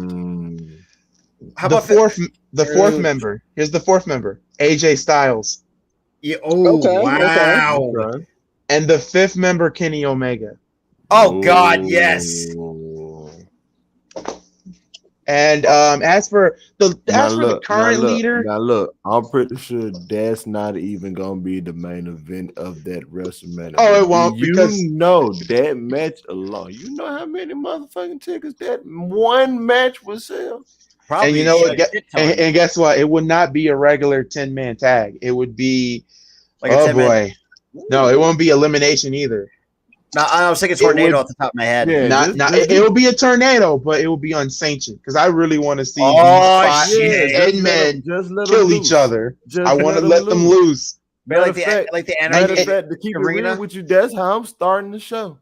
How about the fourth member? Here's the fourth member, AJ Styles. Yeah, wow. Okay. And the fifth member, Kenny Omega. Oh, God, yes. And as for the current leader, now look, I'm pretty sure that's not even gonna be the main event of that WrestleMania. Oh, it won't because you know that match alone. You know how many motherfucking tickets that one match would sell. Probably. And you know what? And guess what? It would not be a regular 10-man tag. It would be No, it won't be elimination either. No, I was thinking tornado off the top of my head. Yeah, it will be a tornado, but it will be unsanctioned because I really want to see these 5 men kill each other. I want to let them loose. Like the matter of fact, to keep it real with you, that's how I'm starting the show.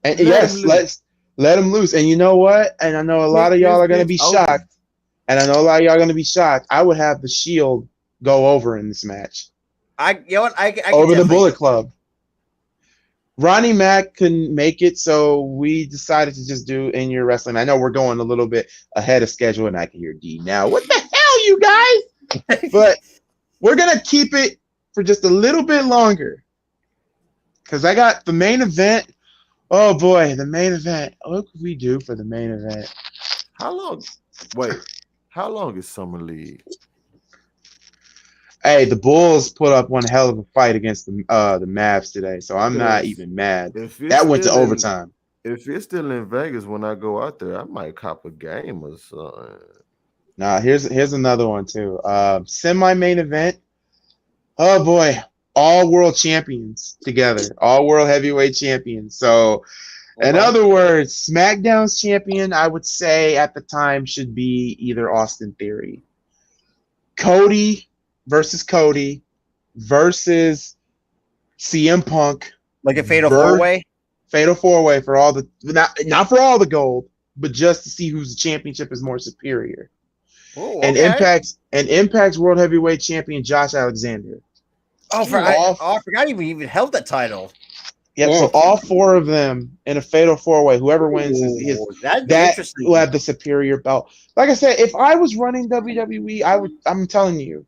And let them loose. And you know what? And I know a lot of y'all are going to be shocked. I would have the Shield go over in this match. I over the Bullet Club. Ronnie Mack couldn't make it, so we decided to just do In Your Wrestling. I know we're going a little bit ahead of schedule, and I can hear D now. What the hell, you guys? But we're going to keep it for just a little bit longer because I got the main event. Oh, boy, the main event. What could we do for the main event? How long? Wait, how long is Summer League? Hey, the Bulls put up one hell of a fight against the Mavs today, so I'm not even mad. That went to overtime. If it's still in Vegas when I go out there, I might cop a game or something. Nah, here's another one too. Semi-main event. Oh boy, all world champions together, all world heavyweight champions. So, in other words, SmackDown's champion, I would say at the time should be either Austin Theory, Cody versus CM Punk, like a fatal 4-way. Fatal 4-way for all the not for all the gold, but just to see whose championship is more superior. Oh, okay. And Impact's World Heavyweight Champion Josh Alexander. I forgot he even held that title. Yep. So all 4 of them in a fatal 4-way. Whoever wins that will have the superior belt. Like I said, if I was running WWE, I'm telling you,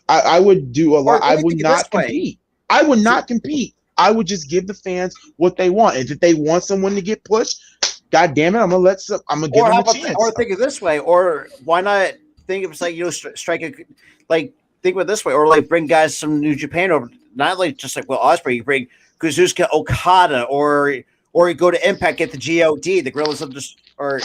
I would do a lot. I would not compete. I would not compete. I would just give the fans what they want. And if they want someone to get pushed, God damn it, I'm gonna give them a chance. Or think of this way, or why not think of it's like strike a think of it this way, or like bring guys from New Japan over, not like just like Ospreay, you bring Kazuchika Okada, or you go to Impact, get the God, the Gorillas of the or.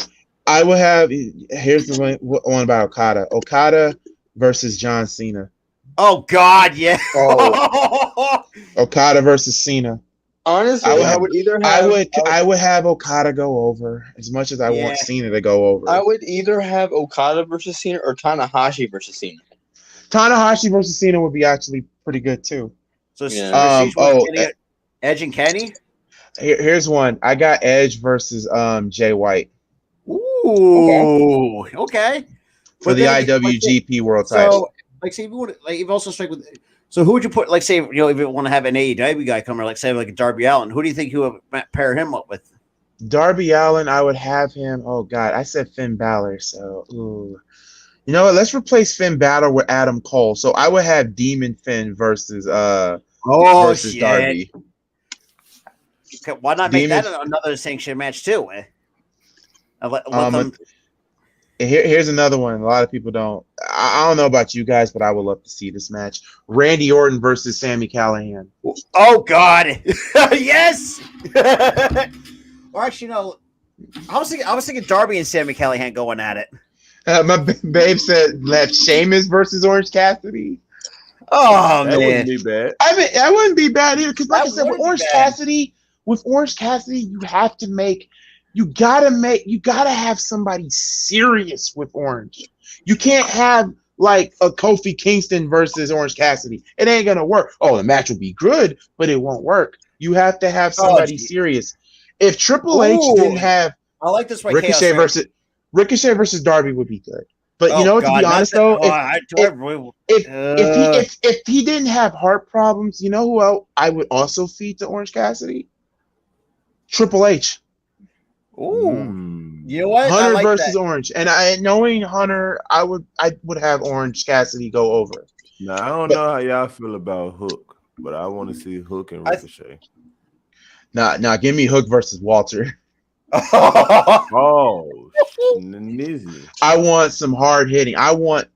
I would have. Here's the one about Okada. Okada versus John Cena. Oh God, yeah. Oh. Okada versus Cena. Honestly, I would either have. I would have Okada go over as much as I want Cena to go over. I would either have Okada versus Cena or Tanahashi versus Cena. Tanahashi versus Cena would be actually pretty good too. So Edge and Kenny. Here's one. I got Edge versus Jay White. Ooh, okay. For the IWGP World Title. So, say if you would, you've also strike with. So, who would you put? Say, if you want to have an AEW guy come, or say, like a Darby Allin, who do you think you would pair him up with? Darby Allin, I would have him. Oh God, I said Finn Balor. So, ooh. You know what? Let's replace Finn Balor with Adam Cole. So I would have Demon Finn versus Darby. Okay, why not make that another sanctioned match too? Here's another one. A lot of people don't. I don't know about you guys, but I would love to see this match: Randy Orton versus Sami Callihan. Oh God, yes. Or actually, no. I was thinking Darby and Sami Callihan going at it. My babe said left Sheamus versus Orange Cassidy. Oh that man, wouldn't be bad. I mean, that wouldn't be bad either. Because like I said, with Orange Cassidy, you gotta have somebody serious with Orange. You can't have like a Kofi Kingston versus Orange Cassidy. It ain't gonna work. Oh, the match will be good, but it won't work. You have to have somebody serious. If Triple H didn't have, I like this. Ricochet versus Darby would be good. But you know, to be honest though, if he didn't have heart problems, you know who else I would also feed to Orange Cassidy? Triple H. Ooh, you know what? Hunter versus Orange, and knowing Hunter, I would have Orange Cassidy go over. Now I don't know how y'all feel about Hook, but I want to see Hook and Ricochet. Nah, give me Hook versus Walter. Oh, nizzy. I want some hard hitting. I want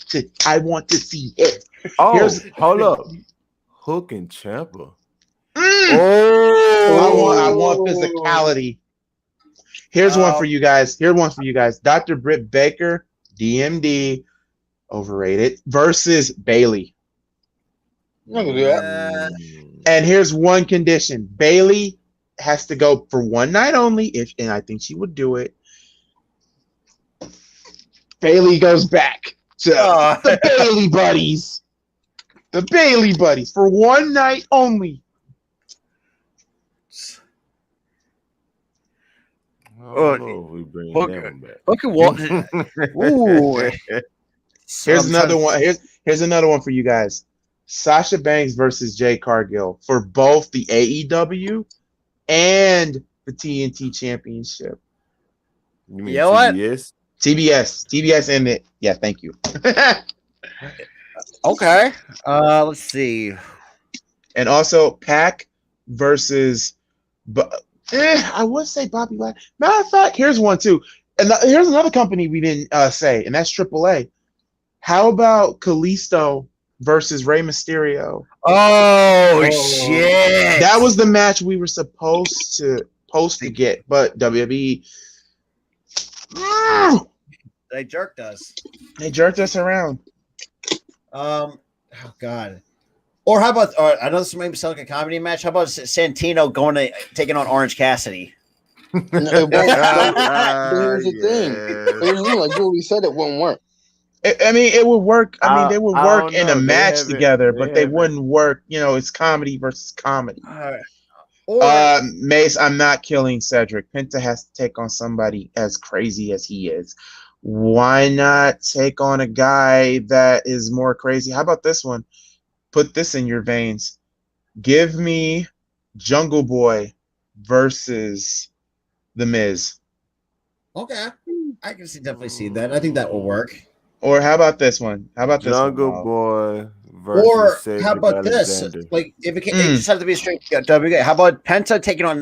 to see it. Oh, hold up, Hook and Ciampa. I want physicality. Here's one for you guys. Dr. Britt Baker, DMD, overrated, versus Bailey. And here's one condition: Bailey has to go for one night only. And I think she would do it. Bailey goes back to the Bailey Buddies. The Bailey Buddies for one night only. We bring them back. Look at Walter. Ooh. Here's another one. Here's another one for you guys. Sasha Banks versus Jade Cargill for both the AEW and the TNT Championship. You mean TBS? TBS and it. Yeah, thank you. Okay. Let's see. And also Pac versus I would say Bobby Lashley. Matter of fact, here's one too. And here's another company we didn't say, and that's AAA. How about Kalisto versus Rey Mysterio? Oh shit! That was the match we were supposed to get, but WWE they jerked us. They jerked us around. Oh God. Or how about? I know this might sound like a comedy match. How about Santino taking on Orange Cassidy? Here's the thing. Like Julie said, it won't work. I mean, it would work. I mean, they would work in a match together, but they wouldn't work. You know, it's comedy versus comedy. Mace, I'm not killing Cedric. Penta has to take on somebody as crazy as he is. Why not take on a guy that is more crazy? How about this one? Put this in your veins. Give me Jungle Boy versus The Miz. Okay. I can definitely see that. I think that will work. Or how about this one? How about this Jungle Boy versus Or Cedric how about Alexander. this? Like, if it just has to be a straight WA. How about Penta taking on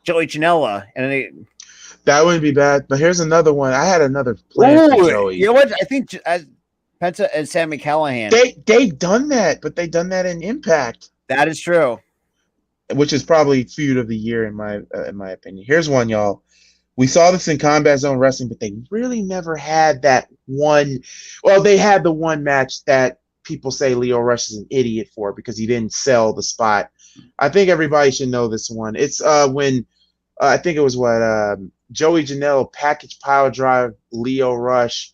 Joey Janela? And that wouldn't be bad. But here's another one. I had another plan for Joey. You know what? I think Penta and Sami Callihan. They've done that, but they've done that in Impact. That is true. which is probably feud of the year in my opinion. Here's one, y'all. We saw this in Combat Zone Wrestling, but they really never had that one. Well, they had the one match that people say Lio Rush is an idiot for because he didn't sell the spot. I think everybody should know this one. It's when I think it was Joey Janela package pile drive Lio Rush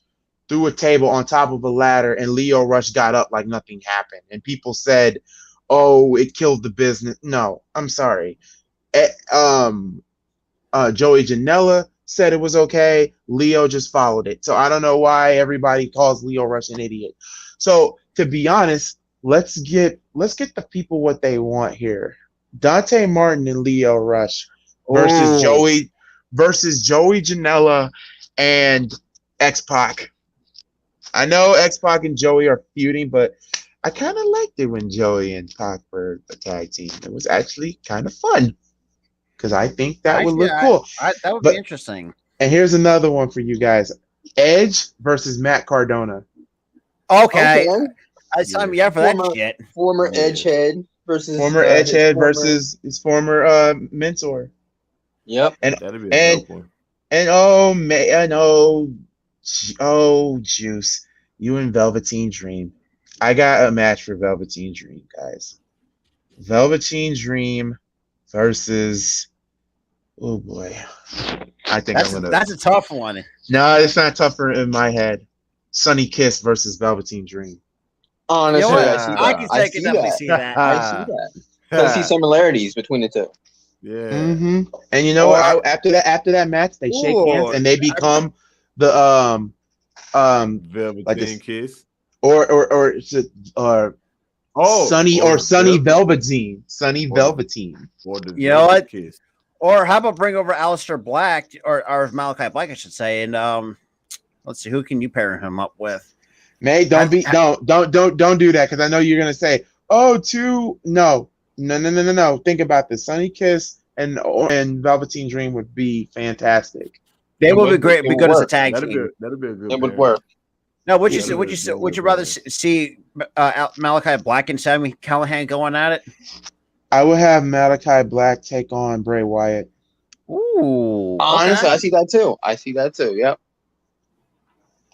through a table on top of a ladder, and Lio Rush got up like nothing happened. And people said, "Oh, it killed the business." No, I'm sorry. Joey Janela said it was okay. Leo just followed it. So I don't know why everybody calls Lio Rush an idiot. So to be honest, let's get the people what they want here. Donte Martin and Lio Rush versus Joey Janela and X-Pac. I know X-Pac and Joey are feuding, but I kind of liked it when Joey and Pac were a tag team. It was actually kind of fun. Because I think that would look cool. That would be interesting. And here's another one for you guys: Edge versus Matt Cardona. Okay. I signed me up for that shit. Former Edgehead versus versus his former mentor. Yep. And that'd be a dope one. And oh man, Juice, you and Velveteen Dream. I got a match for Velveteen Dream, guys. Velveteen Dream versus, oh boy, I think that's a tough one. No, it's not tougher in my head. Sunny Kiss versus Velveteen Dream. Honestly, I can definitely see that. I see that. I see similarities between the two. Yeah. Mm-hmm. And you know what? After that match, they shake hands and they become the Velveteen Kiss or Sunny Velveteen. Sunny Velveteen. You know what? Kiss. Or how about bring over Aleister Black or Malachi Black, I should say, and let's see, who can you pair him up with? May don't do that because I know you're gonna say, no. Think about this. Sunny Kiss and Velveteen Dream would be fantastic. They would be great. Be good as a tag team. That'd be a good. It would work. No, would you rather see Malachi Black and Sami Callihan going at it? I would have Malachi Black take on Bray Wyatt. Ooh, honestly, I see that too. Yep.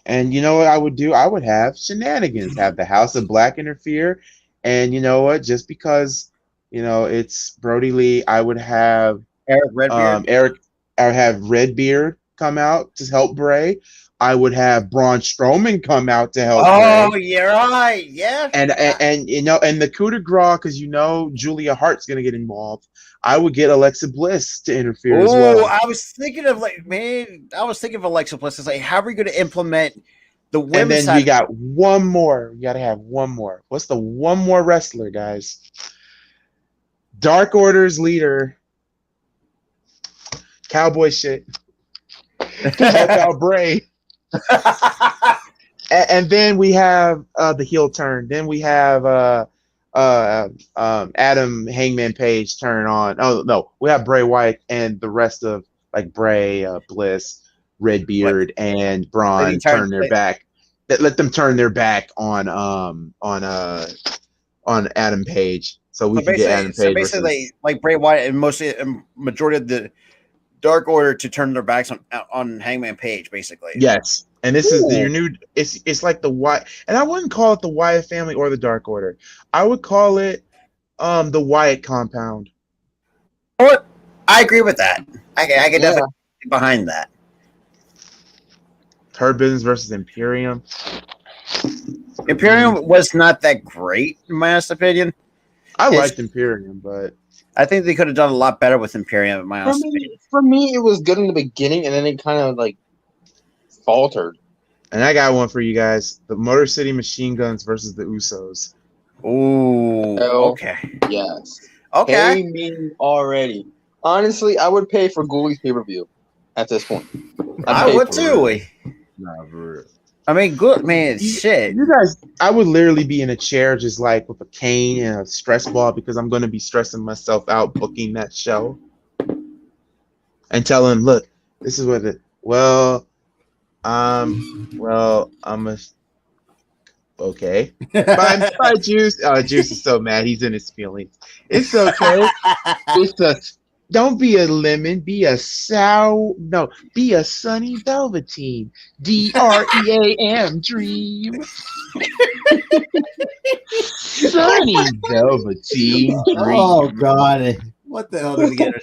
And you know what I would do? I would have shenanigans. Have the House of Black interfere, and you know what? Just because it's Brody Lee, I would have Eric Redbeard. I would have Redbeard come out to help Bray. I would have Braun Strowman come out to help. Oh, you're right. Yeah. And the coup de grace, because Julia Hart's gonna get involved. I would get Alexa Bliss to interfere as well. I was thinking of Alexa Bliss. It's like, how are we going to implement the women's? And then side? we got one more. We got to have one more. What's the one more wrestler, guys? Dark Order's leader, cowboy shit. Check out Bray. and then we have the heel turn. Then we have Adam Hangman Page turn on. Oh no, we have Bray Wyatt and the rest of like Bray, Bliss, Redbeard, and Braun turn their back. Let them turn their back on Adam Page, so we can get Adam Page. So basically, like Bray Wyatt and majority of the Dark Order to turn their backs on Hangman Page, basically. Yes. And this is your new. It's like the Wyatt, and I wouldn't call it the Wyatt family or the Dark Order. I would call it the Wyatt compound. Oh, I agree with that. I can definitely get behind that. Hurt Business versus Imperium. Imperium was not that great, in my honest opinion. I liked Imperium, but I think they could have done a lot better with Imperium, in my honest opinion. For me, it was good in the beginning, and then it kind of like faltered. And I got one for you guys: the Motor City Machine Guns versus the Usos. Ooh, okay. Yes. Okay. Pay me already. Honestly, I would pay for Goolie's pay-per-view at this point. I would too. Nah, for real. I mean, good man, shit. You guys, I would literally be in a chair just like with a cane and a stress ball because I'm going to be stressing myself out booking that show. And tell him, look, this is what it. Well, I'm a. Okay. Bye, Juice. Juice is so mad. He's in his feelings. It's okay. It's a don't be a lemon. Be a be a sunny velveteen. DREAM dream. Sunny velveteen dream. Oh God, what the hell did we get?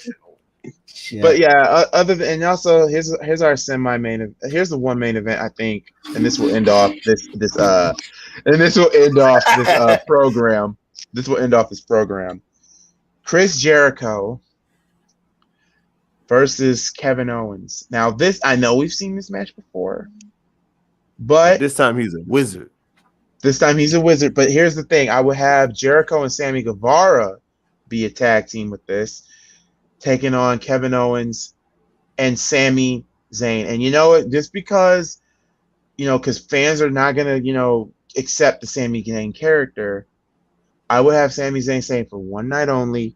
Shit. But yeah, other than and also here's our semi-main. Here's the one main event I think, and this will end off this program. This will end off this program. Chris Jericho versus Kevin Owens. Now this I know we've seen this match before, but this time he's a wizard. But here's the thing: I would have Jericho and Sammy Guevara be a tag team with this, taking on Kevin Owens and Sami Zayn. And you know what? Just because, because fans are not going to, accept the Sami Zayn character, I would have Sami Zayn saying for one night only,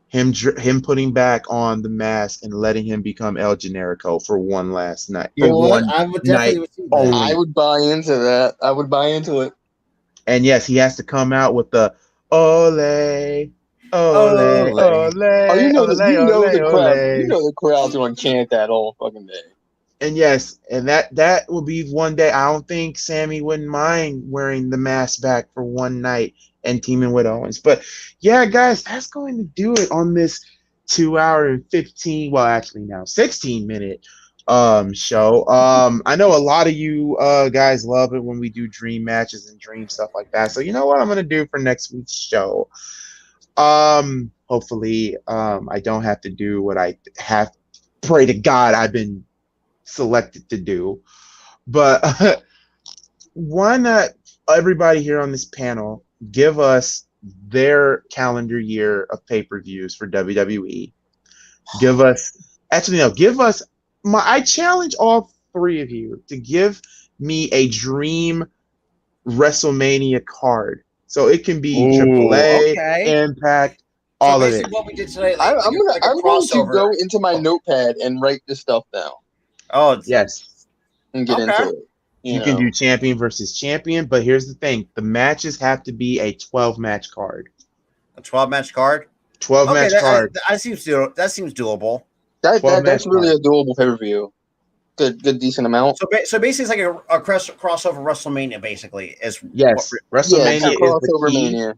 him putting back on the mask and letting him become El Generico for one last night. I would definitely only. I would buy into that. I would buy into it. And yes, he has to come out with the ole. Ole, ole, Oh, you know the crowd. ole. You know the crowd's going to chant that all fucking day. And yes, and that will be one day. I don't think Sammy wouldn't mind wearing the mask back for one night and teaming with Owens. But yeah, guys, that's going to do it on this 2 hour and 15. Well, actually now 16-minute show. I know a lot of you guys love it when we do dream matches and dream stuff like that. So you know what I'm gonna do for next week's show. Hopefully, I don't have to do what I have. Pray to God I've been selected to do. But why not everybody here on this panel give us their calendar year of pay-per-views for WWE? Give us I challenge all three of you to give me a dream WrestleMania card. So it can be AAA, Impact, all of it. What we did today, I'm going to go into my notepad and write this stuff down. Oh, yes. And get into it. You can do champion versus champion, but here's the thing. The matches have to be a 12-match card. A 12-match card? 12-match card. That seems doable. That's really a doable pay-per-view. Good, decent amount. So basically, it's like a crossover WrestleMania. Basically, WrestleMania is the key. Mania.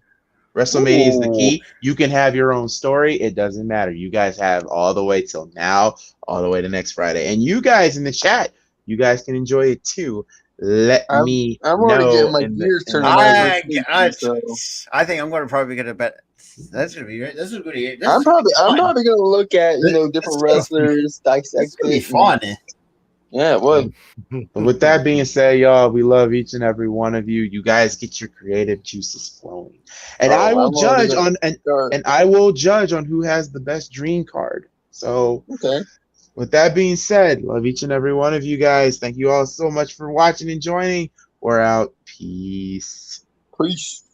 WrestleMania is the key. You can have your own story. It doesn't matter. You guys have all the way till now, all the way to next Friday, and you guys in the chat, you guys can enjoy it too. I'm already getting my gears turned. I think I'm going to probably get a bet. That's gonna be right. This is good. I'm probably gonna look at different wrestlers, dissect. It's gonna be fun. Yeah, it would. But with that being said, y'all, we love each and every one of you. You guys get your creative juices flowing, and I will judge on who has the best dream card. So, with that being said, love each and every one of you guys. Thank you all so much for watching and joining. We're out. Peace. Peace.